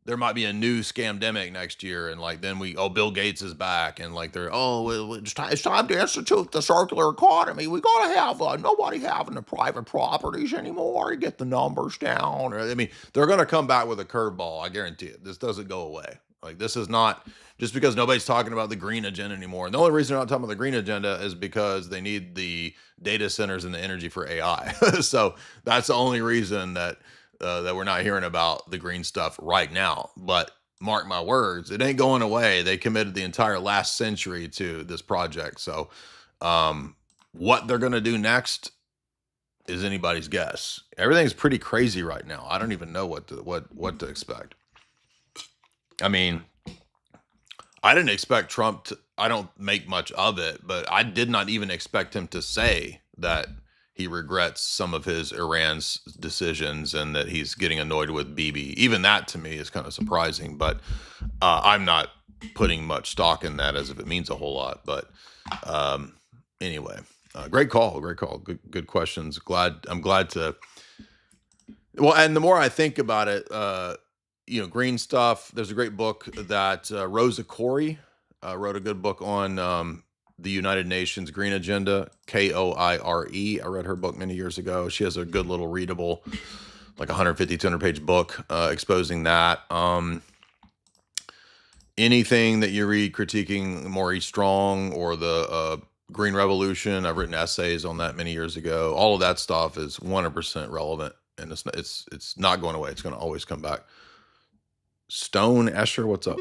there might be a new scamdemic next year, and then Bill Gates is back, and it's time to institute the circular economy. We gotta have nobody having the private properties anymore to get the numbers down. They're gonna come back with a curveball. I guarantee it. This doesn't go away. This is not just because nobody's talking about the green agenda anymore. And the only reason they're not talking about the green agenda is because they need the data centers and the energy for AI. So that's the only reason that we're not hearing about the green stuff right now. But mark my words, it ain't going away. They committed the entire last century to this project. So what they're going to do next is anybody's guess. Everything's pretty crazy right now. I don't even know what to expect. I mean, I didn't expect Trump to, I don't make much of it, but I did not even expect him to say that he regrets some of his Iran's decisions and that he's getting annoyed with Bibi. Even that to me is kind of surprising, but I'm not putting much stock in that as if it means a whole lot. But anyway, great call. Good questions. I'm glad to, well, and the more I think about it, green stuff. There's a great book that Rosa Koire wrote, a good book on the United Nations Green Agenda, Koire. I read her book many years ago. She has a good little readable, 150, 200 page book exposing that. Anything that you read critiquing Maurice Strong or the Green Revolution, I've written essays on that many years ago. All of that stuff is 100% relevant, and it's not going away. It's going to always come back. Stone Escher, what's up?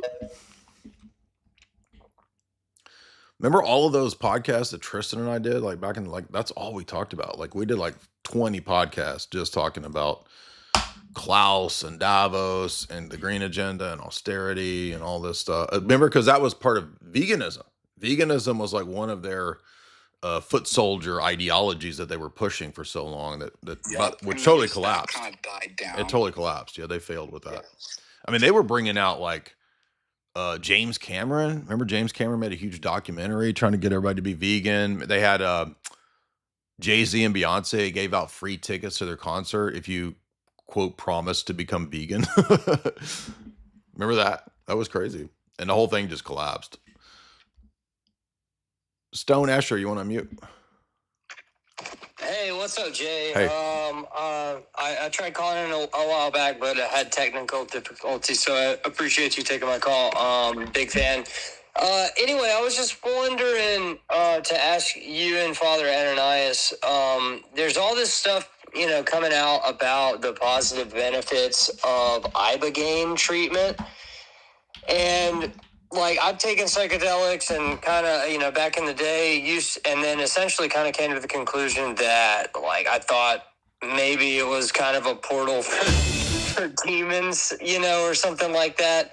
Remember all of those podcasts that Tristan and I did, back in that's all we talked about. We did 20 podcasts just talking about Klaus and Davos and the green agenda and austerity and all this stuff. Remember, because that was part of veganism. Veganism was one of their foot soldier ideologies that they were pushing for so long which totally collapsed. Kind of died down. It totally collapsed. Yeah, they failed with that. Yeah. I mean, they were bringing out James Cameron. Remember, James Cameron made a huge documentary trying to get everybody to be vegan. They had Jay-Z and Beyonce gave out free tickets to their concert if you, quote, promised to become vegan. Remember that? That was crazy. And the whole thing just collapsed. Stone Escher, you want to unmute? Hey, what's up, Jay? Hey. I tried calling in a while back, but I had technical difficulties, so I appreciate you taking my call. Big fan. Anyway, I was just wondering to ask you and Father Ananias. There's all this stuff, coming out about the positive benefits of ibogaine treatment, and like I've taken psychedelics and kind of, back in the day, and then essentially kind of came to the conclusion that, like, I thought maybe it was kind of a portal for demons, or something like that.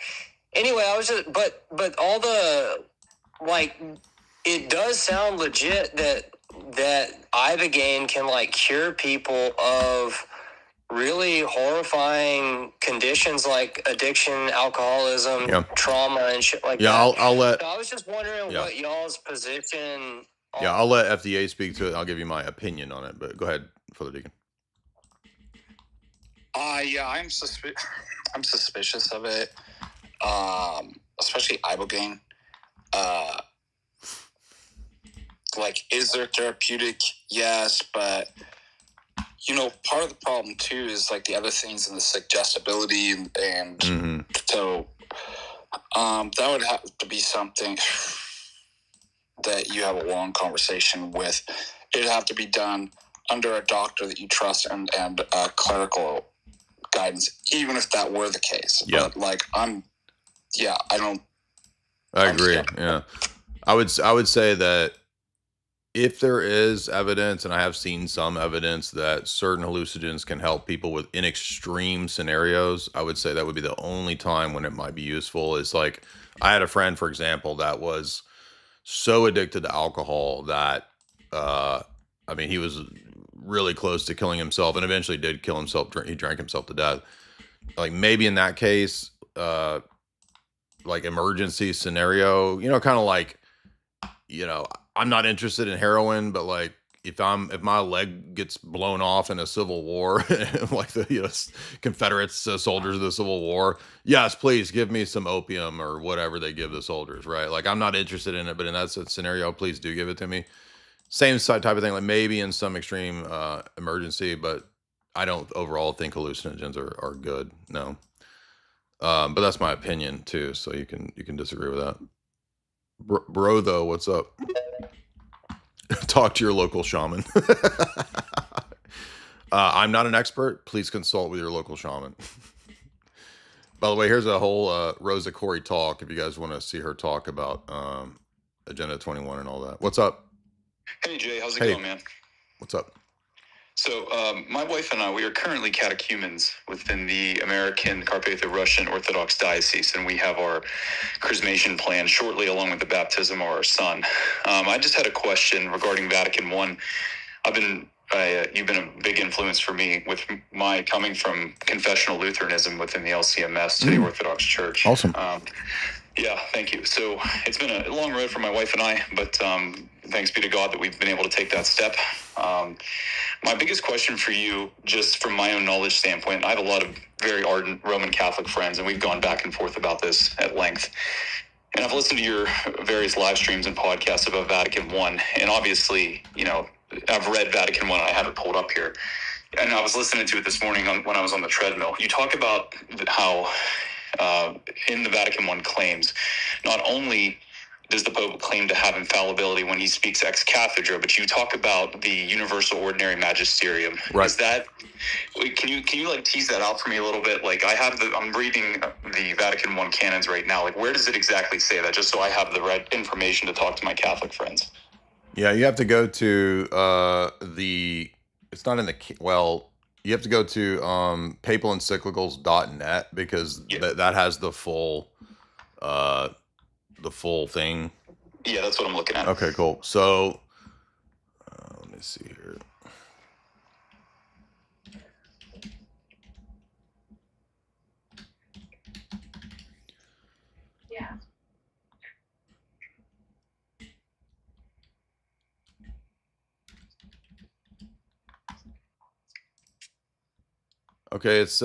Anyway, I was just, but all the, like, it does sound legit that ibogaine can, like, cure people of really horrifying conditions like addiction, alcoholism, trauma, and shit like that. I'll let. So I was just wondering what y'all's position. Yeah, I'll let FDA speak to it. I'll give you my opinion on it, but go ahead, Father Deacon. Yeah, I'm suspicious of it, especially ibogaine. Like, is there therapeutic? Yes, but part of the problem too is like the other things in the suggestibility, and so that would have to be something that you have a long conversation with. It'd have to be done under a doctor that you trust and clerical guidance, even if that were the case. Yeah. But like I agree. Yeah. I would say that if there is evidence, and I have seen some evidence that certain hallucinogens can help people in extreme scenarios, I would say that would be the only time when it might be useful. Is like, I had a friend, for example, that was so addicted to alcohol that, he was really close to killing himself, and eventually did kill himself. He drank himself to death. Like, maybe in that case, like emergency scenario, kind of like, I'm not interested in heroin, but like if my leg gets blown off in a civil war, like the Confederate soldiers of the Civil War, yes, please give me some opium or whatever they give the soldiers, right? Like, I'm not interested in it, but in that scenario, please do give it to me. Same type of thing, like maybe in some extreme emergency, but I don't overall think hallucinogens are good. No. But that's my opinion too, so you can disagree with that. Bro, though, what's up? Talk to your local shaman. I'm not an expert. Please consult with your local shaman. By the way, here's a whole Rosa Corey talk if you guys want to see her talk about Agenda 21 and all that. What's up? Hey, Jay. How's it going, man? What's up? So my wife and I, we are currently catechumens within the American Carpatho-Russian Orthodox Diocese, and we have our chrismation plan shortly along with the baptism of our son. I just had a question regarding Vatican I. You've been a big influence for me with my coming from confessional Lutheranism within the LCMS to the Orthodox Church. Awesome. Yeah, thank you. So it's been a long road for my wife and I, but thanks be to God that we've been able to take that step. My biggest question for you, just from my own knowledge standpoint, I have a lot of very ardent Roman Catholic friends, and we've gone back and forth about this at length. And I've listened to your various live streams and podcasts about Vatican I, and obviously, I've read Vatican I, and I have it pulled up here. And I was listening to it this morning when I was on the treadmill. You talk about how in the Vatican I claims, not only does the Pope claim to have infallibility when he speaks ex cathedra, but you talk about the universal ordinary magisterium. Right. Is that, can you like tease that out for me a little bit? Like, I'm reading the Vatican I canons right now. Like, where does it exactly say that? Just so I have the right information to talk to my Catholic friends. Yeah, you have to go to it's not in you have to go to papalencyclicals.net because that has the full thing. Yeah, that's what I'm looking at. Okay, cool. So let me see here. Yeah. Okay, it's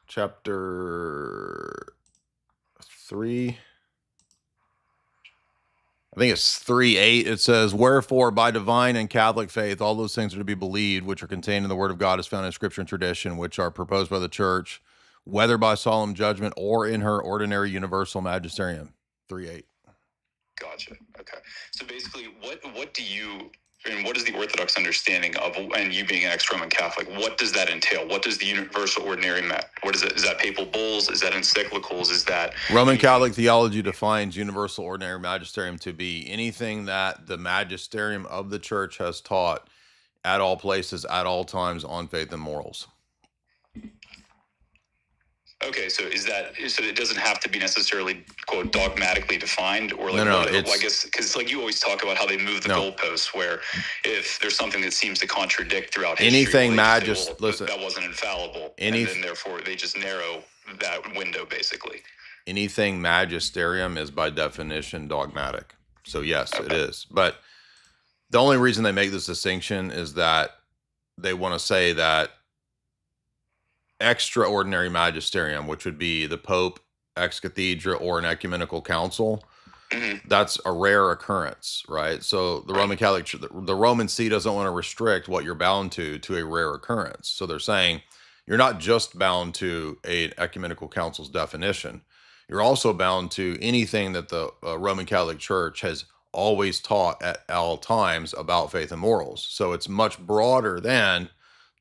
chapter 3. I think it's 3:8. It says, "Wherefore, by divine and Catholic faith, all those things are to be believed, which are contained in the Word of God, as found in Scripture and tradition, which are proposed by the Church, whether by solemn judgment or in her ordinary universal magisterium. 3:8. Gotcha. Okay. So basically, what do you, and what is the Orthodox understanding of, and you being an ex-Roman Catholic, what does that entail? What does the universal ordinary what is it? Is that papal bulls? Is that encyclicals? Is that Roman Catholic theology defines universal ordinary magisterium to be anything that the magisterium of the church has taught at all places, at all times, on faith and morals. Okay, so so it doesn't have to be necessarily, quote, dogmatically defined, or like, No, well, it's, I guess, because like you always talk about how they move the goalposts, where if there's something that seems to contradict throughout history, anything listen, that wasn't infallible, and then therefore they just narrow that window, basically. Anything magisterium is by definition dogmatic. So yes, it is. But the only reason they make this distinction is that they want to say that extraordinary magisterium, which would be the Pope, ex cathedra, or an ecumenical council, that's a rare occurrence, right? So the Roman Catholic, the Roman See doesn't want to restrict what you're bound to a rare occurrence. So they're saying you're not just bound to an ecumenical council's definition. You're also bound to anything that the Roman Catholic Church has always taught at all times about faith and morals. So it's much broader than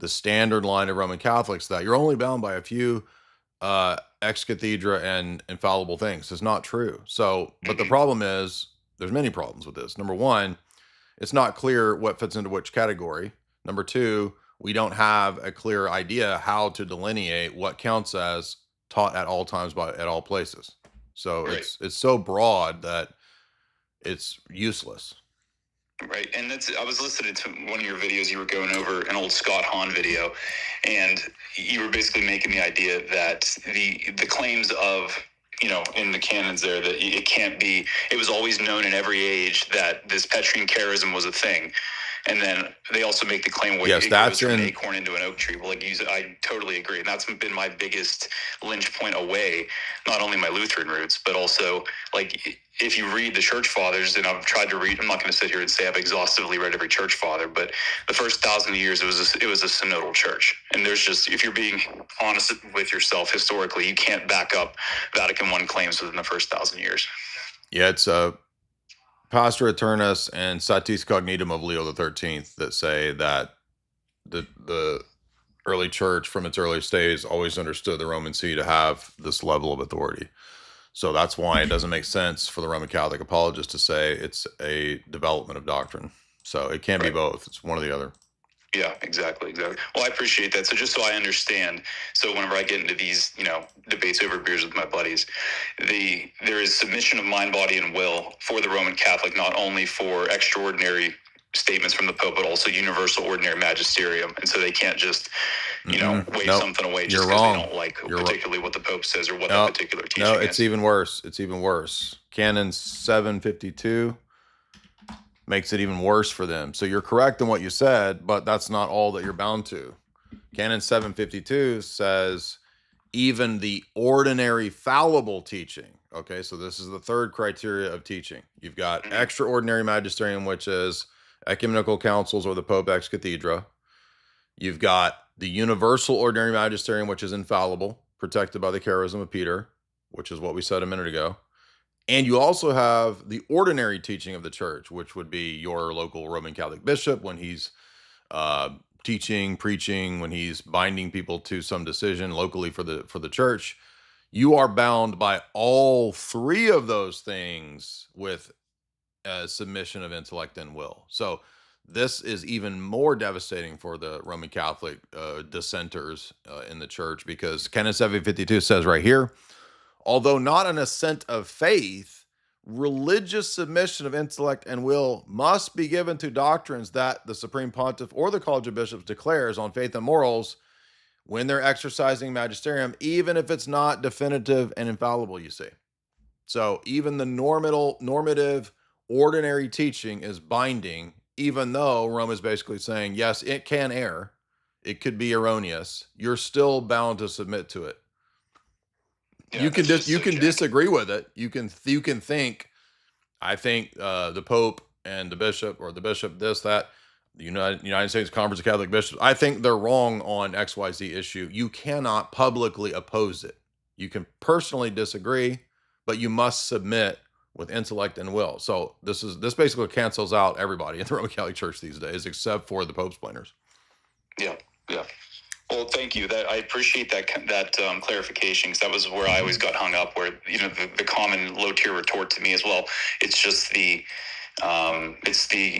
the standard line of Roman Catholics that you're only bound by a few ex cathedra and infallible things. It's not true. So, but the problem is, there's many problems with this. Number one, it's not clear what fits into which category. Number two, we don't have a clear idea how to delineate what counts as taught at all times at all places. So it's so broad that it's useless. Right, and I was listening to one of your videos. You were going over an old Scott Hahn video, and you were basically making the idea that the claims of, in the canons there, that it can't be. It was always known in every age that this Petrine charism was a thing. And then they also make the claim, yes, it goes from an acorn into an oak tree. Well, I totally agree. And that's been my biggest lynch point away, not only my Lutheran roots, but also, like, if you read the church fathers, and I've tried to read, I'm not going to sit here and say I've exhaustively read every church father, but the first 1,000 years, it was a synodal church. And there's just, if you're being honest with yourself historically, you can't back up Vatican I claims within the first 1,000 years. Yeah, it's Pastor Eternus and Satis Cognitum of Leo XIII that say that the early church from its earliest days always understood the Roman See to have this level of authority. So that's why it doesn't make sense for the Roman Catholic apologists to say it's a development of doctrine. So it can't be both. It's one or the other. Yeah, exactly. Well, I appreciate that. So just so I understand, so whenever I get into these, debates over beers with my buddies, there is submission of mind, body, and will for the Roman Catholic, not only for extraordinary statements from the Pope, but also universal ordinary magisterium. And so they can't just, wave something away just because they don't like particularly what the Pope says or what that particular teaching is. No, it's even worse. It's even worse. Canon 752 makes it even worse for them. So you're correct in what you said, but that's not all that you're bound to. Canon 752 says even the ordinary fallible teaching. Okay, so this is the third criteria of teaching. You've got extraordinary magisterium, which is ecumenical councils or the Pope ex cathedra. You've got the universal ordinary magisterium, which is infallible, protected by the charism of Peter, which is what we said a minute ago. And you also have the ordinary teaching of the church, which would be your local Roman Catholic bishop when he's teaching, preaching, when he's binding people to some decision locally for the church. You are bound by all three of those things with submission of intellect and will. So this is even more devastating for the Roman Catholic dissenters in the church, because Canon 752 says right here, although not an assent of faith, religious submission of intellect and will must be given to doctrines that the Supreme Pontiff or the College of Bishops declares on faith and morals when they're exercising magisterium, even if it's not definitive and infallible, you see. So even the normative, ordinary teaching is binding, even though Rome is basically saying, yes, it can err, it could be erroneous, you're still bound to submit to it. Yeah, you can disagree with it. You can think, I think the Pope and the bishop, or the bishop this, that. the United States Conference of Catholic Bishops, I think they're wrong on XYZ issue. You cannot publicly oppose it. You can personally disagree, but you must submit with intellect and will. So this basically cancels out everybody in the Roman Catholic Church these days, except for the Pope's plainers. Yeah. Well, thank you. I appreciate that clarification, because that was where I always got hung up. Where the common low tier retort to me as well. It's just the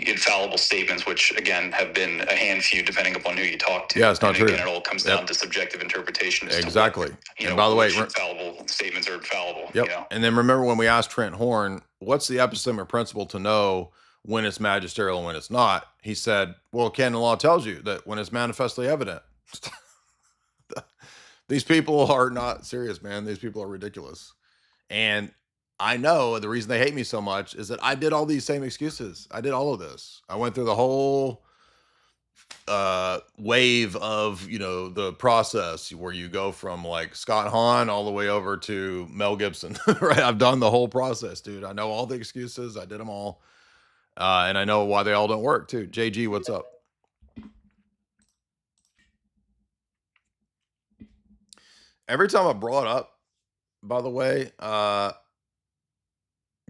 infallible statements, which again have been a handful depending upon who you talk to. Yeah, it's not true. Again, it all comes down to subjective interpretation. Exactly. And by the way, infallible statements are infallible. Yep. And then remember when we asked Trent Horn, what's the epistemic principle to know when it's magisterial and when it's not? He said, well, canon law tells you that when it's manifestly evident. These people are not serious, man. These people are ridiculous. And I know the reason they hate me so much is that I did all these same excuses. I did all of this. I went through the whole wave of, the process where you go from like Scott Hahn all the way over to Mel Gibson, right? I've done the whole process, dude. I know all the excuses. I did them all. And I know why they all don't work too. JG, what's up? Every time I brought up, by the way,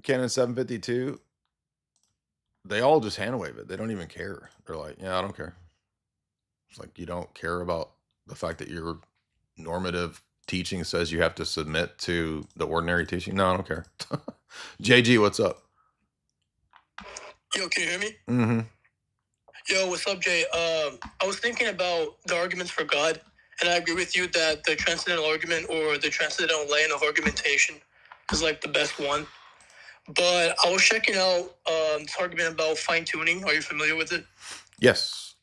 Canon 752, they all just hand wave it. They don't even care. They're like, yeah, I don't care. It's like, you don't care about the fact that your normative teaching says you have to submit to the ordinary teaching? No, I don't care. JG, what's up? Yo, can you hear me? Mm-hmm. Yo, what's up, Jay? I was thinking about the arguments for God, and I agree with you that the transcendental argument or the transcendental lane of argumentation is like the best one. But I was checking out this argument about fine-tuning. Are you familiar with it? Yes.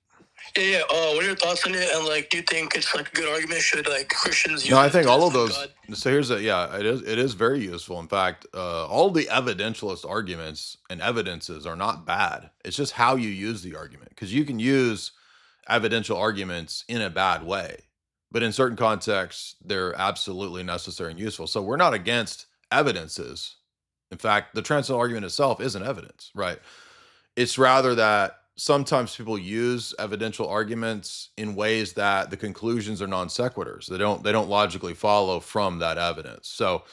Yeah. What are your thoughts on it? And like, do you think it's like a good argument? Should like Christians use No, I it think to all of defend those. God? So here's it is very useful. In fact, all the evidentialist arguments and evidences are not bad. It's just how you use the argument, because you can use evidential arguments in a bad way, but in certain contexts, they're absolutely necessary and useful. So we're not against evidences. In fact, the transcendental argument itself isn't evidence, right? It's rather that sometimes people use evidential arguments in ways that the conclusions are non sequiturs. They don't logically follow from that evidence. So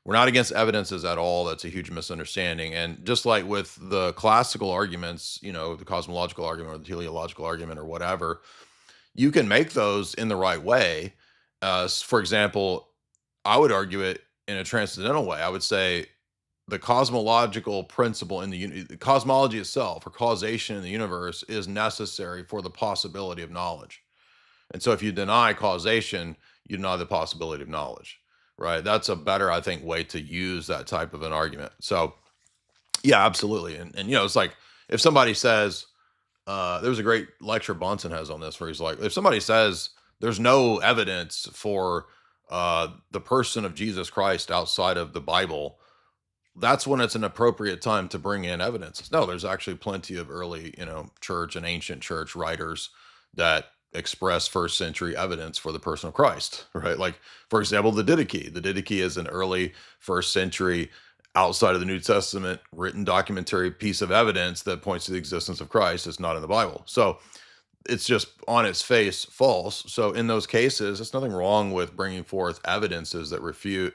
we're not against evidences at all. That's a huge misunderstanding. And just like with the classical arguments, the cosmological argument or the teleological argument or whatever, you can make those in the right way. For example, I would argue it in a transcendental way. I would say the cosmological principle in the cosmology itself, or causation in the universe, is necessary for the possibility of knowledge. And so if you deny causation, you deny the possibility of knowledge, right? That's a better, I think, way to use that type of an argument. So yeah, absolutely. And it's like, if somebody says, there's a great lecture Bunsen has on this, where he's like, if somebody says there's no evidence for the person of Jesus Christ outside of the Bible, that's when it's an appropriate time to bring in evidence. No, there's actually plenty of early, church and ancient church writers that express first century evidence for the person of Christ, right? Like, for example, the Didache. The Didache is an early first century, outside of the New Testament, written documentary piece of evidence that points to the existence of Christ. It's not in the Bible. So it's just on its face false. So in those cases, there's nothing wrong with bringing forth evidences that refute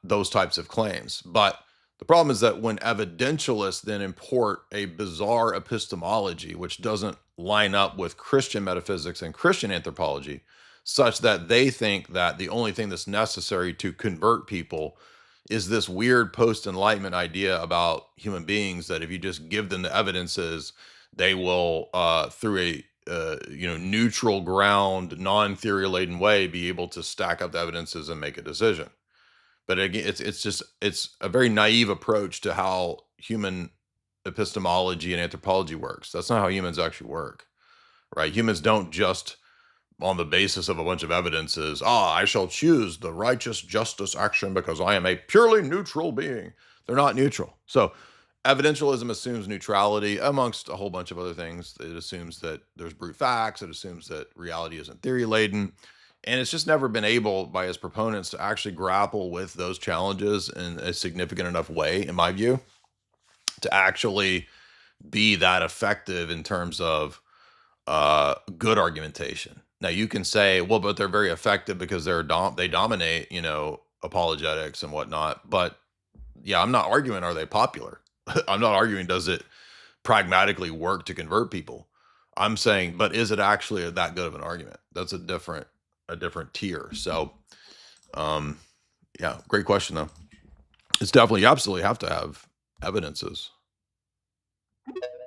those types of claims. But the problem is that when evidentialists then import a bizarre epistemology, which doesn't line up with Christian metaphysics and Christian anthropology, such that they think that the only thing that's necessary to convert people is this weird post-enlightenment idea about human beings, that if you just give them the evidences, they will, through a neutral ground, non-theory laden way, be able to stack up the evidences and make a decision. But again, it's a very naive approach to how human epistemology and anthropology works. That's not how humans actually work, right? Humans don't just, on the basis of a bunch of evidences, I shall choose the righteous justice action because I am a purely neutral being. They're not neutral. So evidentialism assumes neutrality amongst a whole bunch of other things. It assumes that there's brute facts. It assumes that reality isn't theory laden. And it's just never been able by its proponents to actually grapple with those challenges in a significant enough way, in my view, to actually be that effective in terms of good argumentation. Now you can say, well, but they're very effective because they dominate, apologetics and whatnot. But yeah, I'm not arguing, are they popular? I'm not arguing, does it pragmatically work to convert people? I'm saying, but is it actually that good of an argument? That's a different tier. So, yeah, great question though. It's definitely, you absolutely have to have evidences.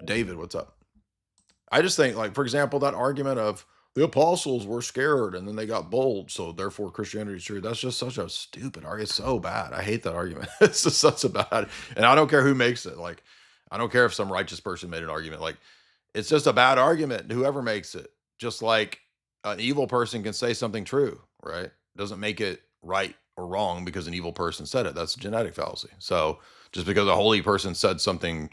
David, what's up? I just think, like, for example, that argument of the apostles were scared and then they got bold, so therefore Christianity is true. That's just such a stupid argument. It's so bad. I hate that argument. It's just such a bad, and I don't care who makes it. Like, I don't care if some righteous person made an argument. Like, it's just a bad argument, whoever makes it. Just like an evil person can say something true, right? Doesn't make it right or wrong because an evil person said it. That's a genetic fallacy. So just because a holy person said something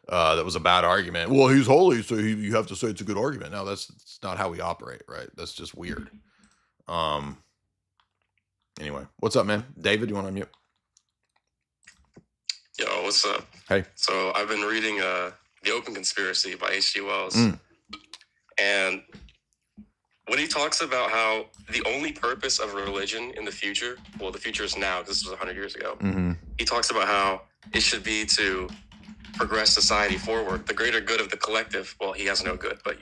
that was a bad argument, well, he's holy, so you have to say it's a good argument. No, that's not how we operate, right? That's just weird. Anyway, what's up, man? David, you want to unmute? Yo, what's up? Hey. So I've been reading The Open Conspiracy by H.G. Wells. And when he talks about how the only purpose of religion in the future, well, the future is now, because this was 100 years ago. He talks about how it should be to progress society forward, the greater good of the collective. Well, he has no good, but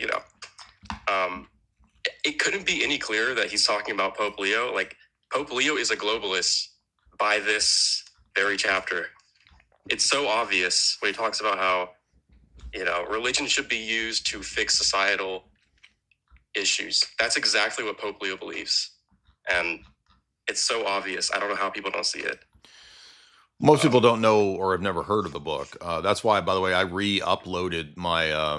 it couldn't be any clearer that he's talking about Pope Leo. Like, Pope Leo is a globalist by this very chapter. It's so obvious when he talks about how, religion should be used to fix societal issues. That's exactly what Pope Leo believes. And it's so obvious. I don't know how people don't see it. Most people don't know or have never heard of the book. That's why, by the way, I re-uploaded my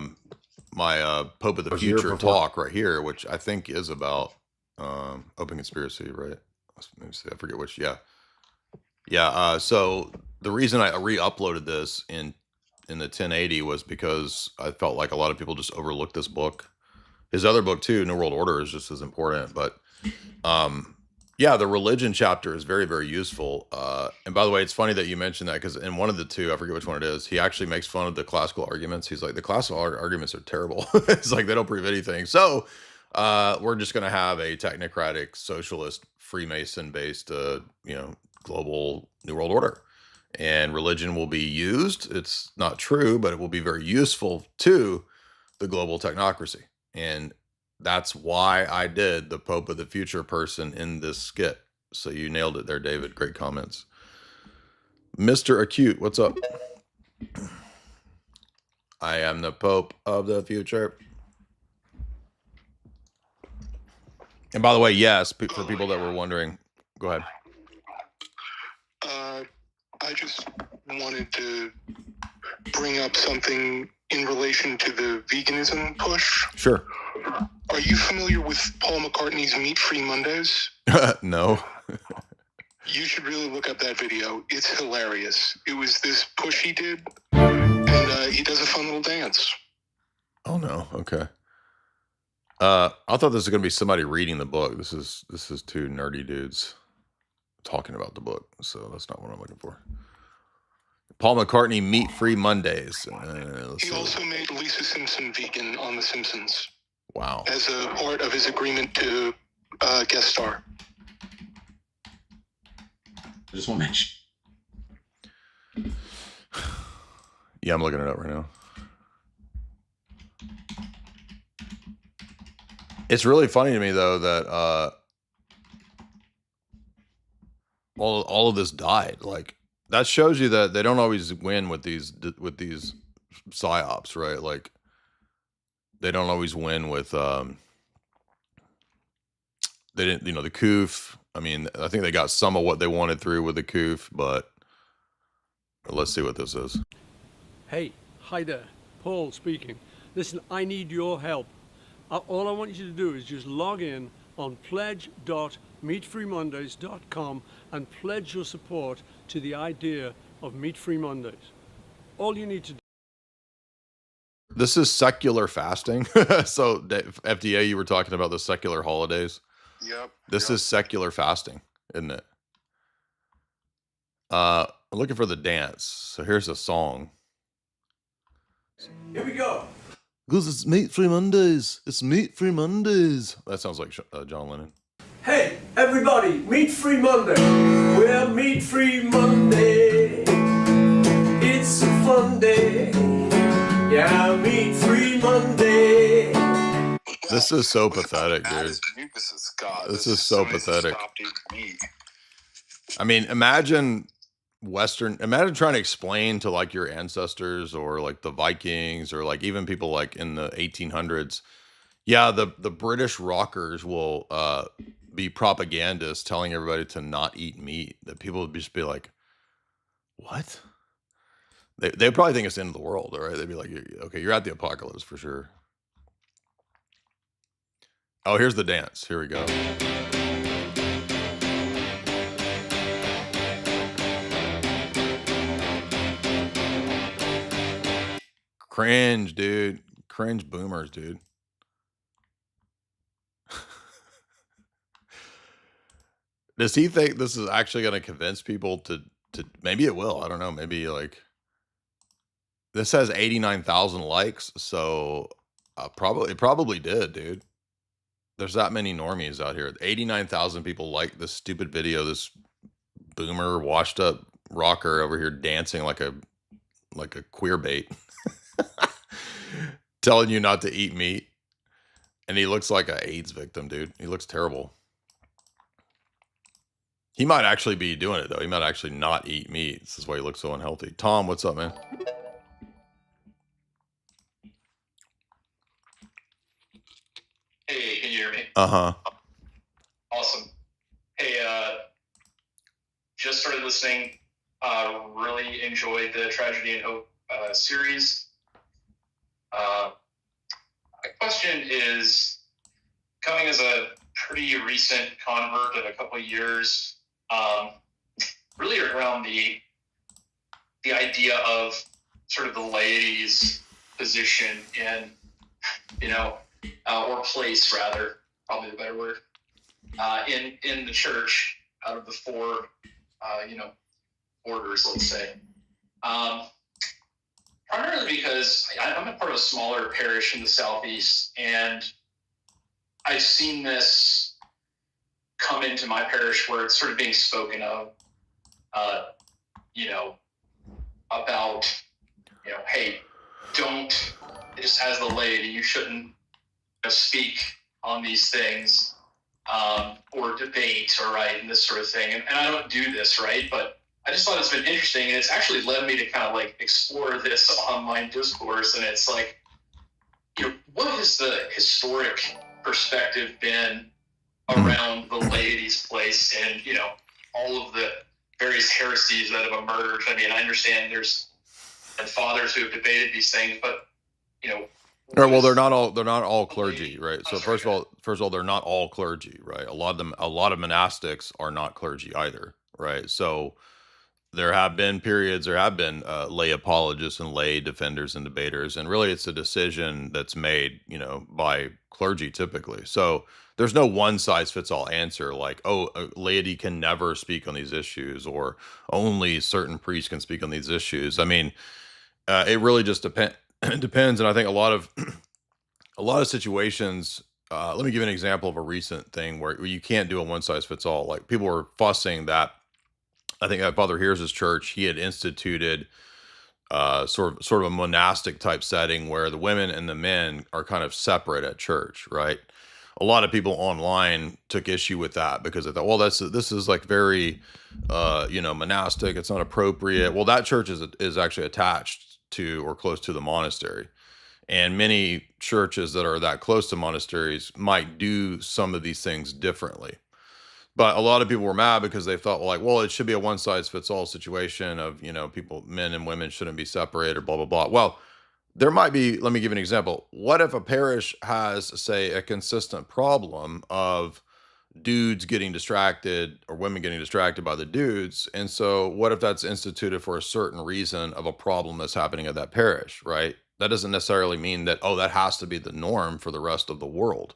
my Pope of the Future talk right here, which I think is about Open Conspiracy, right? Let me see. I forget which. Yeah. So the reason I re-uploaded this in the 1080 was because I felt like a lot of people just overlooked this book. His other book too, New World Order, is just as important. But yeah, the religion chapter is very, very useful. And by the way, it's funny that you mentioned that, because in one of the two, I forget which one it is, he actually makes fun of the classical arguments. He's like, the classical arguments are terrible. It's like, they don't prove anything. So we're just going to have a technocratic, socialist, Freemason-based, global New World Order. And religion will be used. It's not true, but it will be very useful to the global technocracy. And that's why I did the Pope of the Future person in this skit. So you nailed it there, David. Great comments. Mr. Acute, what's up? I am the Pope of the Future. And by the way, yes, for people that were wondering, go ahead. I just wanted to bring up something in relation to the veganism push. Sure. Are you familiar with Paul McCartney's Meat-Free Mondays? No. You should really look up that video. It's hilarious. It was this push he did, and he does a fun little dance. Oh no. Okay. I thought this was going to be somebody reading the book. This is two nerdy dudes talking about the book, so that's not what I'm looking for. Paul McCartney Meat-Free Mondays. He also made Lisa Simpson vegan on The Simpsons. Wow. As a part of his agreement to guest star. I just want to mention. Yeah, I'm looking it up right now. It's really funny to me though that all of this died. Like, that shows you that they don't always win with these psyops, right? Like, they don't always win with they didn't, the COOF. I mean, I think they got some of what they wanted through with the COOF, but let's see what this is. Hey, hi there, Paul speaking. Listen, I need your help. All I want you to do is just log in on pledge.meatfreemondays.com and pledge your support to the idea of Meat-Free Mondays. All you need to do. This is secular fasting. So FDA, you were talking about the secular holidays. Yep. This is secular fasting, isn't it? I'm looking for the dance. So here's a song. Here we go. Because it's meat-free Mondays. It's meat-free Mondays. That sounds like John Lennon. Hey, everybody, Meat Free Monday. Well, Meat Free Monday. It's a fun day. Yeah, Meat Free Monday. This is so pathetic, dude. This is so pathetic. I mean, imagine trying to explain to like your ancestors or like the Vikings or like even people like in the 1800s. Yeah, the British rockers will be propagandists telling everybody to not eat meat. That people would just be like, what? They probably think it's the end of the world, right? They'd be like, okay, you're at the apocalypse for sure. Oh, here's the dance. Here we go. Cringe, dude. Cringe boomers, dude. Does he think this is actually going to convince people to maybe it will. I don't know. Maybe like this has 89,000 likes. So it probably did, dude. There's that many normies out here. 89,000 people like this stupid video. This boomer washed up rocker over here dancing like a queer bait. Telling you not to eat meat. And he looks like an AIDS victim, dude. He looks terrible. He might actually be doing it, though. He might actually not eat meat. This is why he looks so unhealthy. Tom, what's up, man? Hey, can you hear me? Uh-huh. Awesome. Hey, just started listening. Really enjoyed the Tragedy and Hope series. My question is, coming as a pretty recent convert of a couple of years, really around the idea of sort of the laity's position in, or place rather, probably the better word, in the church out of the four, orders, let's say. Primarily because I'm a part of a smaller parish in the Southeast, and I've seen this come into my parish where it's sort of being spoken of, about, hey, don't, just as the laity, you shouldn't speak on these things, or debate, or right, and this sort of thing. And I don't do this, right? But I just thought it's been interesting, and it's actually led me to kind of like explore this online discourse. And it's like, what has the historic perspective been around the laity's place and, all of the various heresies that have emerged? I mean, I understand there's fathers who have debated these things, but, All right, well, they're not all clergy, right? So first of all, they're not all clergy, right? A lot of monastics are not clergy either, right? So there have been lay apologists and lay defenders and debaters, and really it's a decision that's made, by clergy typically. So there's no one size fits all answer like, oh, laity can never speak on these issues, or only certain priests can speak on these issues. I mean, it really just depends. And I think a lot of situations, let me give you an example of a recent thing where you can't do a one size fits all. Like people were fussing that, I think at Father Here's church, he had instituted sort of a monastic type setting where the women and the men are kind of separate at church, right? A lot of people online took issue with that because they thought, well, this is like very, monastic. It's not appropriate. Well, that church is actually attached to or close to the monastery. And many churches that are that close to monasteries might do some of these things differently. But a lot of people were mad because they thought, well, it should be a one size fits all situation of, people, men and women shouldn't be separated, blah, blah, blah. Well, there might be, let me give you an example. What if a parish has, say, a consistent problem of dudes getting distracted or women getting distracted by the dudes? And so what if that's instituted for a certain reason of a problem that's happening at that parish, right? That doesn't necessarily mean that, that has to be the norm for the rest of the world.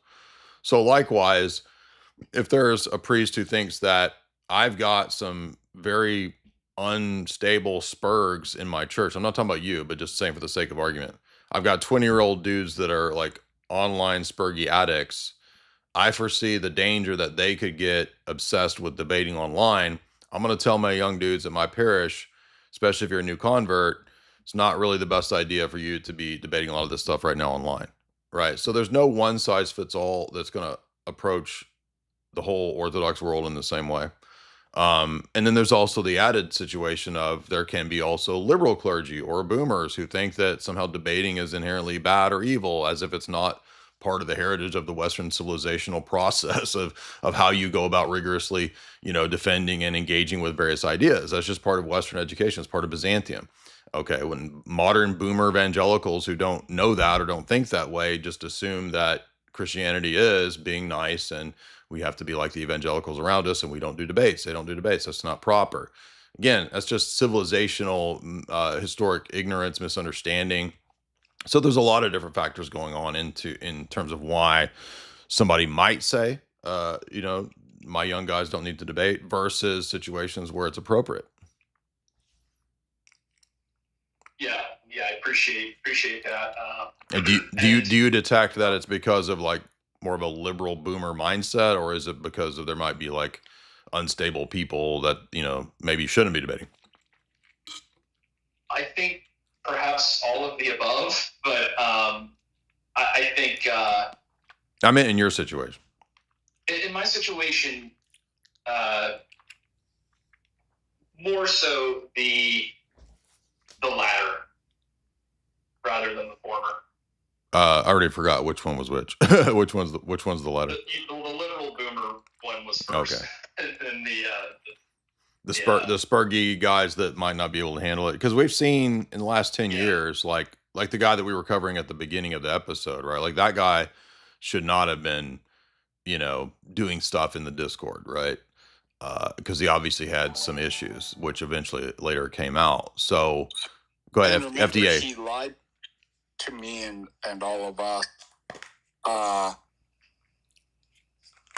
So likewise, if there's a priest who thinks that I've got some very unstable spurgs in my church, I'm not talking about you, but just saying for the sake of argument, I've got 20-year-old dudes that are like online Spurgy addicts. I foresee the danger that they could get obsessed with debating online. I'm going to tell my young dudes at my parish, especially if you're a new convert, it's not really the best idea for you to be debating a lot of this stuff right now online, right? So there's no one size fits all that's going to approach the whole Orthodox world in the same way. And then there's also the added situation of there can be also liberal clergy or boomers who think that somehow debating is inherently bad or evil, as if it's not part of the heritage of the Western civilizational process of how you go about rigorously, defending and engaging with various ideas. That's just part of Western education. It's part of Byzantium. Okay, when modern boomer evangelicals who don't know that or don't think that way just assume that Christianity is being nice and we have to be like the evangelicals around us and we don't do debates. They don't do debates. That's not proper. Again, that's just civilizational, historic ignorance, misunderstanding. So there's a lot of different factors going on in terms of why somebody might say, my young guys don't need to debate versus situations where it's appropriate. Yeah, I appreciate that. And do you detect that it's because of like more of a liberal boomer mindset, or is it because of there might be like unstable people that maybe shouldn't be debating? I think perhaps all of the above, but I think I mean, in your situation. In my situation, more so the latter rather than the former. I already forgot which one was which. which one's the latter? The literal boomer one was first. Okay. And then the Spurgy guys that might not be able to handle it, because we've seen in the last 10 years, like the guy that we were covering at the beginning of the episode, right? Like that guy should not have been, doing stuff in the Discord, right? Because he obviously had some issues, which eventually later came out. So go ahead, FDA. He lied to me and all of us.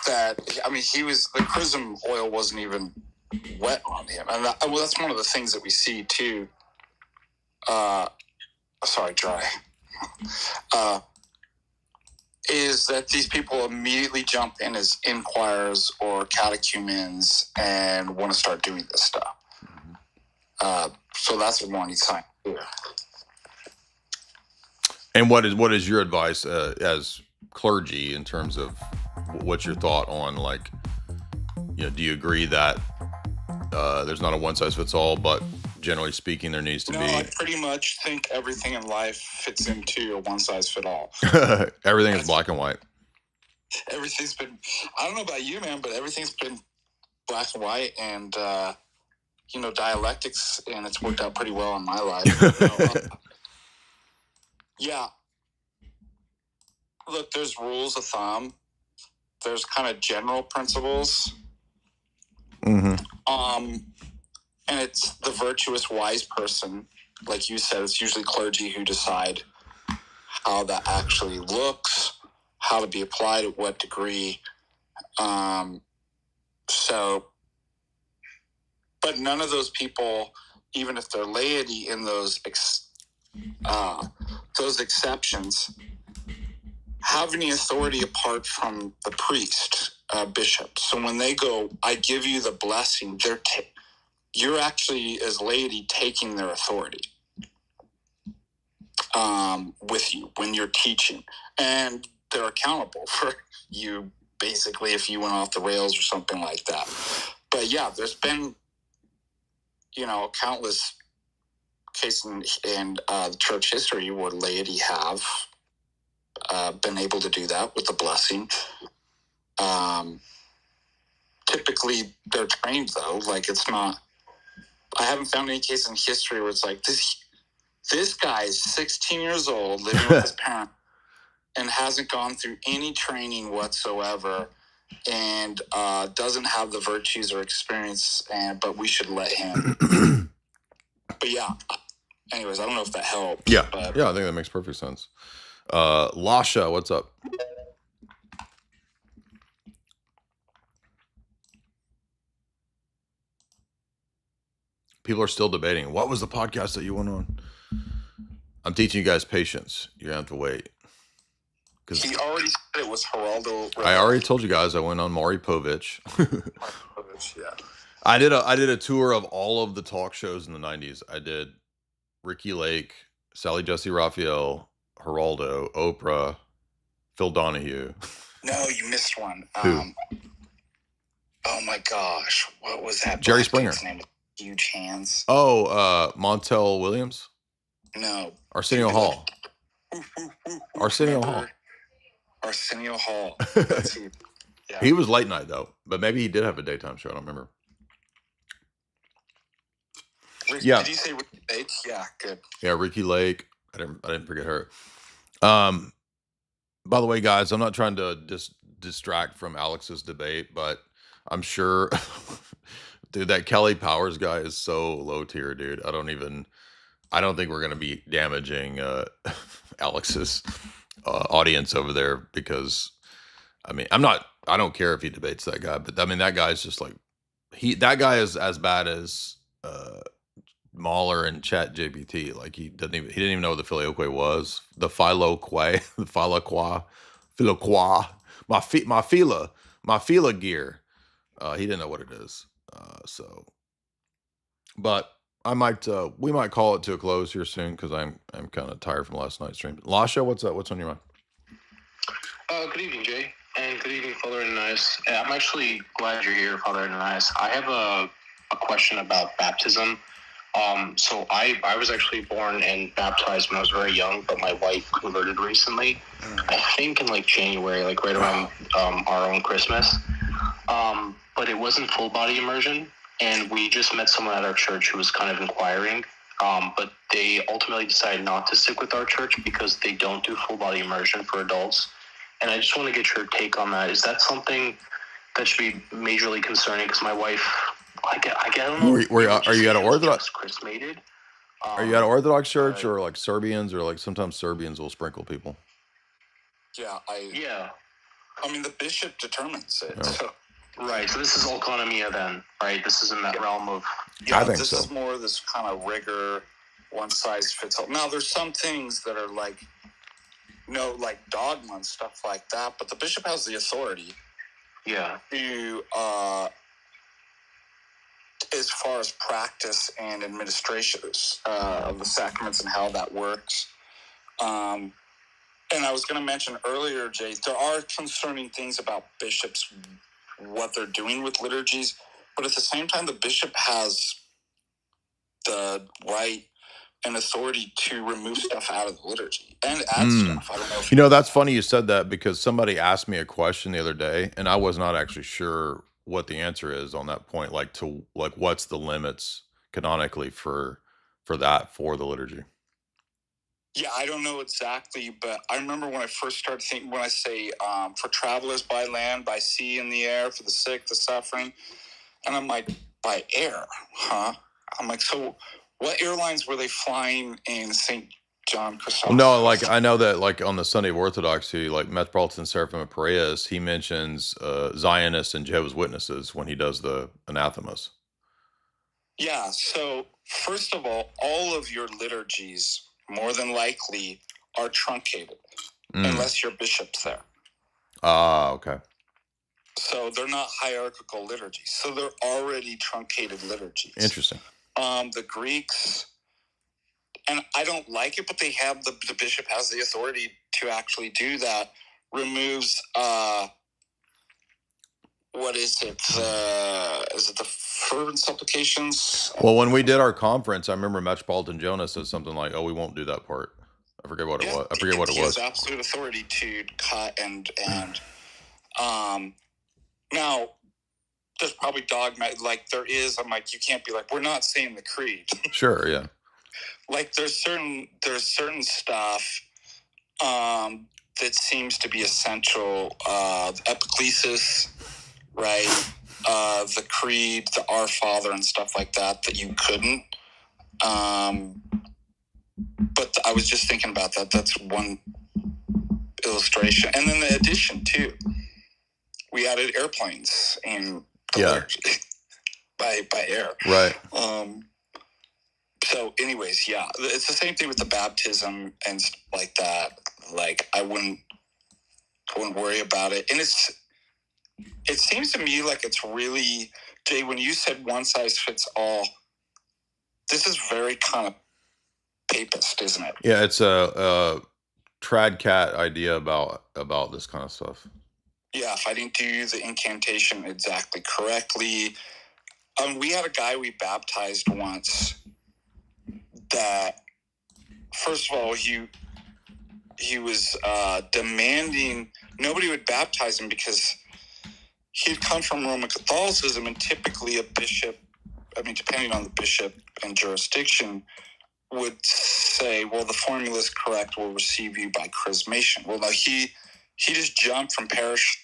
That the chrism oil wasn't even wet on him, and that's one of the things that we see too. Dry. Is that these people immediately jump in as inquirers or catechumens and want to start doing this stuff. So that's a warning sign. Yeah. And what is your advice as clergy in terms of what's your thought on, like, do you agree that there's not a one size fits all, but generally speaking, there needs to be? I pretty much think everything in life fits into a one size fit all. Everything is black and white. Everything's been, I don't know about you, man, but everything's been black and white and, dialectics, and it's worked out pretty well in my life. Yeah. Look, there's rules of thumb. There's kind of general principles. Mm-hmm. And it's the virtuous, wise person. Like you said, it's usually clergy who decide how that actually looks, how to be applied at what degree. But none of those people, even if they're laity in those exceptions, have any authority apart from the priest, bishop. So when they go, I give you the blessing, you're actually, as laity, taking their authority with you when you're teaching. And they're accountable for you, basically, if you went off the rails or something like that. But yeah, there's been, countless cases in the church history where laity have been able to do that with the blessing. Typically, they're trained, though. Like, it's not... I haven't found any case in history where it's like, this guy is 16 years old, living with his parents, and hasn't gone through any training whatsoever, and doesn't have the virtues or experience, but we should let him. But yeah, anyways, I don't know if that helped. Yeah, I think that makes perfect sense. Lasha, what's up? People are still debating. What was the podcast that you went on? I'm teaching you guys patience. You're gonna have to wait. He already said it was Geraldo. I already told you guys I went on Maury Povich. Yeah. I did a tour of all of the talk shows in the 90s. I did Ricky Lake, Sally Jesse Raphael, Geraldo, Oprah, Phil Donahue. No, you missed one. Who? Oh my gosh, what was that? Jerry black Springer. dude's name with huge hands. Oh, Montel Williams? No. Arsenio Hall. Arsenio Hall. Arsenio Hall. That's who. Yeah. He was late night though, but maybe he did have a daytime show. I don't remember. Yeah. Did you say Ricky Lake? Yeah, good. Yeah, Ricky Lake. I didn't forget her. By the way, guys, I'm not trying to distract from Alex's debate, but I'm sure, dude, that Kelly Powers guy is so low tier, dude. I don't think we're gonna be damaging Alex's audience over there because, I mean, I don't care if he debates that guy, but I mean, that guy's just like, that guy is as bad as Mahler and Chat GPT. Like he didn't even know what the filioque was. The philoque, the philoqua, my fila gear. He didn't know what it is. But we might call it to a close here soon because I'm kind of tired from last night's stream. Lasha, what's up? What's on your mind? Good evening, Jay, and good evening, Father Ananias. I'm actually glad you're here, Father Ananias. I have a question about baptism. So I was actually born and baptized when I was very young, but my wife converted recently. I think in like January, like right around our own Christmas. But it wasn't full body immersion, and we just met someone at our church who was kind of inquiring. But they ultimately decided not to stick with our church because they don't do full body immersion for adults. And I just want to get your take on that. Is that something that should be majorly concerning? Because my wife, I don't know. Are you at an Orthodox? Christmated. Are you at an Orthodox church or like Serbians, or like sometimes Serbians will sprinkle people? Yeah, I mean, the bishop determines it. Yeah. So. Right, so this is autonomia then, right? This is in that realm of... Yeah, I think this so. is more this kind of rigor, one size fits all. Now, there's some things that are like, like dogma and stuff like that, but the bishop has the authority. Yeah. To, as far as practice and administration of the sacraments and how that works. And I was going to mention earlier, Jay, there are concerning things about bishops, what they're doing with liturgies, but at the same time, the bishop has the right and authority to remove stuff out of the liturgy and add stuff. I don't know if that's funny you said that because somebody asked me a question the other day and I was not actually sure what the answer is on that point. Like what's the limits canonically for the liturgy? Yeah, I don't know exactly, but I remember when I first started thinking, when I say for travelers by land, by sea, in the air, for the sick, the suffering, and I'm like, by air, huh? I'm like, so what airlines were they flying in St. John Chrysostom? No, like I know that like on the Sunday of Orthodoxy, like Metropolitan Seraphim Piraeus, he mentions Zionists and Jehovah's Witnesses when he does the anathemas. Yeah, so first of all of your liturgies more than likely are truncated unless your bishop's there. Okay. So they're not hierarchical liturgies. So they're already truncated liturgies. Interesting. The Greeks, and I don't like it, but they have the bishop has the authority to actually do that. Removes what is it? Is it the fervent supplications? Well, when we did our conference, I remember Metropolitan Jonah said something like, "Oh, we won't do that part." I forget what it was. I forget what it was. He has absolute authority to cut and now there's probably dogma like there is. I'm like, you can't be like, we're not saying the creed. Sure, yeah. Like there's certain stuff that seems to be essential. Epiclesis, right? The creed, the Our Father and stuff like that you couldn't. But I was just thinking about that. That's one illustration. And then the addition too. We added airplanes in the liturgy by air. Right. So anyways, yeah, it's the same thing with the baptism and stuff like that. Like I wouldn't worry about it. And it seems to me like it's really, Jay, when you said one size fits all, this is very kind of papist, isn't it? Yeah, it's a trad cat idea about this kind of stuff. Yeah, if I didn't do the incantation exactly correctly. We had a guy we baptized once that, first of all, he was demanding nobody would baptize him because he'd come from Roman Catholicism, and typically a bishop, depending on the bishop and jurisdiction, would say, well, the formula is correct, we'll receive you by chrismation. Well, now he just jumped from parish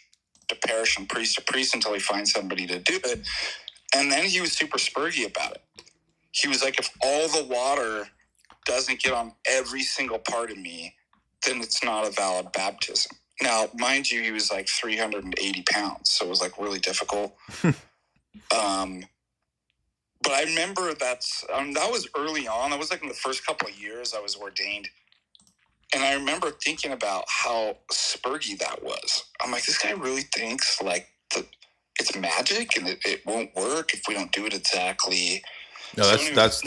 to parish and priest to priest until he finds somebody to do it. And then he was super spurgy about it. He was like, if all the water doesn't get on every single part of me, then it's not a valid baptism. Now, mind you, he was like 380 pounds, so it was like really difficult. But I remember that was early on. That was like in the first couple of years I was ordained. And I remember thinking about how spurgy that was. I'm like, this guy really thinks like it's magic and it won't work if we don't do it exactly. No, that's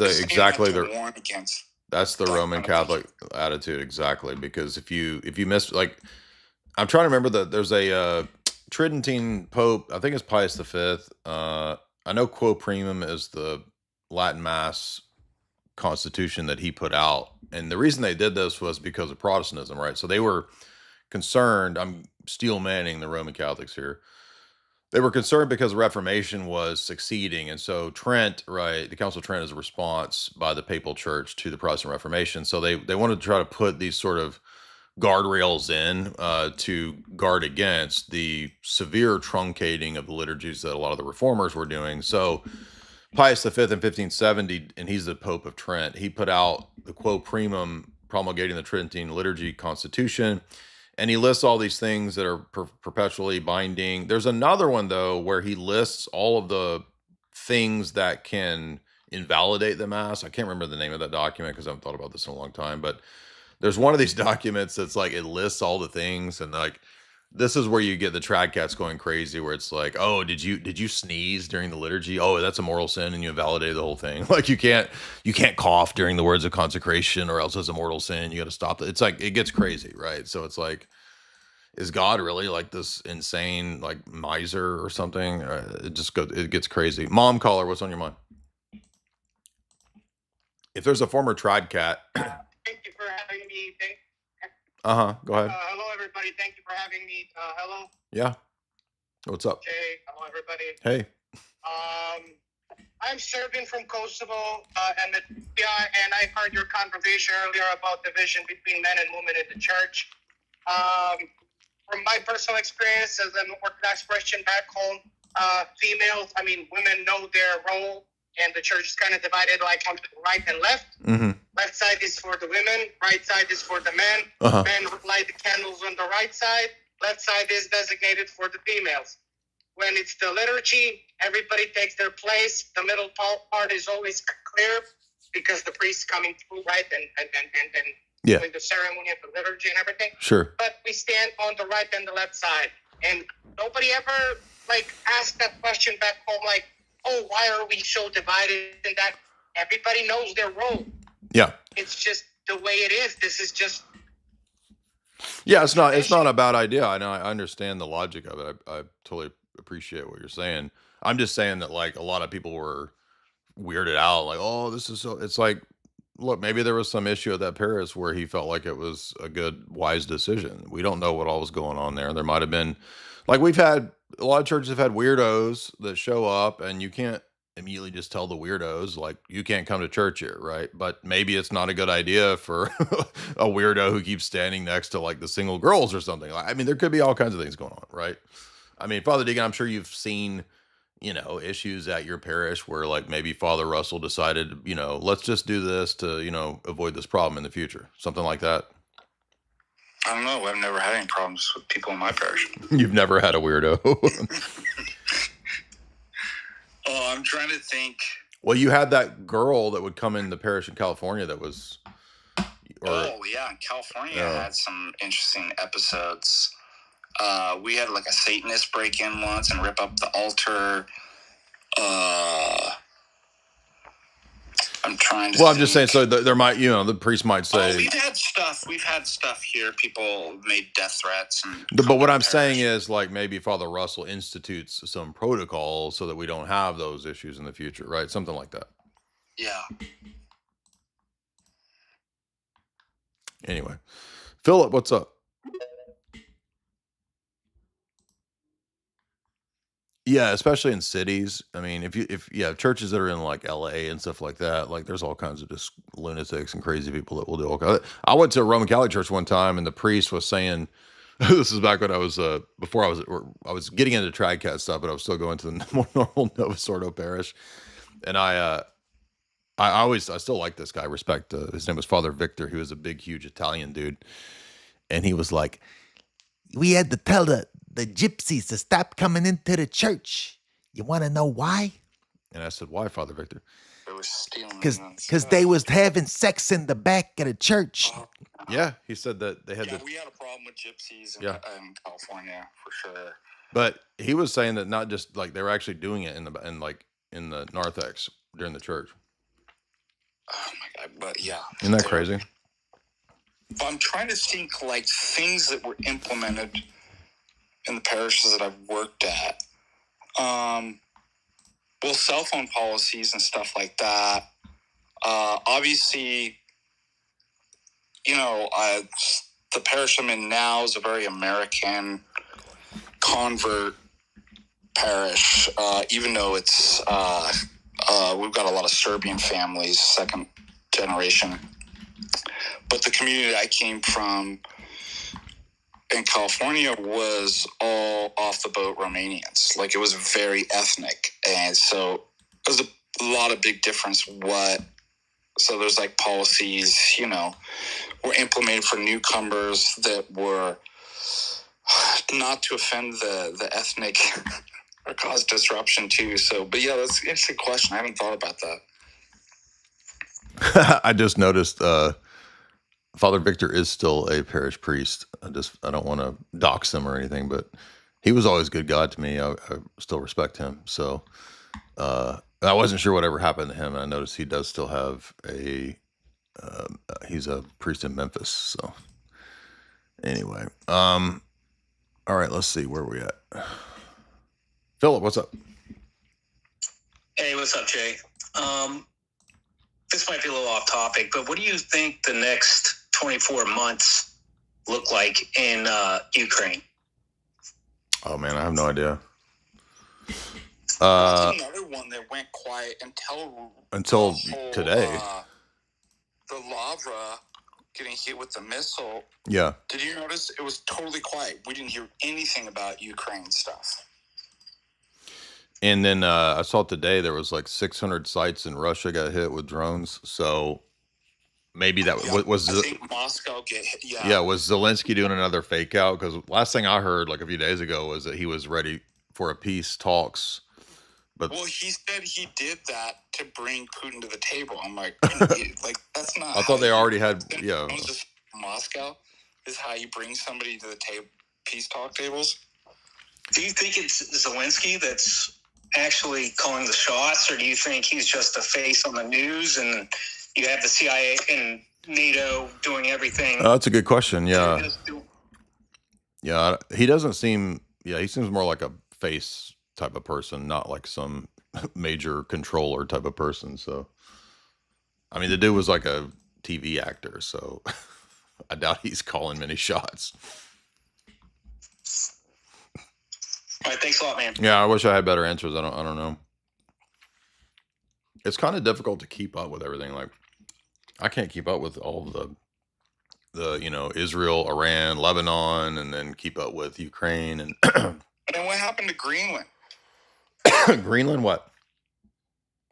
the Roman Catholic attitude, exactly. Because if you miss, like, I'm trying to remember that there's a Tridentine Pope, I think it's Pius V. I know Quo Primum is the Latin Mass constitution that he put out. And the reason they did this was because of Protestantism, right? So they were concerned, I'm steel manning the Roman Catholics here. They were concerned because the Reformation was succeeding. And so Trent, right, the Council of Trent is a response by the Papal Church to the Protestant Reformation. So they wanted to try to put these sort of guardrails in to guard against the severe truncating of the liturgies that a lot of the reformers were doing. So Pius V in 1570, and he's the Pope of Trent, he put out the Quo Primum promulgating the Tridentine Liturgy Constitution, and he lists all these things that are perpetually binding. There's another one, though, where he lists all of the things that can invalidate the Mass. I can't remember the name of that document because I haven't thought about this in a long time, but there's one of these documents that's like, it lists all the things, and like, this is where you get the trad cats going crazy, where it's like, oh, did you sneeze during the liturgy? Oh, that's a mortal sin, and you invalidate the whole thing. Like you can't cough during the words of consecration, or else it's a mortal sin. You got to stop it. It's like, it gets crazy, right? So it's like, is God really like this insane like miser or something? It gets crazy. Mom caller, what's on your mind? If there's a former trad cat. Thank you for having me. Go ahead. Hello, everybody. Thank you for having me. Hello. Yeah. What's up? Jay. Hello, everybody. Hey. I'm serving from Kosovo and the PSY, and I heard your conversation earlier about division between men and women in the church. From my personal experience as an Orthodox Christian back home, women know their role, and the church is kind of divided like on right and left. Mm-hmm. Left side is for the women, right side is for the men. Men light the candles on the right side, left side is designated for the females. When it's the liturgy, everybody takes their place. The middle part is always clear because the priest's coming through, right, and doing the ceremony of the liturgy and everything. Sure. But we stand on the right and the left side. And nobody ever, asked that question back home, oh, why are we so divided in that? Everybody knows their role. Yeah. It's just the way it is. This is just... Yeah, it's not a bad idea. I know, I understand the logic of it. I totally appreciate what you're saying. I'm just saying that, a lot of people were weirded out, oh, this is so... It's like, look, maybe there was some issue at that parish where he felt like it was a good, wise decision. We don't know what all was going on there. There might have been... we've had... A lot of churches have had weirdos that show up, and you can't immediately just tell the weirdos, you can't come to church here, right? But maybe it's not a good idea for a weirdo who keeps standing next to, the single girls or something. There could be all kinds of things going on, right? Father Deacon, I'm sure you've seen, issues at your parish where, maybe Father Russell decided, let's just do this to, avoid this problem in the future. Something like that. I don't know. I've never had any problems with people in my parish. You've never had a weirdo. I'm trying to think. Well, you had that girl that would come in the parish in California that was. Oh yeah, California had some interesting episodes. We had like a Satanist break in once and rip up the altar. I'm trying to. Well, I'm just saying. So there might, the priest might say. We've had stuff here. People made death threats. But what I'm saying is, like, maybe Father Russell institutes some protocol so that we don't have those issues in the future, right? Something like that. Yeah. Anyway, Philip, what's up? Yeah, especially in cities. I mean, if you have churches that are in like LA and stuff like that, like there's all kinds of just lunatics and crazy people that will do all kinds. I went to a Roman Catholic church one time, and the priest was saying, "This is back when I was before I was getting into Tradcat stuff, but I was still going to the more normal Novus Ordo parish." And I still like this guy. Respect. His name was Father Victor. He was a big, huge Italian dude, and he was like, "We had to tell the gypsies to stop coming into the church. You want to know why?" And I said, "Why, Father Victor?" It was stealing. Because they was having sex in the back of the church. Yeah, he said that they had. Yeah, we had a problem with gypsies in California for sure. But he was saying that not just like they were actually doing it in the narthex during the church. Oh my God! But yeah, isn't that crazy? But I'm trying to think like things that were implemented in the parishes that I've worked at. Well, cell phone policies and stuff like that. Obviously, the parish I'm in now is a very American convert parish, even though it's we've got a lot of Serbian families, second generation. But the community I came from in California was all off the boat Romanians. Like it was very ethnic. And so there's a lot of big difference so there's like policies, were implemented for newcomers that were not to offend the ethnic or cause disruption too. So, but yeah, that's an interesting question. I haven't thought about that. I just noticed, Father Victor is still a parish priest. I don't want to dox him or anything, but he was always good God to me. I still respect him. So I wasn't sure whatever happened to him. And I noticed he does still have he's a priest in Memphis. So anyway, all right, let's see where we at. Philip, what's up? Hey, what's up, Jay? This might be a little off topic, but what do you think the next 24 months look like in Ukraine? Oh man, I have no idea. Another one that went quiet until today. The Lavra getting hit with the missile. Yeah. Did you notice it was totally quiet? We didn't hear anything about Ukraine stuff. And then I saw today there was like 600 sites in Russia got hit with drones. So maybe that was I think Moscow get hit. Yeah, was Zelensky doing another fake out? Because last thing I heard like a few days ago was that he was ready for a peace talks. But well, he said he did that to bring Putin to the table. I'm like, that's not. I thought they already had. Yeah. Just Moscow is how you bring somebody to the table, peace talk tables. Do you think it's Zelensky that's actually calling the shots, or do you think he's just a face on the news and you have the CIA and NATO doing everything? That's a good question. Yeah. Yeah, he doesn't seem. Yeah, he seems more like a face type of person, not like some major controller type of person. So, I mean, the dude was like a TV actor, so I doubt he's calling many shots. All right, thanks a lot, man. Yeah, I wish I had better answers. I don't know. It's kind of difficult to keep up with everything. Like, I can't keep up with all of the Israel, Iran, Lebanon, and then keep up with Ukraine and. And then what happened to Greenland? Greenland, what?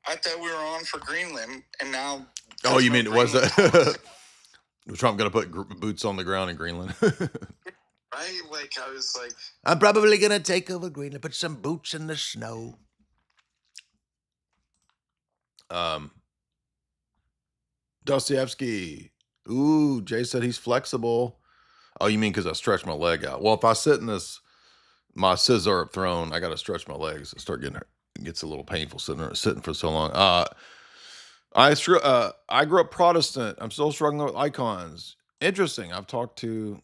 I thought we were on for Greenland, and now. Oh, you mean was that Trump going to put boots on the ground in Greenland? Right? Like, I was like... I'm probably going to take over Greenland, put some boots in the snow. Um, Dostoevsky. Ooh, Jay said he's flexible. Oh, you mean because I stretch my leg out? Well, if I sit in my scissor up throne, I got to stretch my legs. It gets a little painful sitting for so long. I grew up Protestant. I'm still struggling with icons. Interesting. I've talked to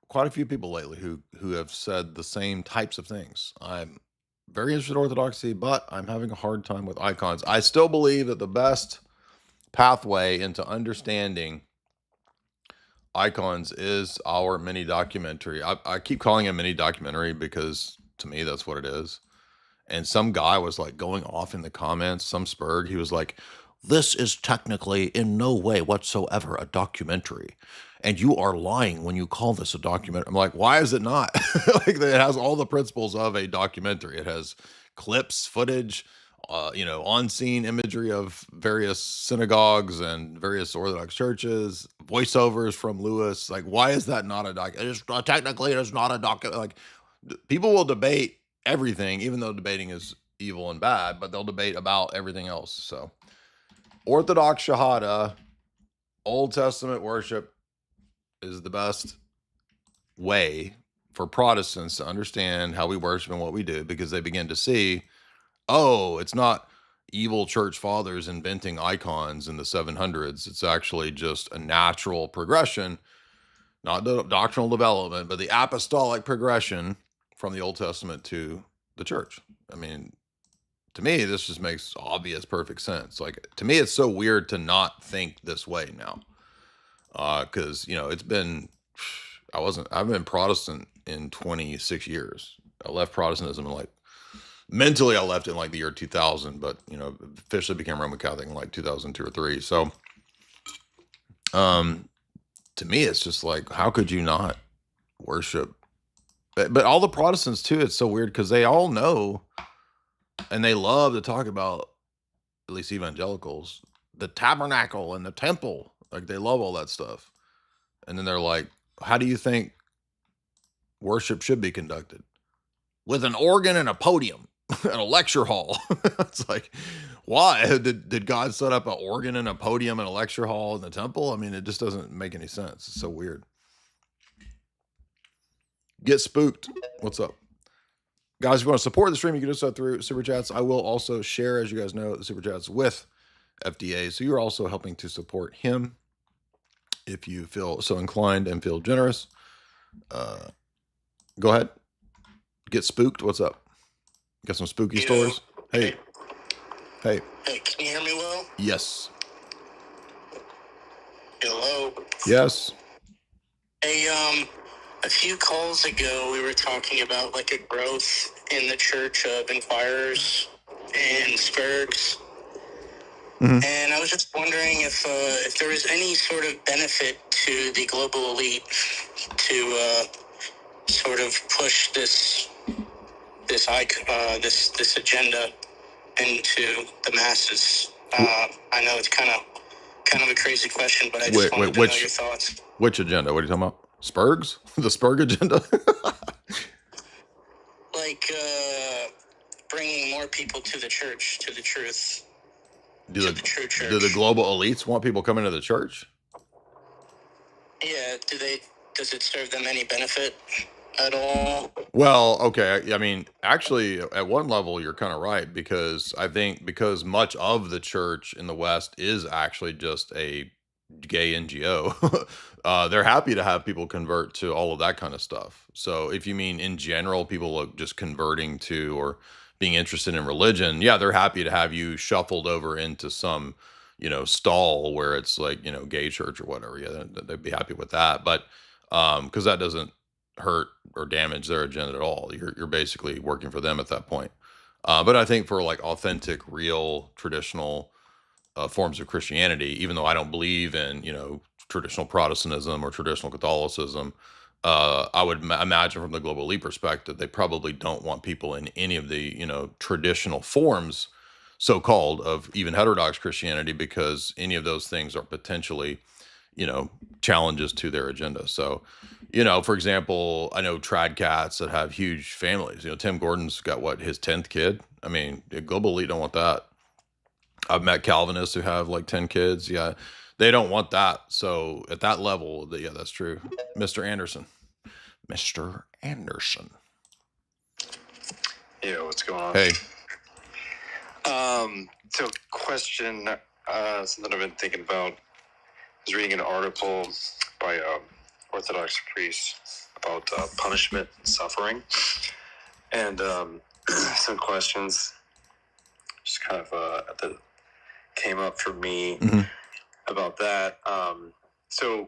quite a few people lately who have said the same types of things. I'm very interested in Orthodoxy, but I'm having a hard time with icons. I still believe that the best pathway into understanding icons is our mini documentary. I keep calling it a mini documentary because to me that's what it is. And some guy was like going off in the comments, some Spurg, he was like, this is technically in no way whatsoever a documentary. And you are lying when you call this a documentary. I'm like, why is it not? Like, it has all the principles of a documentary. It has clips, footage, on-scene imagery of various synagogues and various Orthodox churches, voiceovers from Lewis. Like, why is that not a doc? Technically, it is not a documentary. Like, people will debate everything, even though debating is evil and bad, but they'll debate about everything else. So, Orthodox Shahada, Old Testament worship is the best way for Protestants to understand how we worship and what we do, because they begin to see, oh, it's not evil church fathers inventing icons in the 700s. It's actually just a natural progression, not the doctrinal development, but the apostolic progression from the Old Testament to the church. I mean, to me, this just makes obvious, perfect sense. Like, to me, it's so weird to not think this way now. Because, I've been Protestant in 26 years. I left Protestantism mentally I left it in the year 2000, but, officially became Roman Catholic in 2002 or 3. So, to me, it's just like, how could you not worship? But all the Protestants too, it's so weird because they all know, and they love to talk about, at least evangelicals, the tabernacle and the temple. Like, they love all that stuff. And then they're like, how do you think worship should be conducted? With an organ and a podium and a lecture hall. It's like, why? Did God set up an organ and a podium and a lecture hall in the temple? I mean, it just doesn't make any sense. It's so weird. Get spooked. What's up? Guys, if you want to support the stream, you can do so through Super Chats. I will also share, as you guys know, the Super Chats with FDA. So you're also helping to support him if you feel so inclined and feel generous. Go ahead. Get spooked. What's up? Got some spooky stories? Hey. Hey, can you hear me well? Yes. Hello. Yes. Hey, a few calls ago, we were talking about a growth in the Church of Inquirers and Spurgs. Mm-hmm. And I was just wondering if there was any sort of benefit to the global elite to sort of push this agenda into the masses. I know it's kind of a crazy question, but I just wanted to know your thoughts. Which agenda? What are you talking about? Spurgs? The Spurg agenda? Bringing more people to the church, to the truth. Do the global elites want people coming to the church? Yeah, does it serve them any benefit at all? Well, okay. I mean, actually, at one level, you're kind of right, because I think because much of the church in the West is actually just a gay NGO, they're happy to have people convert to all of that kind of stuff. So if you mean in general, people just converting to or being interested in religion, yeah, they're happy to have you shuffled over into some, stall where it's gay church or whatever. Yeah, they'd be happy with that. But because that doesn't hurt or damage their agenda at all. You're basically working for them at that point. But I think for authentic, real, traditional forms of Christianity, even though I don't believe in, traditional Protestantism or traditional Catholicism, I would imagine from the global elite perspective, they probably don't want people in any of the, traditional forms, so-called, of even heterodox Christianity, because any of those things are potentially, challenges to their agenda. So, for example, I know trad cats that have huge families. Tim Gordon's got his 10th kid. I mean, the global elite don't want that. I've met Calvinists who have like 10 kids. Yeah, they don't want that. So at that level, yeah, that's true. Mr. Anderson. Mr. Anderson. Yeah, what's going on? Hey. So question, something I've been thinking about. I was reading an article by Orthodox priest about punishment and suffering, and some questions just kind of that came up for me about that. So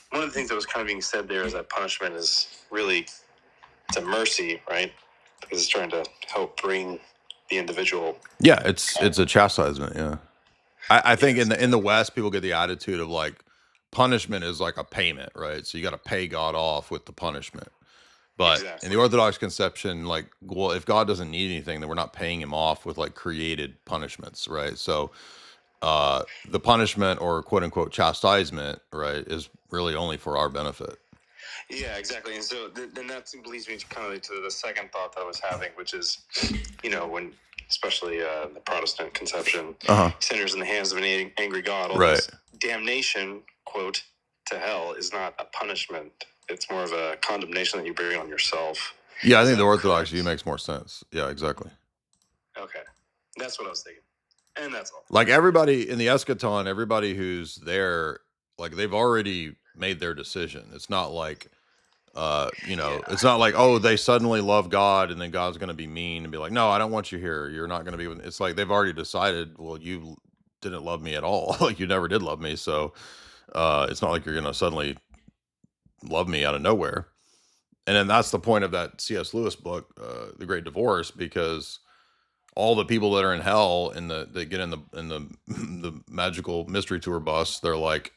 one of the things that was kind of being said there is that punishment is really, it's a mercy, right? Because it's trying to help bring the individual. Yeah, it's a chastisement. Yeah, I think in the West, people get the attitude of like punishment is like a payment, right? So you got to pay God off with the punishment. But in the Orthodox conception, like, well, if God doesn't need anything, then we're not paying him off with like created punishments, right? So the punishment or quote unquote chastisement, right, is really only for our benefit. Yeah, exactly. And so then that leads me to kind of to the second thought that I was having, which is, when, especially the Protestant conception, sinners in the hands of an angry God, all this damnation, quote, to hell is not a punishment. It's more of a condemnation that you bring on yourself. Yeah, I think the Orthodox view makes more sense. Yeah, exactly. Okay. That's what I was thinking. And that's all. Like everybody in the eschaton, everybody who's there, like they've already made their decision. It's not like, it's not like, oh, they suddenly love God and then God's going to be mean and be like, no, I don't want you here. You're not going to be with. It's like they've already decided, well, you didn't love me at all. Like you never did love me. So it's not like you're going to suddenly love me out of nowhere. And then that's the point of that C.S. Lewis book, The Great Divorce, because all the people that are in hell they get in the magical mystery tour bus, they're like,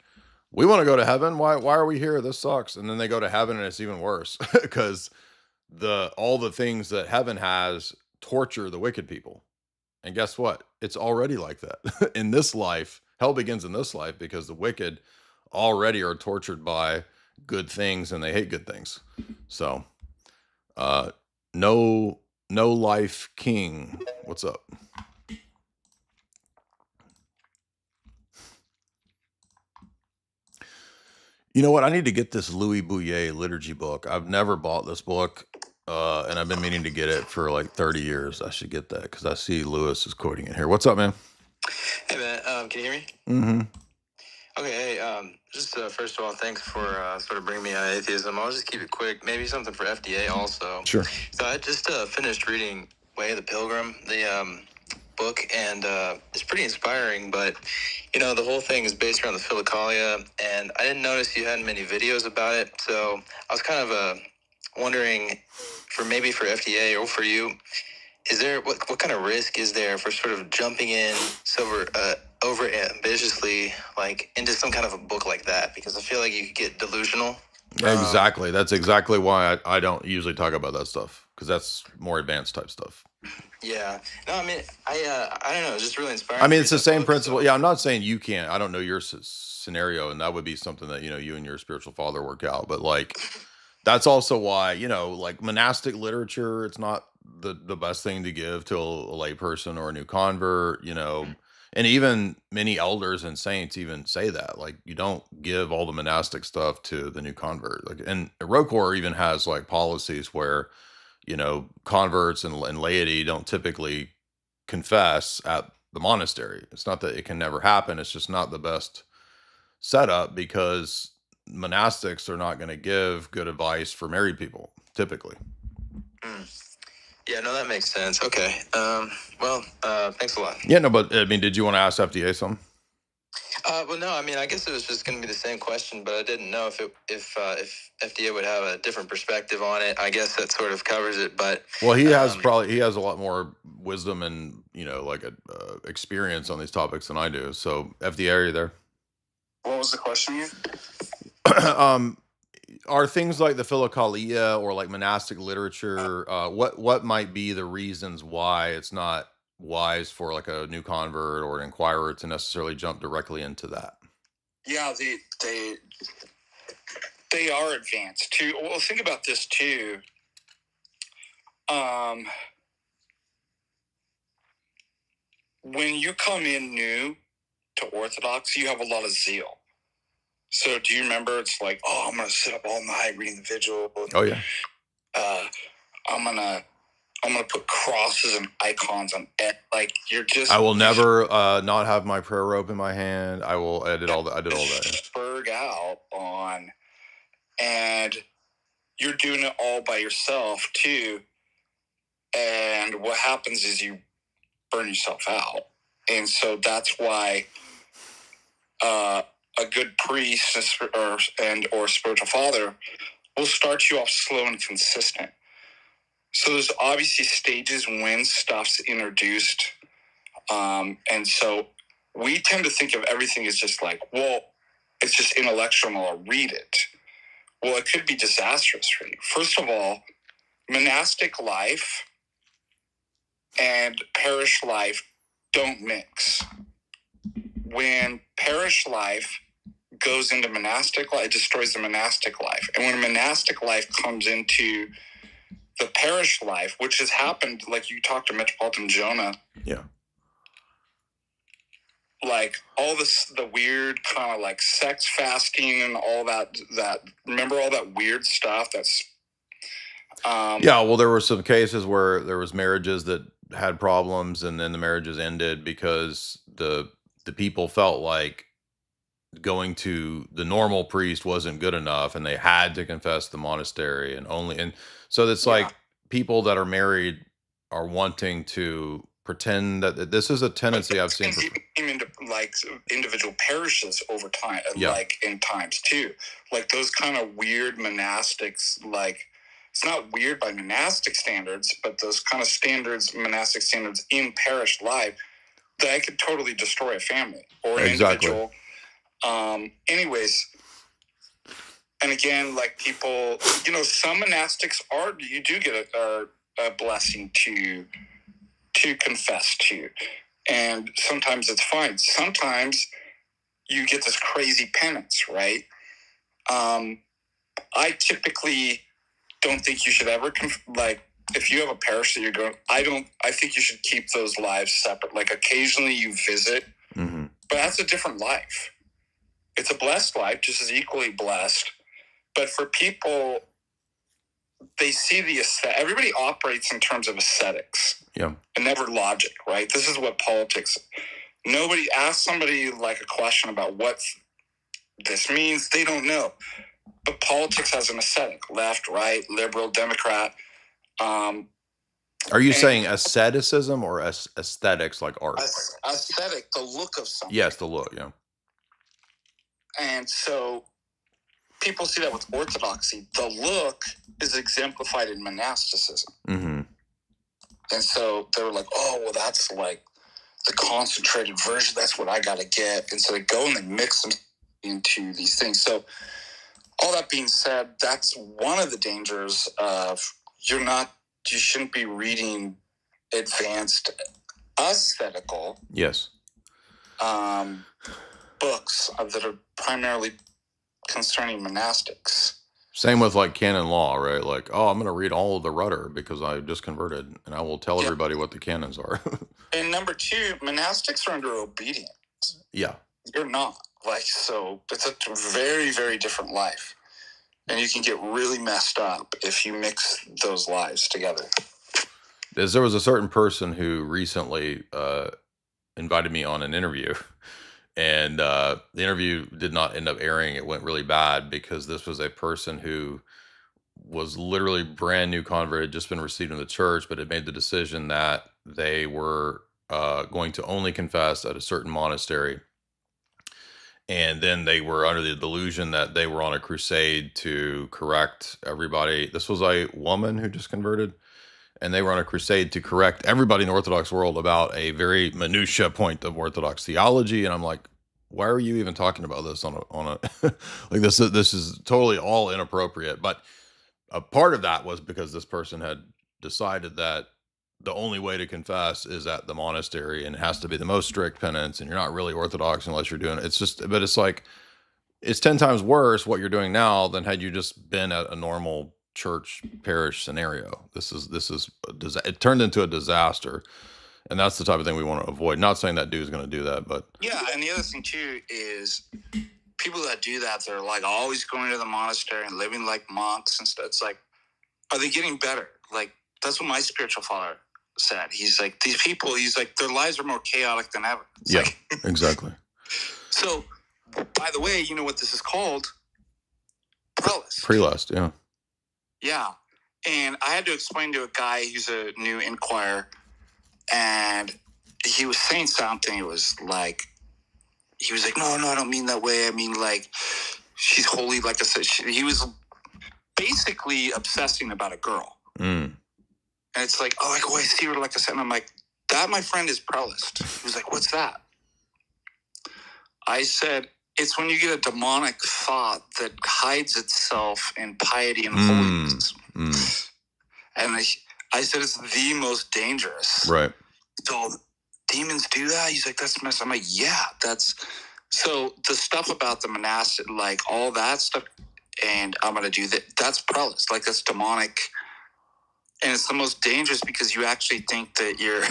we want to go to heaven. Why are we here? This sucks. And then they go to heaven and it's even worse because all the things that heaven has torture the wicked people. And guess what? It's already like that in this life. Hell begins in this life because the wicked already are tortured by good things and they hate good things. So, no life king. What's up? You know what? I need to get this Louis Bouillet liturgy book. I've never bought this book, and I've been meaning to get it for like 30 years. I should get that because I see Lewis is quoting it here. What's up, man? Hey, man. Can you hear me? Mm-hmm. Okay, hey, just first of all, thanks for sort of bringing me on atheism. I'll just keep it quick. Maybe something for FDA also. Sure. So I just finished reading Way of the Pilgrim, the book, and it's pretty inspiring, but, the whole thing is based around the Philokalia, and I didn't notice you had many videos about it, so I was kind of wondering, for FDA or for you, is there, what kind of risk is there for sort of jumping in over ambitiously, like into some kind of a book like that? Because I feel like you could get delusional. Exactly. That's exactly why I don't usually talk about that stuff because that's more advanced type stuff. Yeah. No, I mean, I don't know. It's just really inspiring. I mean, it's the same principle. Yeah, I'm not saying you can't. I don't know your scenario, and that would be something that, you and your spiritual father work out. But like, that's also why, like monastic literature, it's not the best thing to give to a lay person or a new convert, and even many elders and saints even say that, like, you don't give all the monastic stuff to the new convert. Like, and ROCOR even has like policies where, converts and laity don't typically confess at the monastery. It's not that it can never happen. It's just not the best setup because monastics are not going to give good advice for married people typically. Yeah, no, that makes sense. Okay. Well, thanks a lot. Yeah, no, but I mean, did you want to ask FDA something? Well, no, I mean, I guess it was just going to be the same question, but I didn't know if FDA would have a different perspective on it. I guess that sort of covers it, but well, he has a lot more wisdom and like a experience on these topics than I do. So FDA, are you there? What was the question again? Are things like the Philokalia or like monastic literature, what might be the reasons why it's not wise for like a new convert or an inquirer to necessarily jump directly into that? Yeah, they are advanced too. Well, think about this too. when you come in new to Orthodox, you have a lot of zeal. So do you remember? It's like, oh, I'm gonna sit up all night reading the vigil. Oh yeah. I'm gonna put crosses and icons on it. Like you're just. I will never not have my prayer rope in my hand. I did all that. I did all that. Spurg out on, and you're doing it all by yourself too. And what happens is you burn yourself out, and so that's why a good priest or spiritual father will start you off slow and consistent. So there's obviously stages when stuff's introduced, and so we tend to think of everything as just like, well, it's just intellectual and I'll read it. Well, it could be disastrous for you. First of all, monastic life and parish life don't mix. When parish life goes into monastic life, it destroys the monastic life. And when monastic life comes into the parish life, which has happened, like you talked to Metropolitan Jonah. Yeah. Like all this, the weird kind of like sex fasting and all that, remember all that weird stuff that's, yeah, well, there were some cases where there was marriages that had problems and then the marriages ended because the people felt like going to the normal priest wasn't good enough and they had to confess the monastery and so it's like people that are married are wanting to pretend that this is a tendency I've seen into like individual parishes over time, like in times too, like those kind of weird monastics, like it's not weird by monastic standards, but those kind of standards, monastic standards in parish life that could totally destroy a family or an individual. Anyways, and again, like people, some monastics you do get a blessing to confess to, and sometimes it's fine. Sometimes you get this crazy penance, right? I typically don't think you should ever if you have a parish that you're going, I think you should keep those lives separate. Like occasionally you visit, but that's a different life. It's a blessed life, just as equally blessed. But for people, they see everybody operates in terms of aesthetics. Yeah. And never logic, right? This is what politics. Nobody asks somebody like a question about what this means. They don't know. But politics has an aesthetic: left, right, liberal, Democrat. Are you saying asceticism or aesthetics like art? Aesthetic, the look of something. Yes, the look, yeah. And so people see that with orthodoxy. The look is exemplified in monasticism. Mm-hmm. And so they were like, oh, well, that's like the concentrated version. That's what I got to get. And so they go and they mix them into these things. So all that being said, that's one of the dangers of you shouldn't be reading advanced aesthetical books that are primarily concerning monastics. Same with like canon law, right? Like, oh, I'm going to read all of the Rudder because I just converted and I will tell everybody what the canons are. And number two, monastics are under obedience. Yeah. You're not. So it's a very, very different life. And you can get really messed up if you mix those lives together. There was a certain person who recently invited me on an interview. And the interview did not end up airing. It went really bad because this was a person who was literally brand new convert, had just been received in the church, but had made the decision that they were going to only confess at a certain monastery. And then they were under the delusion that they were on a crusade to correct everybody. This was a woman who just converted. And they were on a crusade to correct everybody in the Orthodox world about a very minutia point of Orthodox theology. And I'm like, why are you even talking about this on a like this is totally all inappropriate. But a part of that was because this person had decided that the only way to confess is at the monastery and it has to be the most strict penance. And you're not really Orthodox unless you're doing it. But it's like, it's 10 times worse what you're doing now than had you just been at a normal church parish scenario. It turned into a disaster. And that's the type of thing we want to avoid. Not saying that dude's going to do that, but Yeah, and the other thing too is people that do that, they're like always going to the monastery and living like monks and stuff. It's like, are they getting better? Like, that's what my spiritual father said. He's like, these people, he's like, their lives are more chaotic than ever. It's yeah, like, exactly. So, by the way, you know what this is called? Prelist. Prelist, yeah. Yeah. And I had to explain to a guy who's a new inquirer, and he was saying something. It was like, he was like, no, I don't mean that way. I mean, like, she's holy. Like I said, he was basically obsessing about a girl. Mm. And it's like, oh, I see her like I said. And I'm like, that, my friend, is prelist. He was like, what's that? I said, it's when you get a demonic thought that hides itself in piety and holiness. And I said, it's the most dangerous. Right. So demons do that? He's like, that's messed up. I'm like, yeah, that's... So the stuff about the monastic, like all that stuff, and I'm going to do that, that's prelist. Like, that's demonic. And it's the most dangerous because you actually think that you're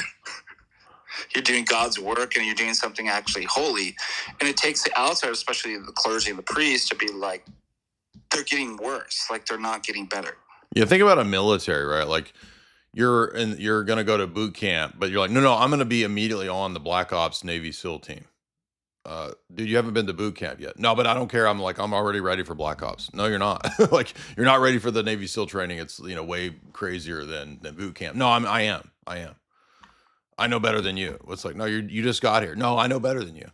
doing God's work and you're doing something actually holy. And it takes the outside, especially the clergy and the priests, to be like, they're getting worse. Like, they're not getting better. Yeah, think about a military, right? Like, you're going to go to boot camp, but you're like, no, I'm going to be immediately on the Black Ops Navy SEAL team. Dude, you haven't been to boot camp yet. No, but I don't care. I'm already ready for Black Ops. No, you're not. Like, you're not ready for the Navy SEAL training. It's, way crazier than boot camp. No, I am. I know better than you. It's like, no, you just got here. No, I know better than you.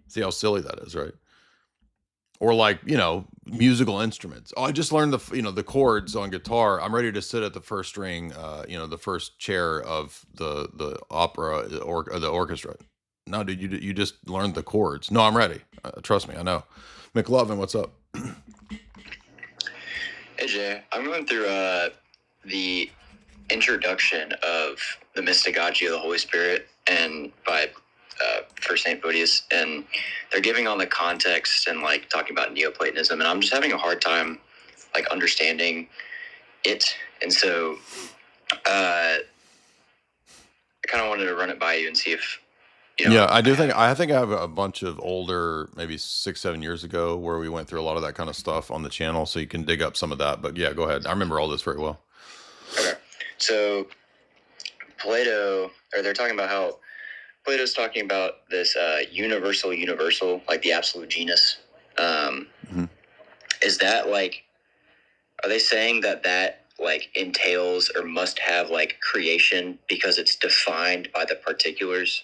See how silly that is, right? Or like, musical instruments. Oh, I just learned the chords on guitar. I'm ready to sit at the first string, the first chair of the opera or the orchestra. No, dude, you just learned the chords. No, I'm ready. Trust me, I know. McLovin, what's up? Hey, Jay. I'm going through the introduction of the mystagogy of the Holy Spirit and by First St. Photius, and they're giving on the context and like talking about Neoplatonism, and I'm just having a hard time like understanding it, and so I kind of wanted to run it by you and see if Yeah, I do think I have a bunch of older, maybe 6-7 years ago, where we went through a lot of that kind of stuff on the channel, so you can dig up some of that. But yeah, go ahead. I remember all this very well. Okay, so they're talking about how Plato's talking about this universal, like the absolute genus. Is that like, are they saying that like entails or must have like creation because it's defined by the particulars?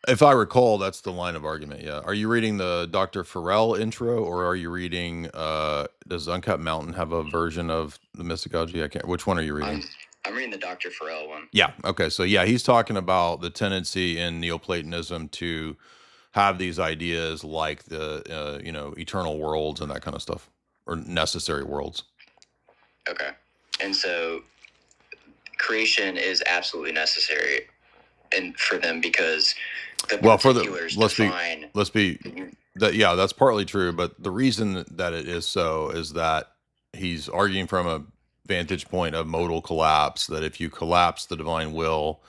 If I recall, that's the line of argument. Yeah. Are you reading the Dr. Farrell intro, or are you reading, does Uncut Mountain have a version of the mystagogy? Which one are you reading? I'm reading the Dr. Farrell one. Yeah. Okay. So yeah, he's talking about the tendency in Neoplatonism to have these ideas like the, eternal worlds and that kind of stuff, or necessary worlds. Okay. And so creation is absolutely necessary and for them because the particulars that's partly true, but the reason that it is so is that he's arguing from a vantage point of modal collapse, that if you collapse the divine will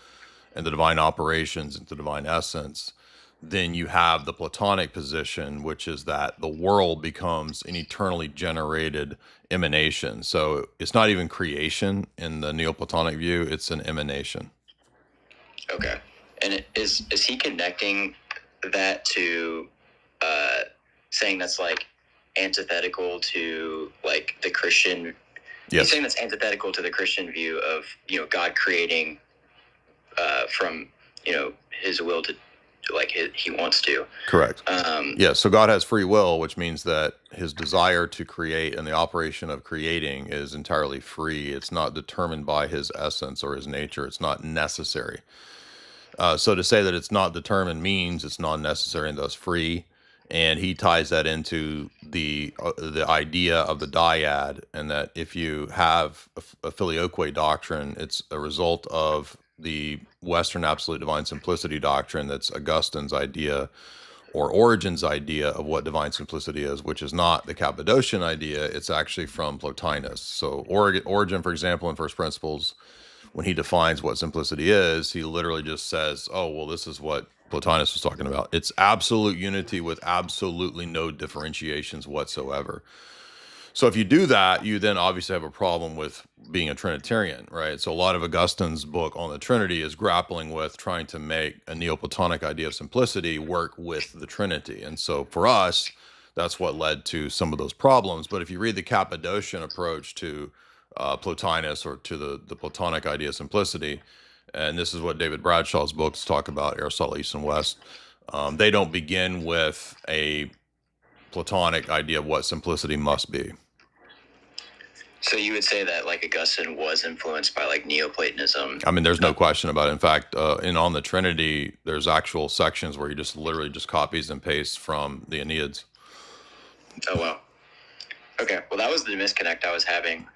and the divine operations into divine essence, then you have the Platonic position, which is that the world becomes an eternally generated emanation. So it's not even creation in the Neoplatonic view, it's an emanation. Okay. And is he connecting that to saying that's like antithetical to like the Christian? Yes. He's saying that's antithetical to the Christian view of, God creating from, his will to like he wants to. Correct. Yeah. So God has free will, which means that his desire to create and the operation of creating is entirely free. It's not determined by his essence or his nature. It's not necessary. So to say that it's not determined means it's non-necessary and thus free. And he ties that into the idea of the dyad, and that if you have a filioque doctrine, it's a result of the Western absolute divine simplicity doctrine. That's Augustine's idea or Origen's idea of what divine simplicity is, which is not the Cappadocian idea. It's actually from Plotinus. So Origen, for example, in First Principles, when he defines what simplicity is, he literally just says, oh, well, this is what Plotinus was talking about. It's absolute unity with absolutely no differentiations whatsoever. So if you do that, you then obviously have a problem with being a Trinitarian, right? So a lot of Augustine's book on the Trinity is grappling with trying to make a Neoplatonic idea of simplicity work with the Trinity. And so for us, that's what led to some of those problems. But if you read the Cappadocian approach to Plotinus, or to the Platonic idea of simplicity, and this is what David Bradshaw's books talk about, Aristotle, East and West, they don't begin with a Platonic idea of what simplicity must be. So you would say that like Augustine was influenced by like Neoplatonism? I mean, there's no question about it. In fact, in On the Trinity, there's actual sections where he just literally just copies and pastes from the Aeneids. Oh, wow. Okay, well, that was the misconnect I was having.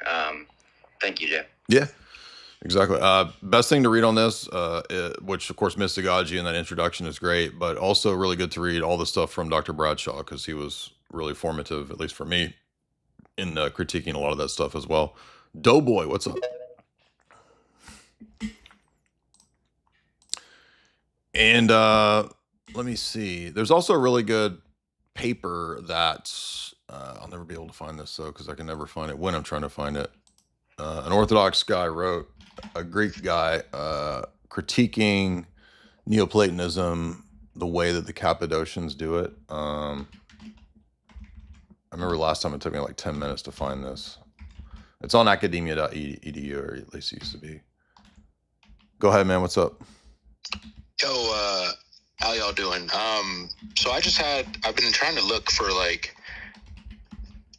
Thank you, Jay. Yeah, exactly. Best thing to read on this, which of course Mystagogy and that introduction is great, but also really good to read all the stuff from Dr. Bradshaw, because he was really formative, at least for me, in critiquing a lot of that stuff as well. Doughboy, what's up? And let me see. There's also a really good paper that I'll never be able to find this, though, because I can never find it when I'm trying to find it. An Orthodox guy wrote, a Greek guy, critiquing Neoplatonism the way that the Cappadocians do it. I remember last time it took me like 10 minutes to find this. It's on academia.edu, or at least it used to be. Go ahead, man. What's up? Yo, how y'all doing? So I've been trying to look for like,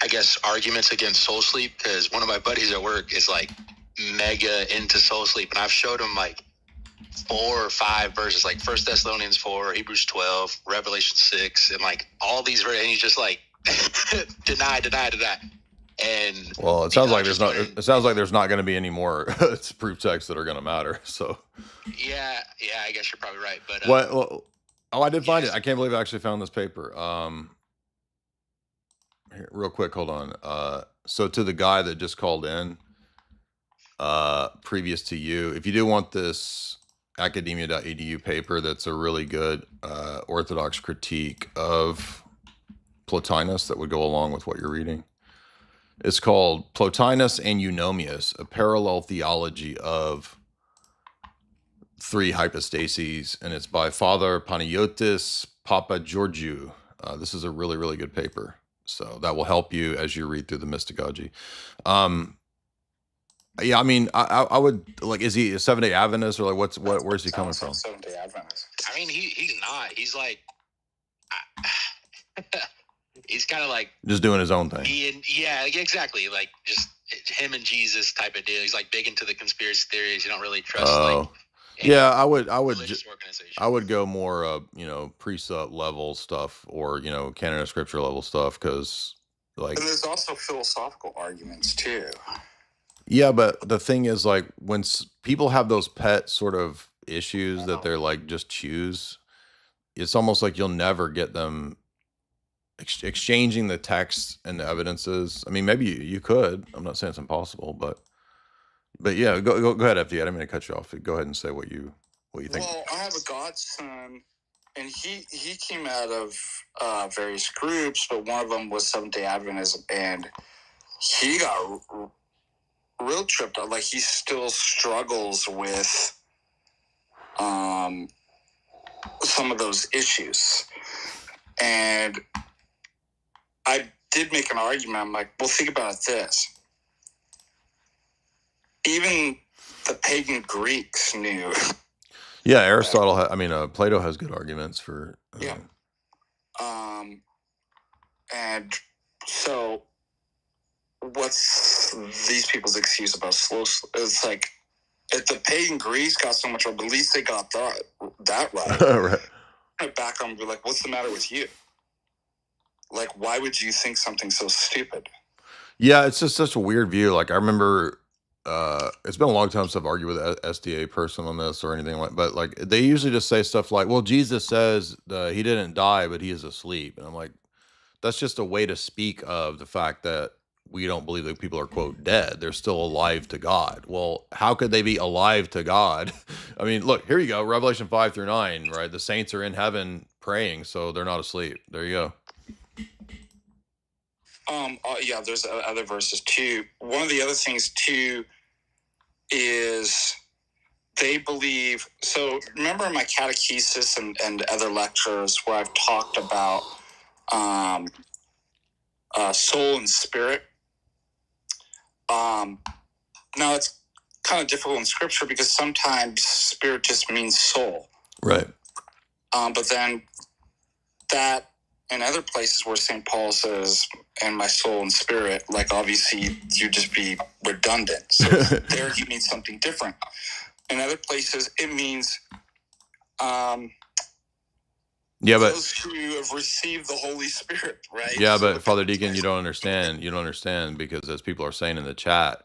I guess, arguments against soul sleep, because one of my buddies at work is like mega into soul sleep, and I've showed him like 4 or 5 verses, like 1 Thessalonians 4, Hebrews 12, Revelation 6, and like all these verses, and he's just like deny. And well, it sounds like there's not. It sounds like there's not going to be any more proof texts that are going to matter. So yeah, I guess you're probably right. But what? Well, oh, I did find it. I can't believe I actually found this paper. Here, real quick, hold on. So to the guy that just called in, previous to you, if you do want this academia.edu paper, that's a really good Orthodox critique of Plotinus that would go along with what you're reading. It's called Plotinus and Eunomius, a parallel theology of 3 hypostases, and it's by Father Panayotis Papageorgiou. This is a really, really good paper. So that will help you as you read through the Mystagogy. Yeah, I mean, I would like, is he a Seventh-day Adventist, or like where's he coming from? Seventh-day Adventist. I mean, he's not. He's like, he's kind of like Just doing his own thing. Yeah, exactly. Like just him and Jesus type of deal. He's like big into the conspiracy theories. You don't really trust. Like, yeah, I would go more, precept level stuff, or canon of scripture level stuff, because like. And there's also philosophical arguments too. Yeah, but the thing is, like, when people have those pet sort of issues that they're like just choose, it's almost like you'll never get them exchanging the texts and the evidences. I mean, maybe you could. I'm not saying it's impossible, but yeah, go ahead, FD. I didn't mean to cut you off. Go ahead and say what you think. Well, I have a godson, and he came out of various groups, but one of them was Seventh-day Adventism, and he got real tripped up. Like, he still struggles with some of those issues. And I did make an argument. I'm like, well, think about this. Even the pagan Greeks knew. Yeah, Aristotle. Plato has good arguments for. Yeah. And so, what's these people's excuse about slow? It's like, if the pagan Greeks got so much, at least they got that right. Right. Back on and be like, what's the matter with you? Like, why would you think something so stupid? Yeah, it's just such a weird view. Like, I remember, it's been a long time since I've argued with an SDA person on this or anything like. But like, they usually just say stuff like, "Well, Jesus says he didn't die, but he is asleep," and I'm like, that's just a way to speak of the fact that we don't believe that people are, quote, dead. They're still alive to God. Well, how could they be alive to God? I mean, look, here you go. Revelation 5-9, right? The saints are in heaven praying, so they're not asleep. There you go. Yeah, there's other verses too. One of the other things too is they believe, so remember in my catechesis and other lectures where I've talked about soul and spirit. Now it's kind of difficult in scripture because sometimes spirit just means soul. Right. But then that in other places where St. Paul says, and my soul and spirit, like obviously you just be redundant. So there he means something different. In other places it means yeah, but those who have received the Holy Spirit, right? Yeah, So but Father Deacon, you don't understand. You don't understand because as people are saying in the chat,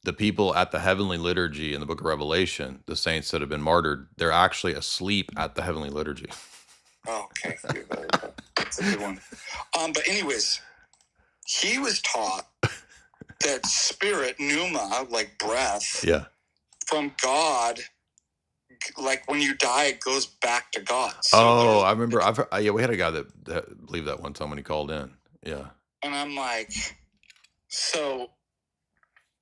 the people at the heavenly liturgy in the book of Revelation, the saints that have been martyred, they're actually asleep at the heavenly liturgy. Oh, okay. That's a good one. But anyways, he was taught that spirit, pneuma, like breath, Yeah. from God, like when you die, it goes back to God. So Oh, I remember. Yeah, we had a guy that believed that one time when he called in. Yeah. and I'm like, so,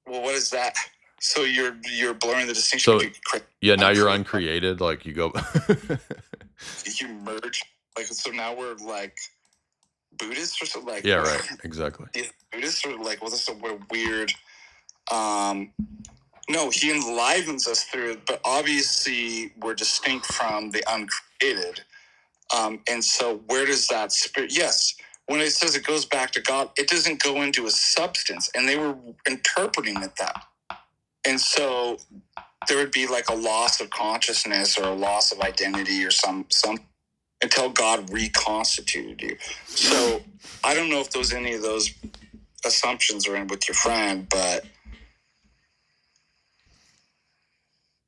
well, what is that? So you're blurring the distinction. So yeah, now you're uncreated. Like you go. You merge. Like so now we're like Buddhists or something. Like Yeah, right. Exactly. Buddhists are like, well, this is a weird. No, he enlivens us through it, but obviously we're distinct from the uncreated. And so where does that spirit? Yes, when it says it goes back to God, it doesn't go into a substance, and they were interpreting it that. And so there would be like a loss of consciousness or a loss of identity or some until God reconstituted you. So I don't know if any of those assumptions are in with your friend, but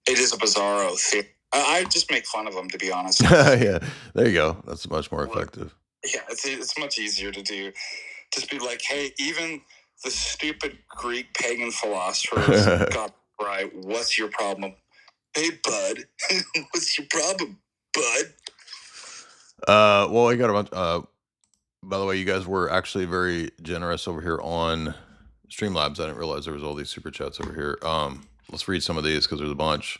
it is a bizarro thing. I just make fun of them, to be honest. Yeah, there you go. That's much more effective. Yeah, it's much easier to do. Just be like, hey, even the stupid Greek pagan philosophers got right. What's your problem? Hey, bud. What's your problem, bud? Well, I got a bunch. By the way, you guys were actually very generous over here on Streamlabs. I didn't realize there was all these super chats over here. Let's read some of these because there's a bunch.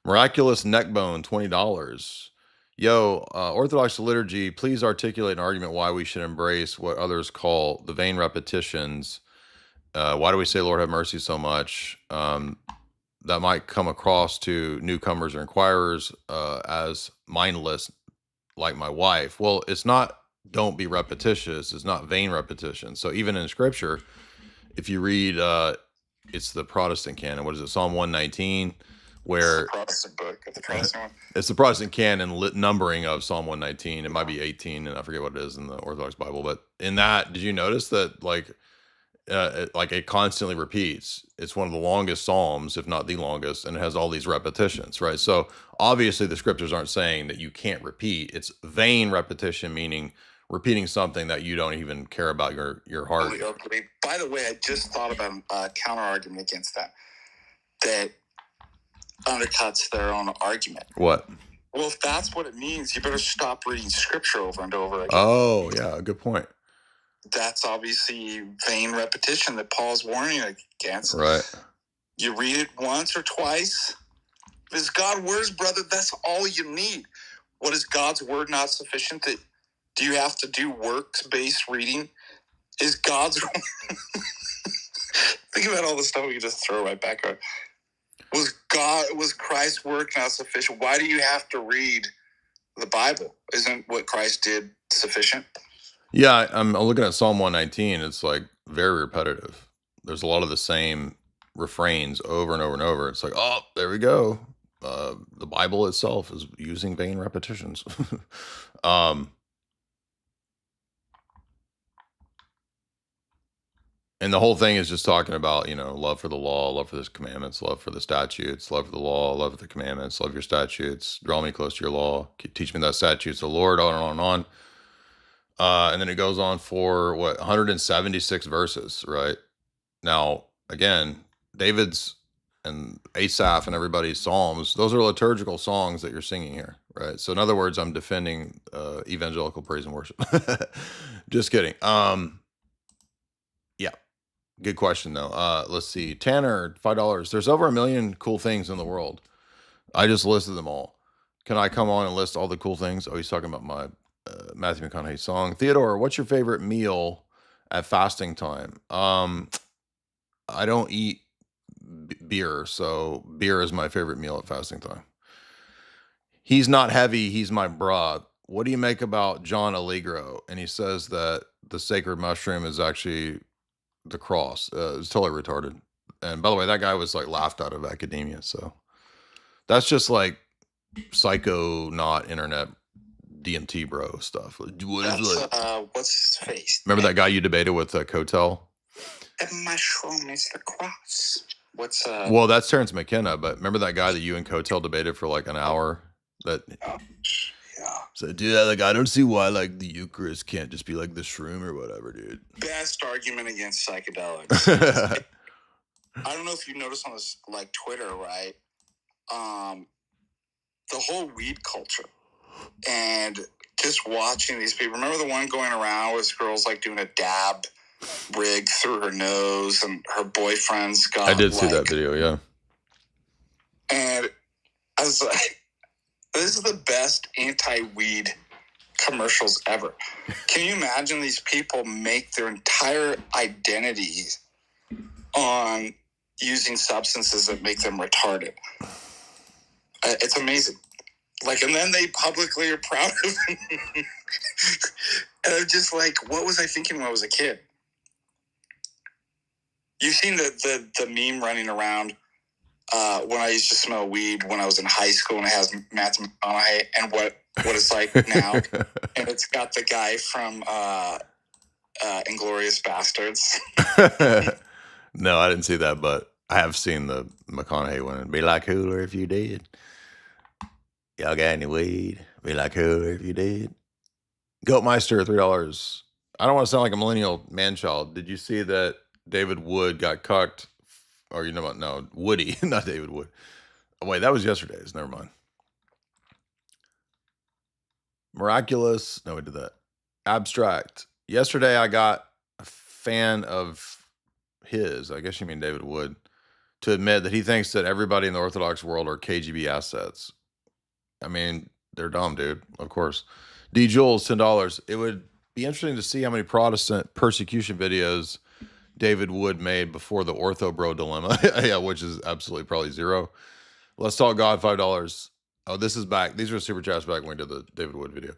Miraculous Neckbone, $20. Yo, Orthodox liturgy, please articulate an argument why we should embrace what others call the vain repetitions. Why do we say Lord have mercy so much? That might come across to newcomers or inquirers as mindless, like my wife. Well, it's not don't be repetitious. It's not vain repetition. So even in scripture, if you read, it's the Protestant canon. What is it? Psalm 119. Where it's the Protestant book, the Protestant one. It's the Protestant canon numbering of Psalm 119. It might be 18, and I forget what it is in the Orthodox Bible. But in that, did you notice that like it constantly repeats? It's one of the longest psalms, if not the longest, and it has all these repetitions, right? So obviously, the scriptures aren't saying that you can't repeat. It's vain repetition, meaning repeating something that you don't even care about your heart. By the way, I just thought about a counter argument against that undercuts their own argument. What? Well, if that's what it means, you better stop reading scripture over and over again. Oh, yeah, good point. That's obviously vain repetition that Paul's warning against. Right. You read it once or twice. If it's God's words, brother, that's all you need. What is God's word not sufficient? Do you have to do works-based reading? Is God's think about all the stuff we can just throw right back on. Was Christ's work not sufficient? Why do you have to read the Bible? Isn't what Christ did sufficient? Yeah, I'm looking at Psalm 119. It's like very repetitive. There's a lot of the same refrains over and over and over. It's like, oh, there we go. The Bible itself is using vain repetitions. And the whole thing is just talking about, love for the law, love for the commandments, love for the statutes, love for the law, love for the commandments, love your statutes, draw me close to your law, teach me thy statutes, the Lord, on and on and And then it goes on for 176 verses, right? Now, again, David's and Asaph and everybody's psalms, those are liturgical songs that you're singing here, right? So in other words, I'm defending evangelical praise and worship. Just kidding. Yeah, good question though. Let's see. Tanner, $5. There's over 1 million cool things in the world. I just listed them all. Can I come on and list all the cool things? Oh, he's talking about my Matthew McConaughey song. Theodore, what's your favorite meal at fasting time? I don't eat beer, so beer is my favorite meal at fasting time. He's not heavy, he's my bra. What do you make about John Allegro? And he says that the sacred mushroom is actually the cross. It's totally retarded. And by the way, that guy was like laughed out of academia, so that's just like psycho, not internet DMT bro stuff. What is it? What's his face? Remember that guy you debated with Kotel? The mushroom is the cross. What's Well, that's Terrence McKenna, but remember that guy that you and Kotel debated for like an hour? That so, dude, like I don't see why like the Eucharist can't just be like the shroom or whatever, dude. best argument against psychedelics? I don't know if you noticed on this like Twitter, right? The whole weed culture and just watching these people. Remember the one going around with girls like doing a dab rig through her nose, and her boyfriend's got. I did see that video, yeah. And I was like, this is the best anti-weed commercials ever. Can you imagine these people make their entire identity on using substances that make them retarded? It's amazing. Like, and then they publicly are proud of it. And I'm just like, what was I thinking when I was a kid? You've seen the meme running around when I used to smell weed when I was in high school, and it has Matthew McConaughey and what it's like now. And it's got the guy from Inglourious Bastards. No, I didn't see that, but I have seen the McConaughey one. It'd be like cooler if you did. Y'all got any weed? Be like cooler if you did. Goatmeister, $3. I don't want to sound like a millennial man-child. Did you see that David Wood got cucked? Or you know what? No, Woody, not David Wood. Oh, wait, that was yesterday's. Never mind. Miraculous. No, we did that. Abstract. Yesterday, I got a fan of his, I guess you mean David Wood, to admit that he thinks that everybody in the Orthodox world are KGB assets. I mean, they're dumb, dude. Of course. D. Jules, $10. It would be interesting to see how many Protestant persecution videos David Wood made before the Ortho Bro dilemma. Yeah, which is absolutely probably zero. Let's Talk God, $5. Oh, this is back. These are super chats back when we did the David Wood video.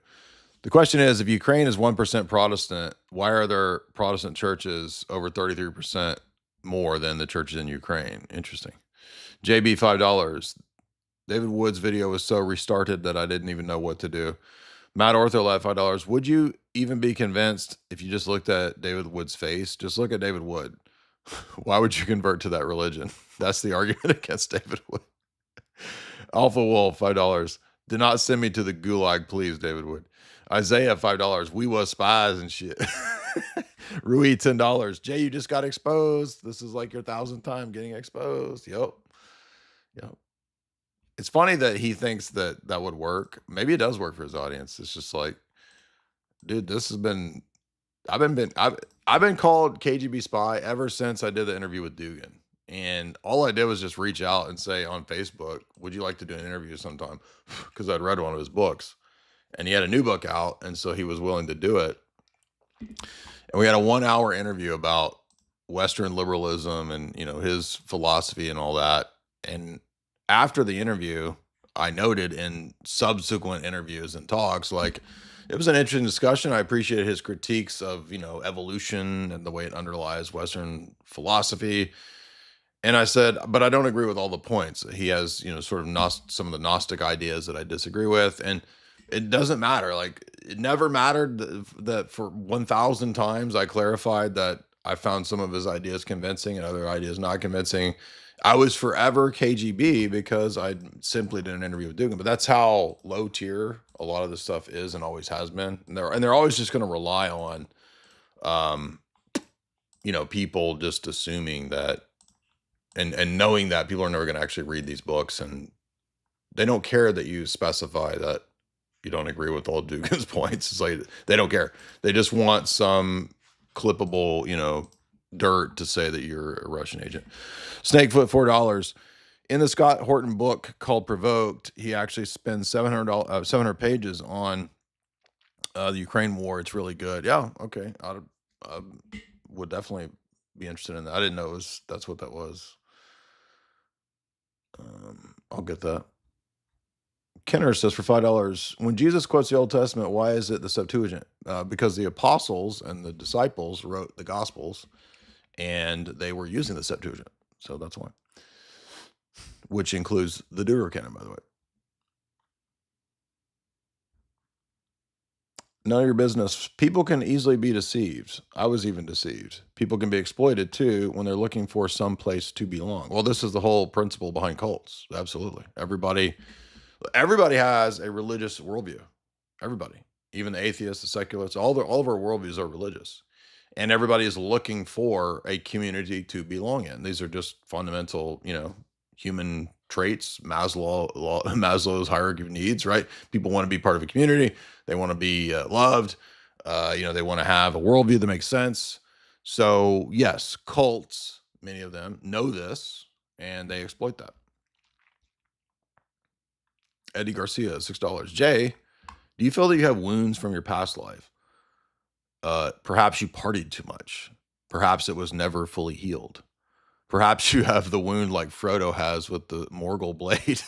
The question is, if Ukraine is 1% Protestant, why are there Protestant churches over 33% more than the churches in Ukraine? Interesting. JB, $5. David Wood's video was so restarted that I didn't even know what to do. Matt Ortholad, $5. Would you even be convinced if you just looked at David Wood's face? Just look at David Wood. Why would you convert to that religion? That's the argument against David Wood. Alpha Wolf, $5. Do not send me to the gulag, please, David Wood. Isaiah, $5. We was spies and shit. Rui, $10. Jay, you just got exposed. This is like your 1,000th time getting exposed. Yep. It's funny that he thinks that that would work. Maybe it does work for his audience. It's just like, dude, this has been, I've been called KGB spy ever since I did the interview with Dugan. And all I did was just reach out and say on Facebook, would you like to do an interview sometime? Because I'd read one of his books. And he had a new book out, and so he was willing to do it. And we had a 1-hour interview about Western liberalism and, you know, his philosophy and all that. And after the interview, I noted in subsequent interviews and talks, like, it was an interesting discussion. I appreciated his critiques of, you know, evolution and the way it underlies Western philosophy. And I said, but I don't agree with all the points. He has, you know, sort of some of the Gnostic ideas that I disagree with. And it doesn't matter. Like, it never mattered that for 1,000 times I clarified that I found some of his ideas convincing and other ideas not convincing. I was forever KGB because I simply did an interview with Dugan, but that's how low tier a lot of this stuff is and always has been. And they're always just going to rely on, people just assuming that and knowing that people are never going to actually read these books, and they don't care that you specify that you don't agree with all Dugan's points. It's like they don't care. They just want some clippable, dirt to say that you're a Russian agent. Snakefoot, $4. In the Scott Horton book called Provoked, he actually spends 700 pages on the Ukraine war. It's really good. Yeah, okay. I would definitely be interested in that. I didn't know that's what that was. I'll get that. Kenner says for $5, when Jesus quotes the Old Testament, why is it the Septuagint? Because the apostles and the disciples wrote the Gospels, and they were using the Septuagint. So that's why. Which includes the Deuterocanon, by the way. None of your business. People can easily be deceived. I was even deceived. People can be exploited too when they're looking for some place to belong. Well, this is the whole principle behind cults. Absolutely. Everybody has a religious worldview. Everybody, even the atheists, the secularists, all of our worldviews are religious, and everybody is looking for a community to belong in. These are just fundamental, human traits. Maslow's hierarchy of needs, right? People want to be part of a community. They want to be loved. They want to have a worldview that makes sense. So yes, cults, many of them know this, and they exploit that. Eddie Garcia, $6. Jay, do you feel that you have wounds from your past life? Perhaps you partied too much. Perhaps it was never fully healed. Perhaps you have the wound like Frodo has with the Morgul blade.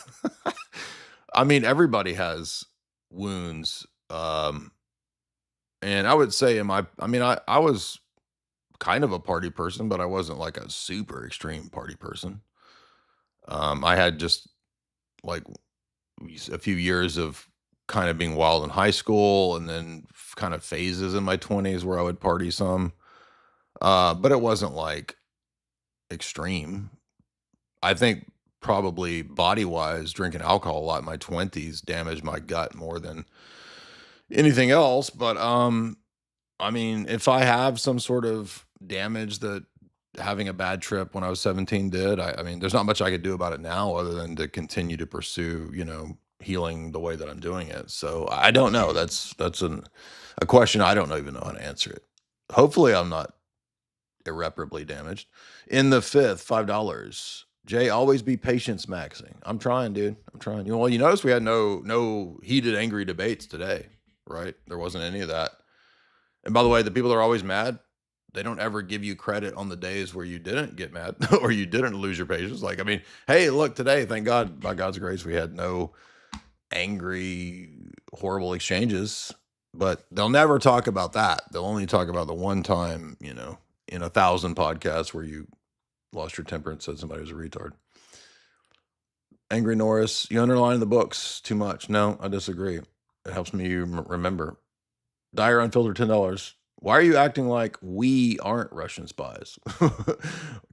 I mean, everybody has wounds. And I would say I was kind of a party person, but I wasn't like a super extreme party person. I had just like a few years of kind of being wild in high school, and then kind of phases in my 20s where I would party some. But it wasn't like extreme. I think probably body-wise, drinking alcohol a lot in my 20s damaged my gut more than anything else. But if I have some sort of damage that having a bad trip when I was 17 did, there's not much I could do about it now other than to continue to pursue, healing the way that I'm doing it. So I don't know. That's a question I don't even know how to answer it. Hopefully I'm not irreparably damaged. In the fifth, $5. Jay, always be patience maxing. I'm trying, dude. I'm trying. Well, you notice we had no heated, angry debates today, right? There wasn't any of that. And by the way, the people that are always mad, they don't ever give you credit on the days where you didn't get mad or you didn't lose your patience. Hey, look, today, thank God, by God's grace, we had no angry, horrible exchanges. But they'll never talk about that. They'll only talk about the one time, in 1,000 podcasts where you lost your temper and said somebody was a retard. Angry Norris, you underline the books too much. No, I disagree. It helps me remember. Dire Unfiltered, $10. Why are you acting like we aren't Russian spies?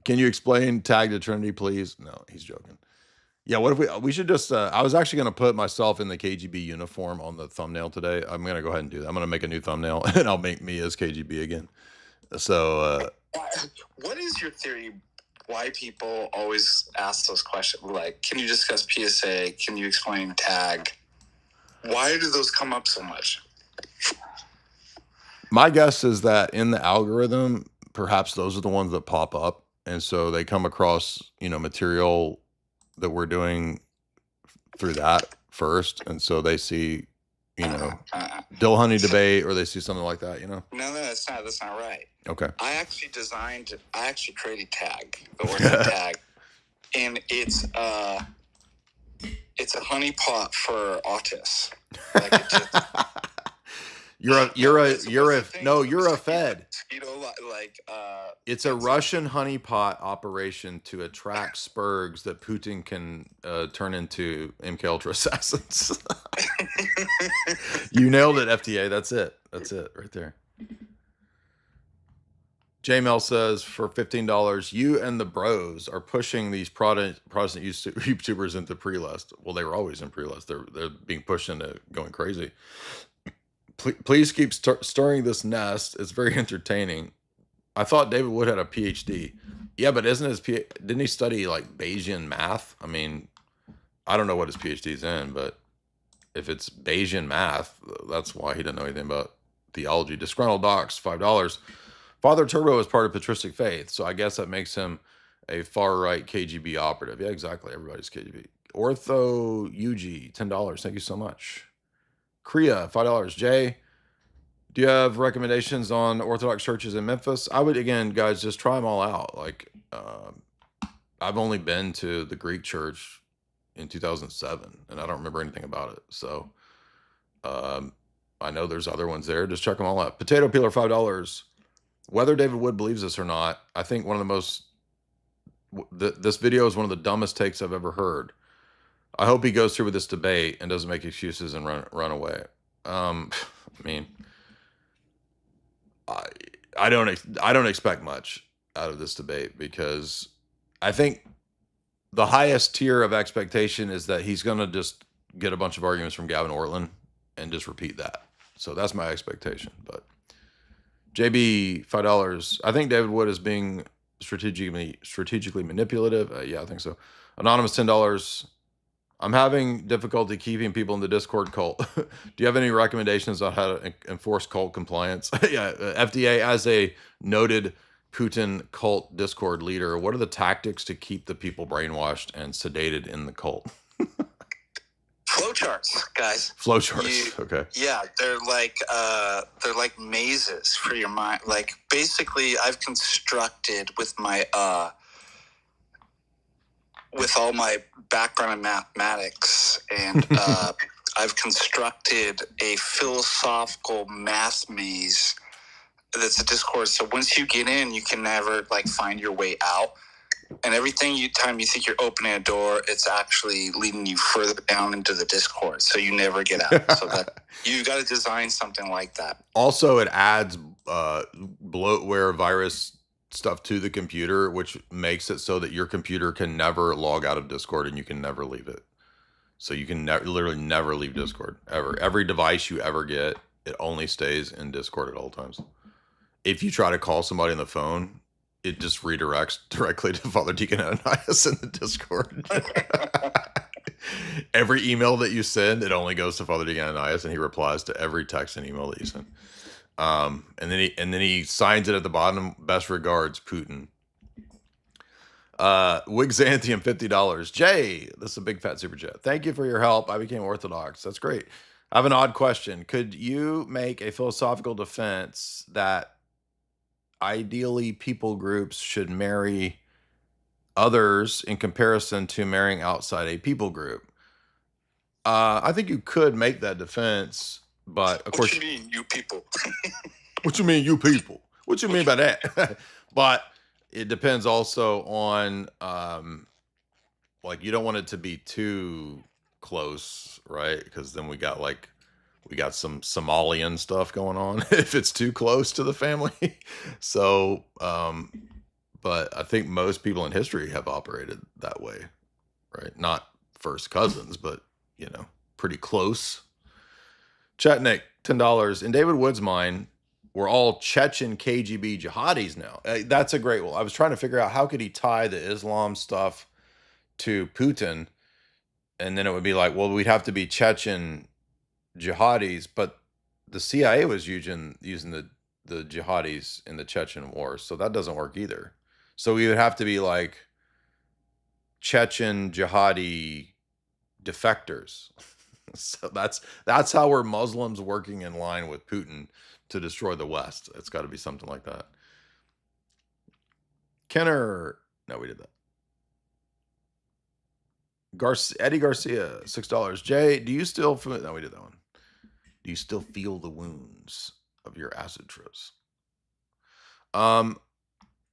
Can you explain tag to Trinity, please? No, he's joking. Yeah, what if we should just, I was actually going to put myself in the KGB uniform on the thumbnail today. I'm going to go ahead and do that. I'm going to make a new thumbnail and I'll make me as KGB again. So, what is your theory why people always ask those questions? Like, can you discuss PSA? Can you explain tag? Why do those come up so much? My guess is that in the algorithm, perhaps those are the ones that pop up. And so they come across, material that we're doing through that first. And so they see, Dill Honey debate, or they see something like that, No, that's not right. Okay. I actually created tag, the word tag. And it's a honeypot for autists. Like it just, You're a Fed. It's a Russian honeypot operation to attract spurgs that Putin can turn into MK Ultra assassins. You nailed it, FTA. That's it right there. J-Mel says, for $15, you and the bros are pushing these Protestant YouTubers into pre-list. Well, they were always in pre-list. They're being pushed into going crazy. Please keep stirring this nest. It's very entertaining. I thought David Wood had a PhD. Yeah, but didn't he study like Bayesian math? I mean, I don't know what his PhD's in, but if it's Bayesian math, that's why he didn't know anything about theology. Disgruntled Docs, $5. Father Turbo is part of patristic faith, so I guess that makes him a far-right KGB operative. Yeah, exactly. Everybody's KGB. Ortho UG, $10. Thank you so much. Kriya, $5. Jay, do you have recommendations on Orthodox churches in Memphis? I would, again, guys, just try them all out. Like, I've only been to the Greek church in 2007, and I don't remember anything about it. So, I know there's other ones there. Just check them all out. Potato Peeler, $5. Whether David Wood believes this or not, I think one of the most... this video is one of the dumbest takes I've ever heard. I hope he goes through with this debate and doesn't make excuses and run away. I mean, I don't expect much out of this debate, because I think the highest tier of expectation is that he's going to just get a bunch of arguments from Gavin Ortland and just repeat that. So that's my expectation. But JB, $5. I think David Wood is being strategically manipulative. Yeah, I think so. Anonymous, $10. I'm having difficulty keeping people in the Discord cult. Do you have any recommendations on how to enforce cult compliance? Yeah, FDA, as a noted Putin cult Discord leader, what are the tactics to keep the people brainwashed and sedated in the cult? Flowcharts, guys. Flowcharts. Okay. Yeah, they're like mazes for your mind. Like, basically, I've constructed with my with all my background in mathematics, and I've constructed a philosophical math maze that's a Discord. So once you get in, you can never find your way out. And time you think you're opening a door, it's actually leading you further down into the Discord. So you never get out. So that you got to design something like that. Also, it adds bloatware virus stuff to the computer, which makes it so that your computer can never log out of Discord and you can never leave it. So you can literally never leave Discord ever. Every device you ever get, it only stays in Discord at all times. If you try to call somebody on the phone, it just redirects directly to Father Deacon Ananias in the Discord. Every email that you send, it only goes to Father Deacon Ananias, and he replies to every text and email that you send. And then he signs it at the bottom. Best regards, Putin. Wigxanthium, $50. Jay, this is a big fat super chat. Thank you for your help. I became Orthodox. That's great. I have an odd question. Could you make a philosophical defense that ideally people groups should marry others in comparison to marrying outside a people group? I think you could make that defense, but of course... What you mean, you people? What you mean, you people? What you mean by that? But it depends also on, you don't want it to be too close, right? Because then we got some Somalian stuff going on if it's too close to the family. So, but I think most people in history have operated that way, right? Not first cousins, but, pretty close. Chetnik, $10. In David Wood's mind, we're all Chechen KGB jihadis now. That's a great one. I was trying to figure out how could he tie the Islam stuff to Putin, and then it would be we'd have to be Chechen jihadis, but the CIA was using the jihadis in the Chechen war, so that doesn't work either. So we would have to be Chechen jihadi defectors. So that's how we're Muslims working in line with Putin to destroy the West. It's got to be something like that. Kenner, no, we did that. Eddie Garcia, $6. Jay, do you still feel... No, we did that one. Do you still feel the wounds of your acid trips?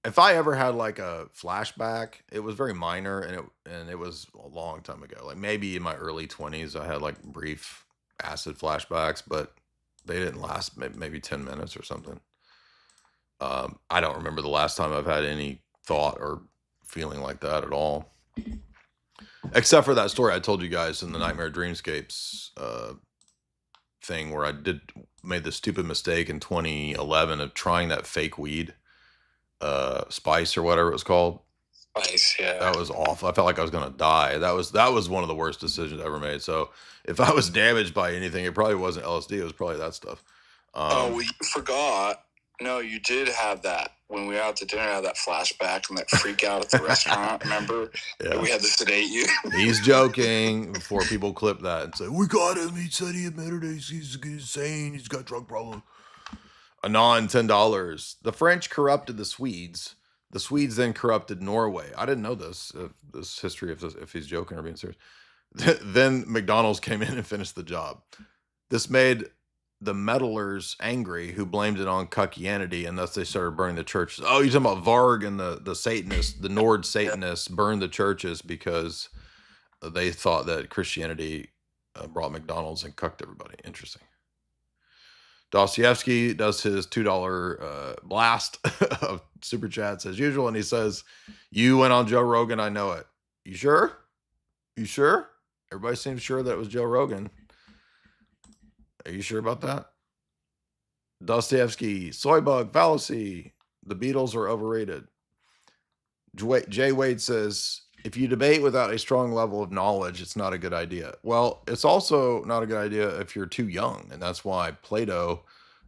If I ever had a flashback, it was very minor, and it was a long time ago. Maybe in my early 20s, I had brief acid flashbacks, but they didn't last maybe 10 minutes or something. I don't remember the last time I've had any thought or feeling like that at all. Except for that story I told you guys in the Nightmare Dreamscapes thing where I made the stupid mistake in 2011 of trying that fake weed, Spice or whatever it was called. Spice, yeah. That was awful. I felt like I was gonna die. That was one of the worst decisions I ever made. So if I was damaged by anything, it probably wasn't LSD. It was probably that stuff. Oh, well, you forgot. No, you did have that when we were out to dinner. I had that flashback and that freak out at the restaurant. Remember? Yeah. We had to sedate you. He's joking before people clip that and say, "We got him. He said he admitted he's insane. He's got drug problem." Anon, $10. The French corrupted the Swedes. The Swedes then corrupted Norway. I didn't know this history if he's joking or being serious. Then McDonald's came in and finished the job. This made the meddlers angry, who blamed it on Cuckianity, and thus they started burning the churches. Oh, you're talking about Varg and the Satanists, the Nord Satanists burned the churches because they thought that Christianity brought McDonald's and cucked everybody. Interesting. Dostoevsky does his $2 blast of super chats as usual, and he says, "You went on Joe Rogan, I know it." You sure? You sure? Everybody seems sure that it was Joe Rogan. Are you sure about that? Dostoevsky, soy bug fallacy. The Beatles are overrated. Jay Wade says, if you debate without a strong level of knowledge, it's not a good idea. Well, it's also not a good idea if you're too young. And that's why Plato,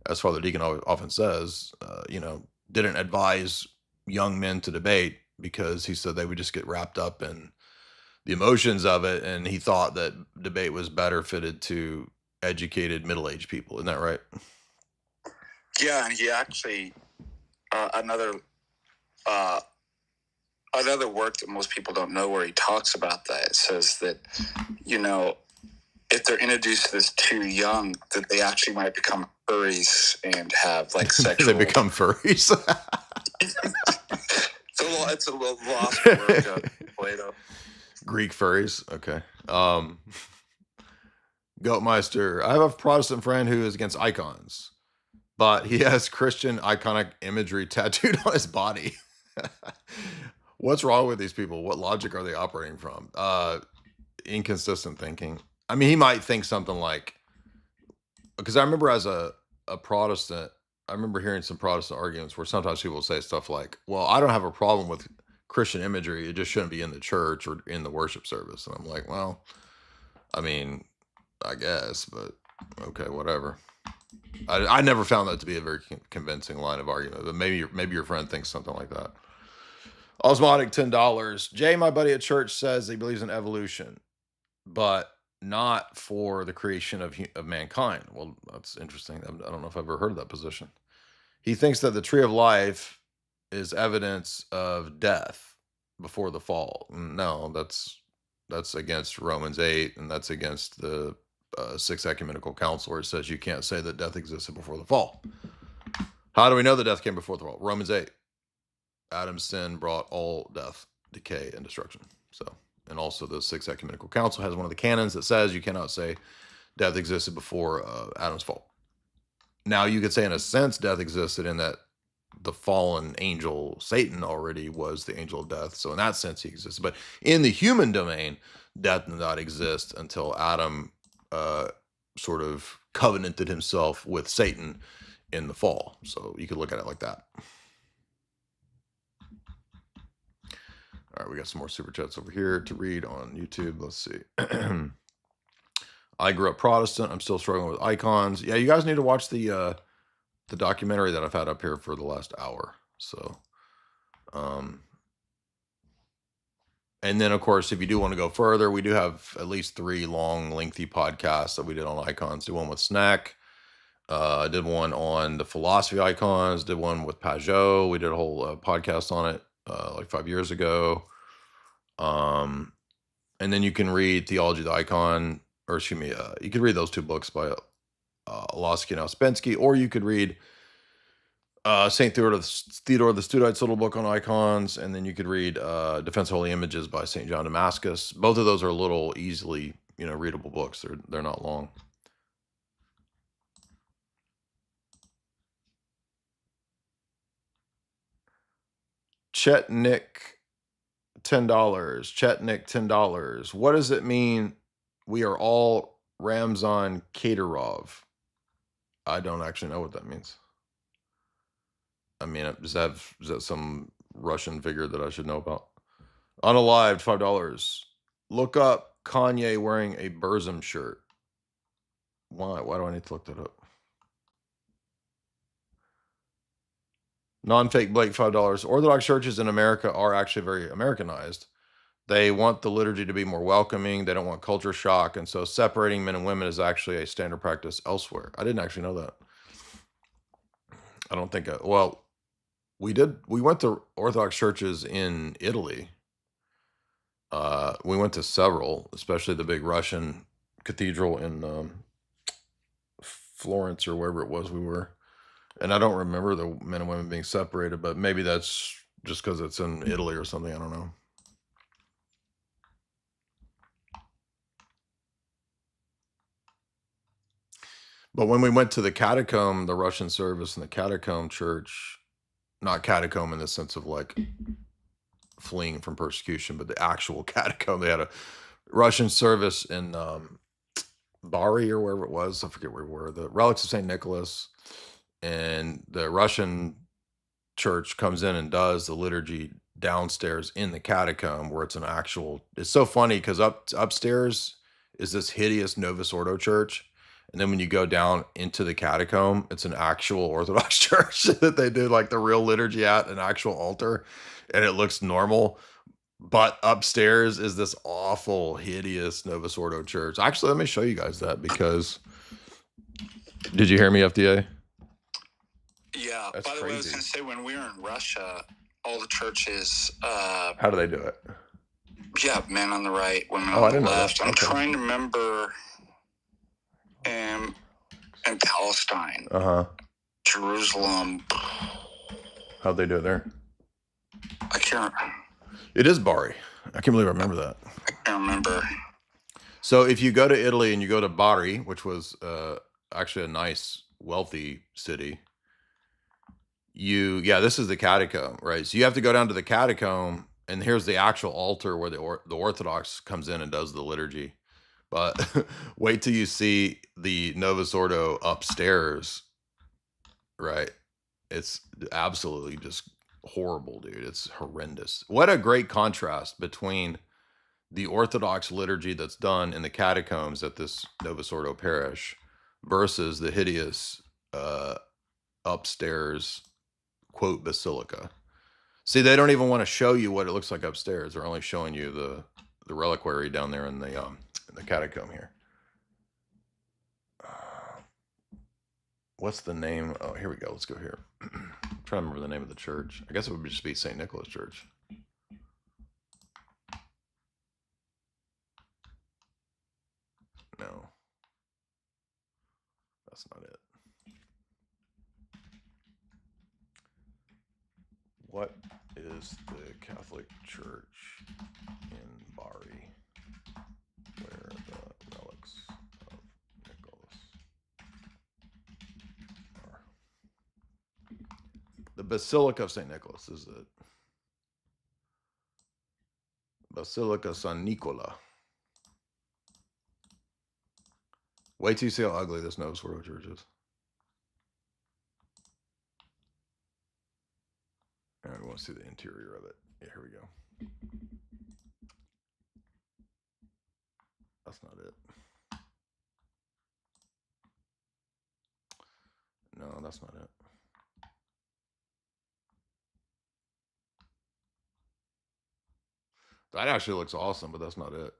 as Father Deacon often says, didn't advise young men to debate, because he said they would just get wrapped up in the emotions of it. And he thought that debate was better fitted to educated middle-aged people. Isn't that right? Yeah, and he actually another work that most people don't know, where he talks about that. It says that, if they're introduced to this too young, that they actually might become furries and have like sexual. They become furries. It's a lost work of Plato. Greek furries. Okay. Goatmeister, I have a Protestant friend who is against icons, but he has Christian iconic imagery tattooed on his body. What's wrong with these people? What logic are they operating from? Inconsistent thinking. I mean, he might think something like, because I remember as a Protestant, I remember hearing some Protestant arguments where sometimes people say stuff like, well, I don't have a problem with Christian imagery. It just shouldn't be in the church or in the worship service. And I'm like, well, I mean, I guess, but okay, whatever. I never found that to be a very convincing line of argument, but maybe your friend thinks something like that. Osmotic, $10. Jay, my buddy at church, says he believes in evolution, but not for the creation of mankind. Well, that's interesting. I don't know if I've ever heard of that position. He thinks that the tree of life is evidence of death before the fall. No, that's against Romans 8, and that's against the Sixth Ecumenical Council, where it says you can't say that death existed before the fall. How do we know that death came before the fall? Romans 8. Adam's sin brought all death, decay, and destruction. So, and also the Sixth Ecumenical Council has one of the canons that says you cannot say death existed before Adam's fall. Now, you could say in a sense death existed in that the fallen angel Satan already was the angel of death. So in that sense he existed. But in the human domain, death did not exist until Adam sort of covenanted himself with Satan in the fall. So you could look at it like that. All right, we got some more super chats over here to read on YouTube. Let's see. I grew up Protestant. I'm still struggling with icons. Yeah, you guys need to watch the documentary that I've had up here for the last hour. So, and then of course, if you do want to go further, we do have at least 3 long, lengthy podcasts that we did on icons. Did one with Snack. I did one on the philosophy icons. Did one with Pajot. We did a whole podcast on it like 5 years ago. And then you can read Theology of the Icon, or excuse me, you could read those 2 books by Lasky and Ouspensky, or you could read St. Theodore the Studite's little book on icons, and then you could read Defense of Holy Images by St. John Damascus. Both of those are little, easily, readable books. They're not long. Chetnik, $10. Chetnik, $10. What does it mean we are all Ramzan Kadyrov? I don't actually know what that means. I mean, is that some Russian figure that I should know about? Unalived, $5. Look up Kanye wearing a Burzum shirt. Why? Why do I need to look that up? Non-fake Blake, $5. Orthodox churches in America are actually very Americanized. They want the liturgy to be more welcoming. They don't want culture shock. And so separating men and women is actually a standard practice elsewhere. I didn't actually know that. I don't think, well, we went to Orthodox churches in Italy. We went to several, especially the big Russian cathedral in Florence or wherever it was we were. And I don't remember the men and women being separated, but maybe that's just because it's in Italy or something. I don't know. But when we went to the catacomb, the Russian service in the catacomb church, not catacomb in the sense of like fleeing from persecution, but the actual catacomb, they had a Russian service in Bari or wherever it was. I forget where we were. The relics of St. Nicholas. And the Russian church comes in and does the liturgy downstairs in the catacomb where it's an actual, it's so funny because upstairs is this hideous Novus Ordo church. And then when you go down into the catacomb, it's an actual Orthodox church that they do like the real liturgy at, an actual altar, and it looks normal. But upstairs is this awful, hideous Novus Ordo church. Actually, let me show you guys that because, did you hear me, FDA? Yeah. That's by the way, I was crazy. going to say when we were in Russia, all the churches. How do they do it? Yeah, men on the right, women Oh, I on the didn't know that. left. I'm Okay. trying to remember. In Palestine, Jerusalem. How'd they do it there? I can't. It is Bari. I can't believe I remember that. I can't remember. So if you go to Italy and you go to Bari, which was actually a nice, wealthy city, this is the catacomb, right? So you have to go down to the catacomb, and here's the actual altar where the Orthodox comes in and does the liturgy. But wait till you see the Novus Ordo upstairs, right? It's absolutely just horrible, dude. It's horrendous. What a great contrast between the Orthodox liturgy that's done in the catacombs at this Novus Ordo parish versus the hideous upstairs, quote, basilica. See, they don't even want to show you what it looks like upstairs. They're only showing you the reliquary down there in the catacomb here. What's the name? Oh, here we go. Let's go here. I'm trying to remember the name of the church. I guess it would just be St. Nicholas Church. No. That's not it. What is the Catholic Church in Bari where the relics of Nicholas are? The Basilica of St. Nicholas is it. Basilica San Nicola. Wait till you see how ugly this Novus Ordo church is. And we want to see the interior of it. Yeah, here we go. That's not it. No, that's not it. That actually looks awesome, but that's not it.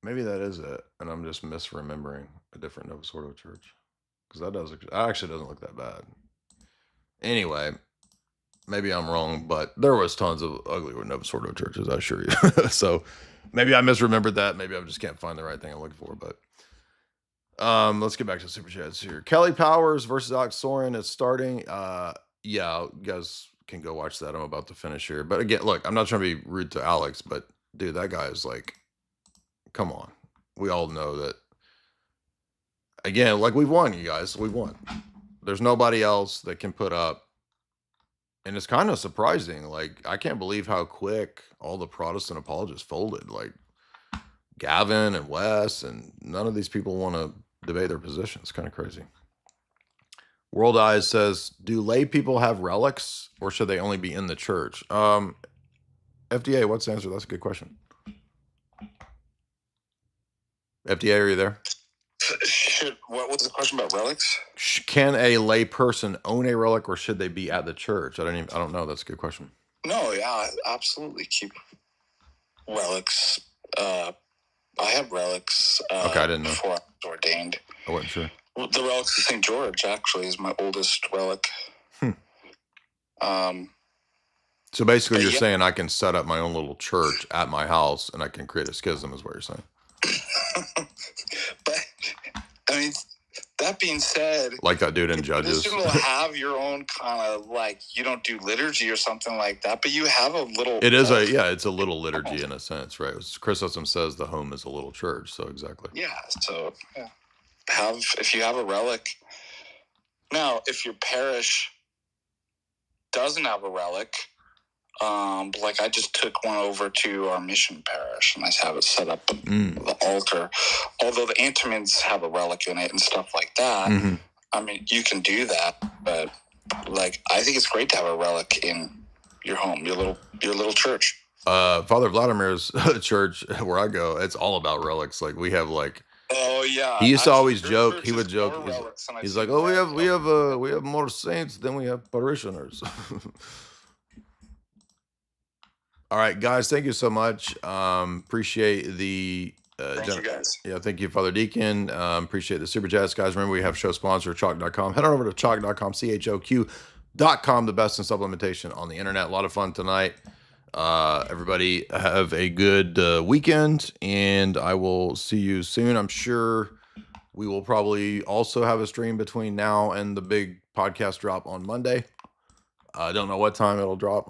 Maybe that is it, and I'm just misremembering a different Novus Ordo church. Because that actually doesn't look that bad. Anyway, maybe I'm wrong, but there was tons of ugly Novus Ordo churches, I assure you. So maybe I misremembered that. Maybe I just can't find the right thing I'm looking for. But let's get back to the super chats here. Kelly Powers versus Alex Soren is starting. Yeah, you guys can go watch that. I'm about to finish here. But again, look, I'm not trying to be rude to Alex, but dude, that guy is like come on. We all know that. Again, like we've won, you guys. We've won. There's nobody else that can put up. And it's kind of surprising. Like, I can't believe how quick all the Protestant apologists folded. Like, Gavin and Wes, and none of these people want to debate their position. It's kind of crazy. World Eyes says, do lay people have relics, or should they only be in the church? FDA, what's the answer? That's a good question. FDA, are you there? What was the question about relics? Can a lay person own a relic, or should they be at the church? I don't know. That's a good question. No, yeah, absolutely. Keep relics. I have relics. Okay, I didn't know. Before I was ordained. I wasn't sure. Well, the relics of St. George actually is my oldest relic. So basically, you're saying I can set up my own little church at my house, and I can create a schism, is what you're saying. But I mean, that being said, like that dude in Judges, you will have your own kind of, like, you don't do liturgy or something like that, but you have a little. It is it's a little liturgy in a sense, right? Chrysostom says the home is a little church, so exactly. Yeah. So yeah, if you have a relic. Now, if your parish doesn't have a relic, like I just took one over to our mission parish and I have it set up the altar. Although the Antimans have a relic in it and stuff like that. Mm-hmm. I mean, you can do that, but like I think it's great to have a relic in your home, your little church. Father Vladimir's church where I go, it's all about relics. Like we have like. Oh yeah. He used to always joke. He would joke. He's like, "Oh, we have more saints than we have parishioners." All right, guys, thank you so much. Appreciate the thank you guys. Yeah, thank you, Father Deacon. Appreciate the super chats, guys. Remember, we have show sponsor chalk.com. Head on over to chalk.com, CHOQ.com, the best in supplementation on the internet. A lot of fun tonight. Everybody have a good weekend, and I will see you soon. I'm sure we will probably also have a stream between now and the big podcast drop on Monday. I don't know what time it'll drop.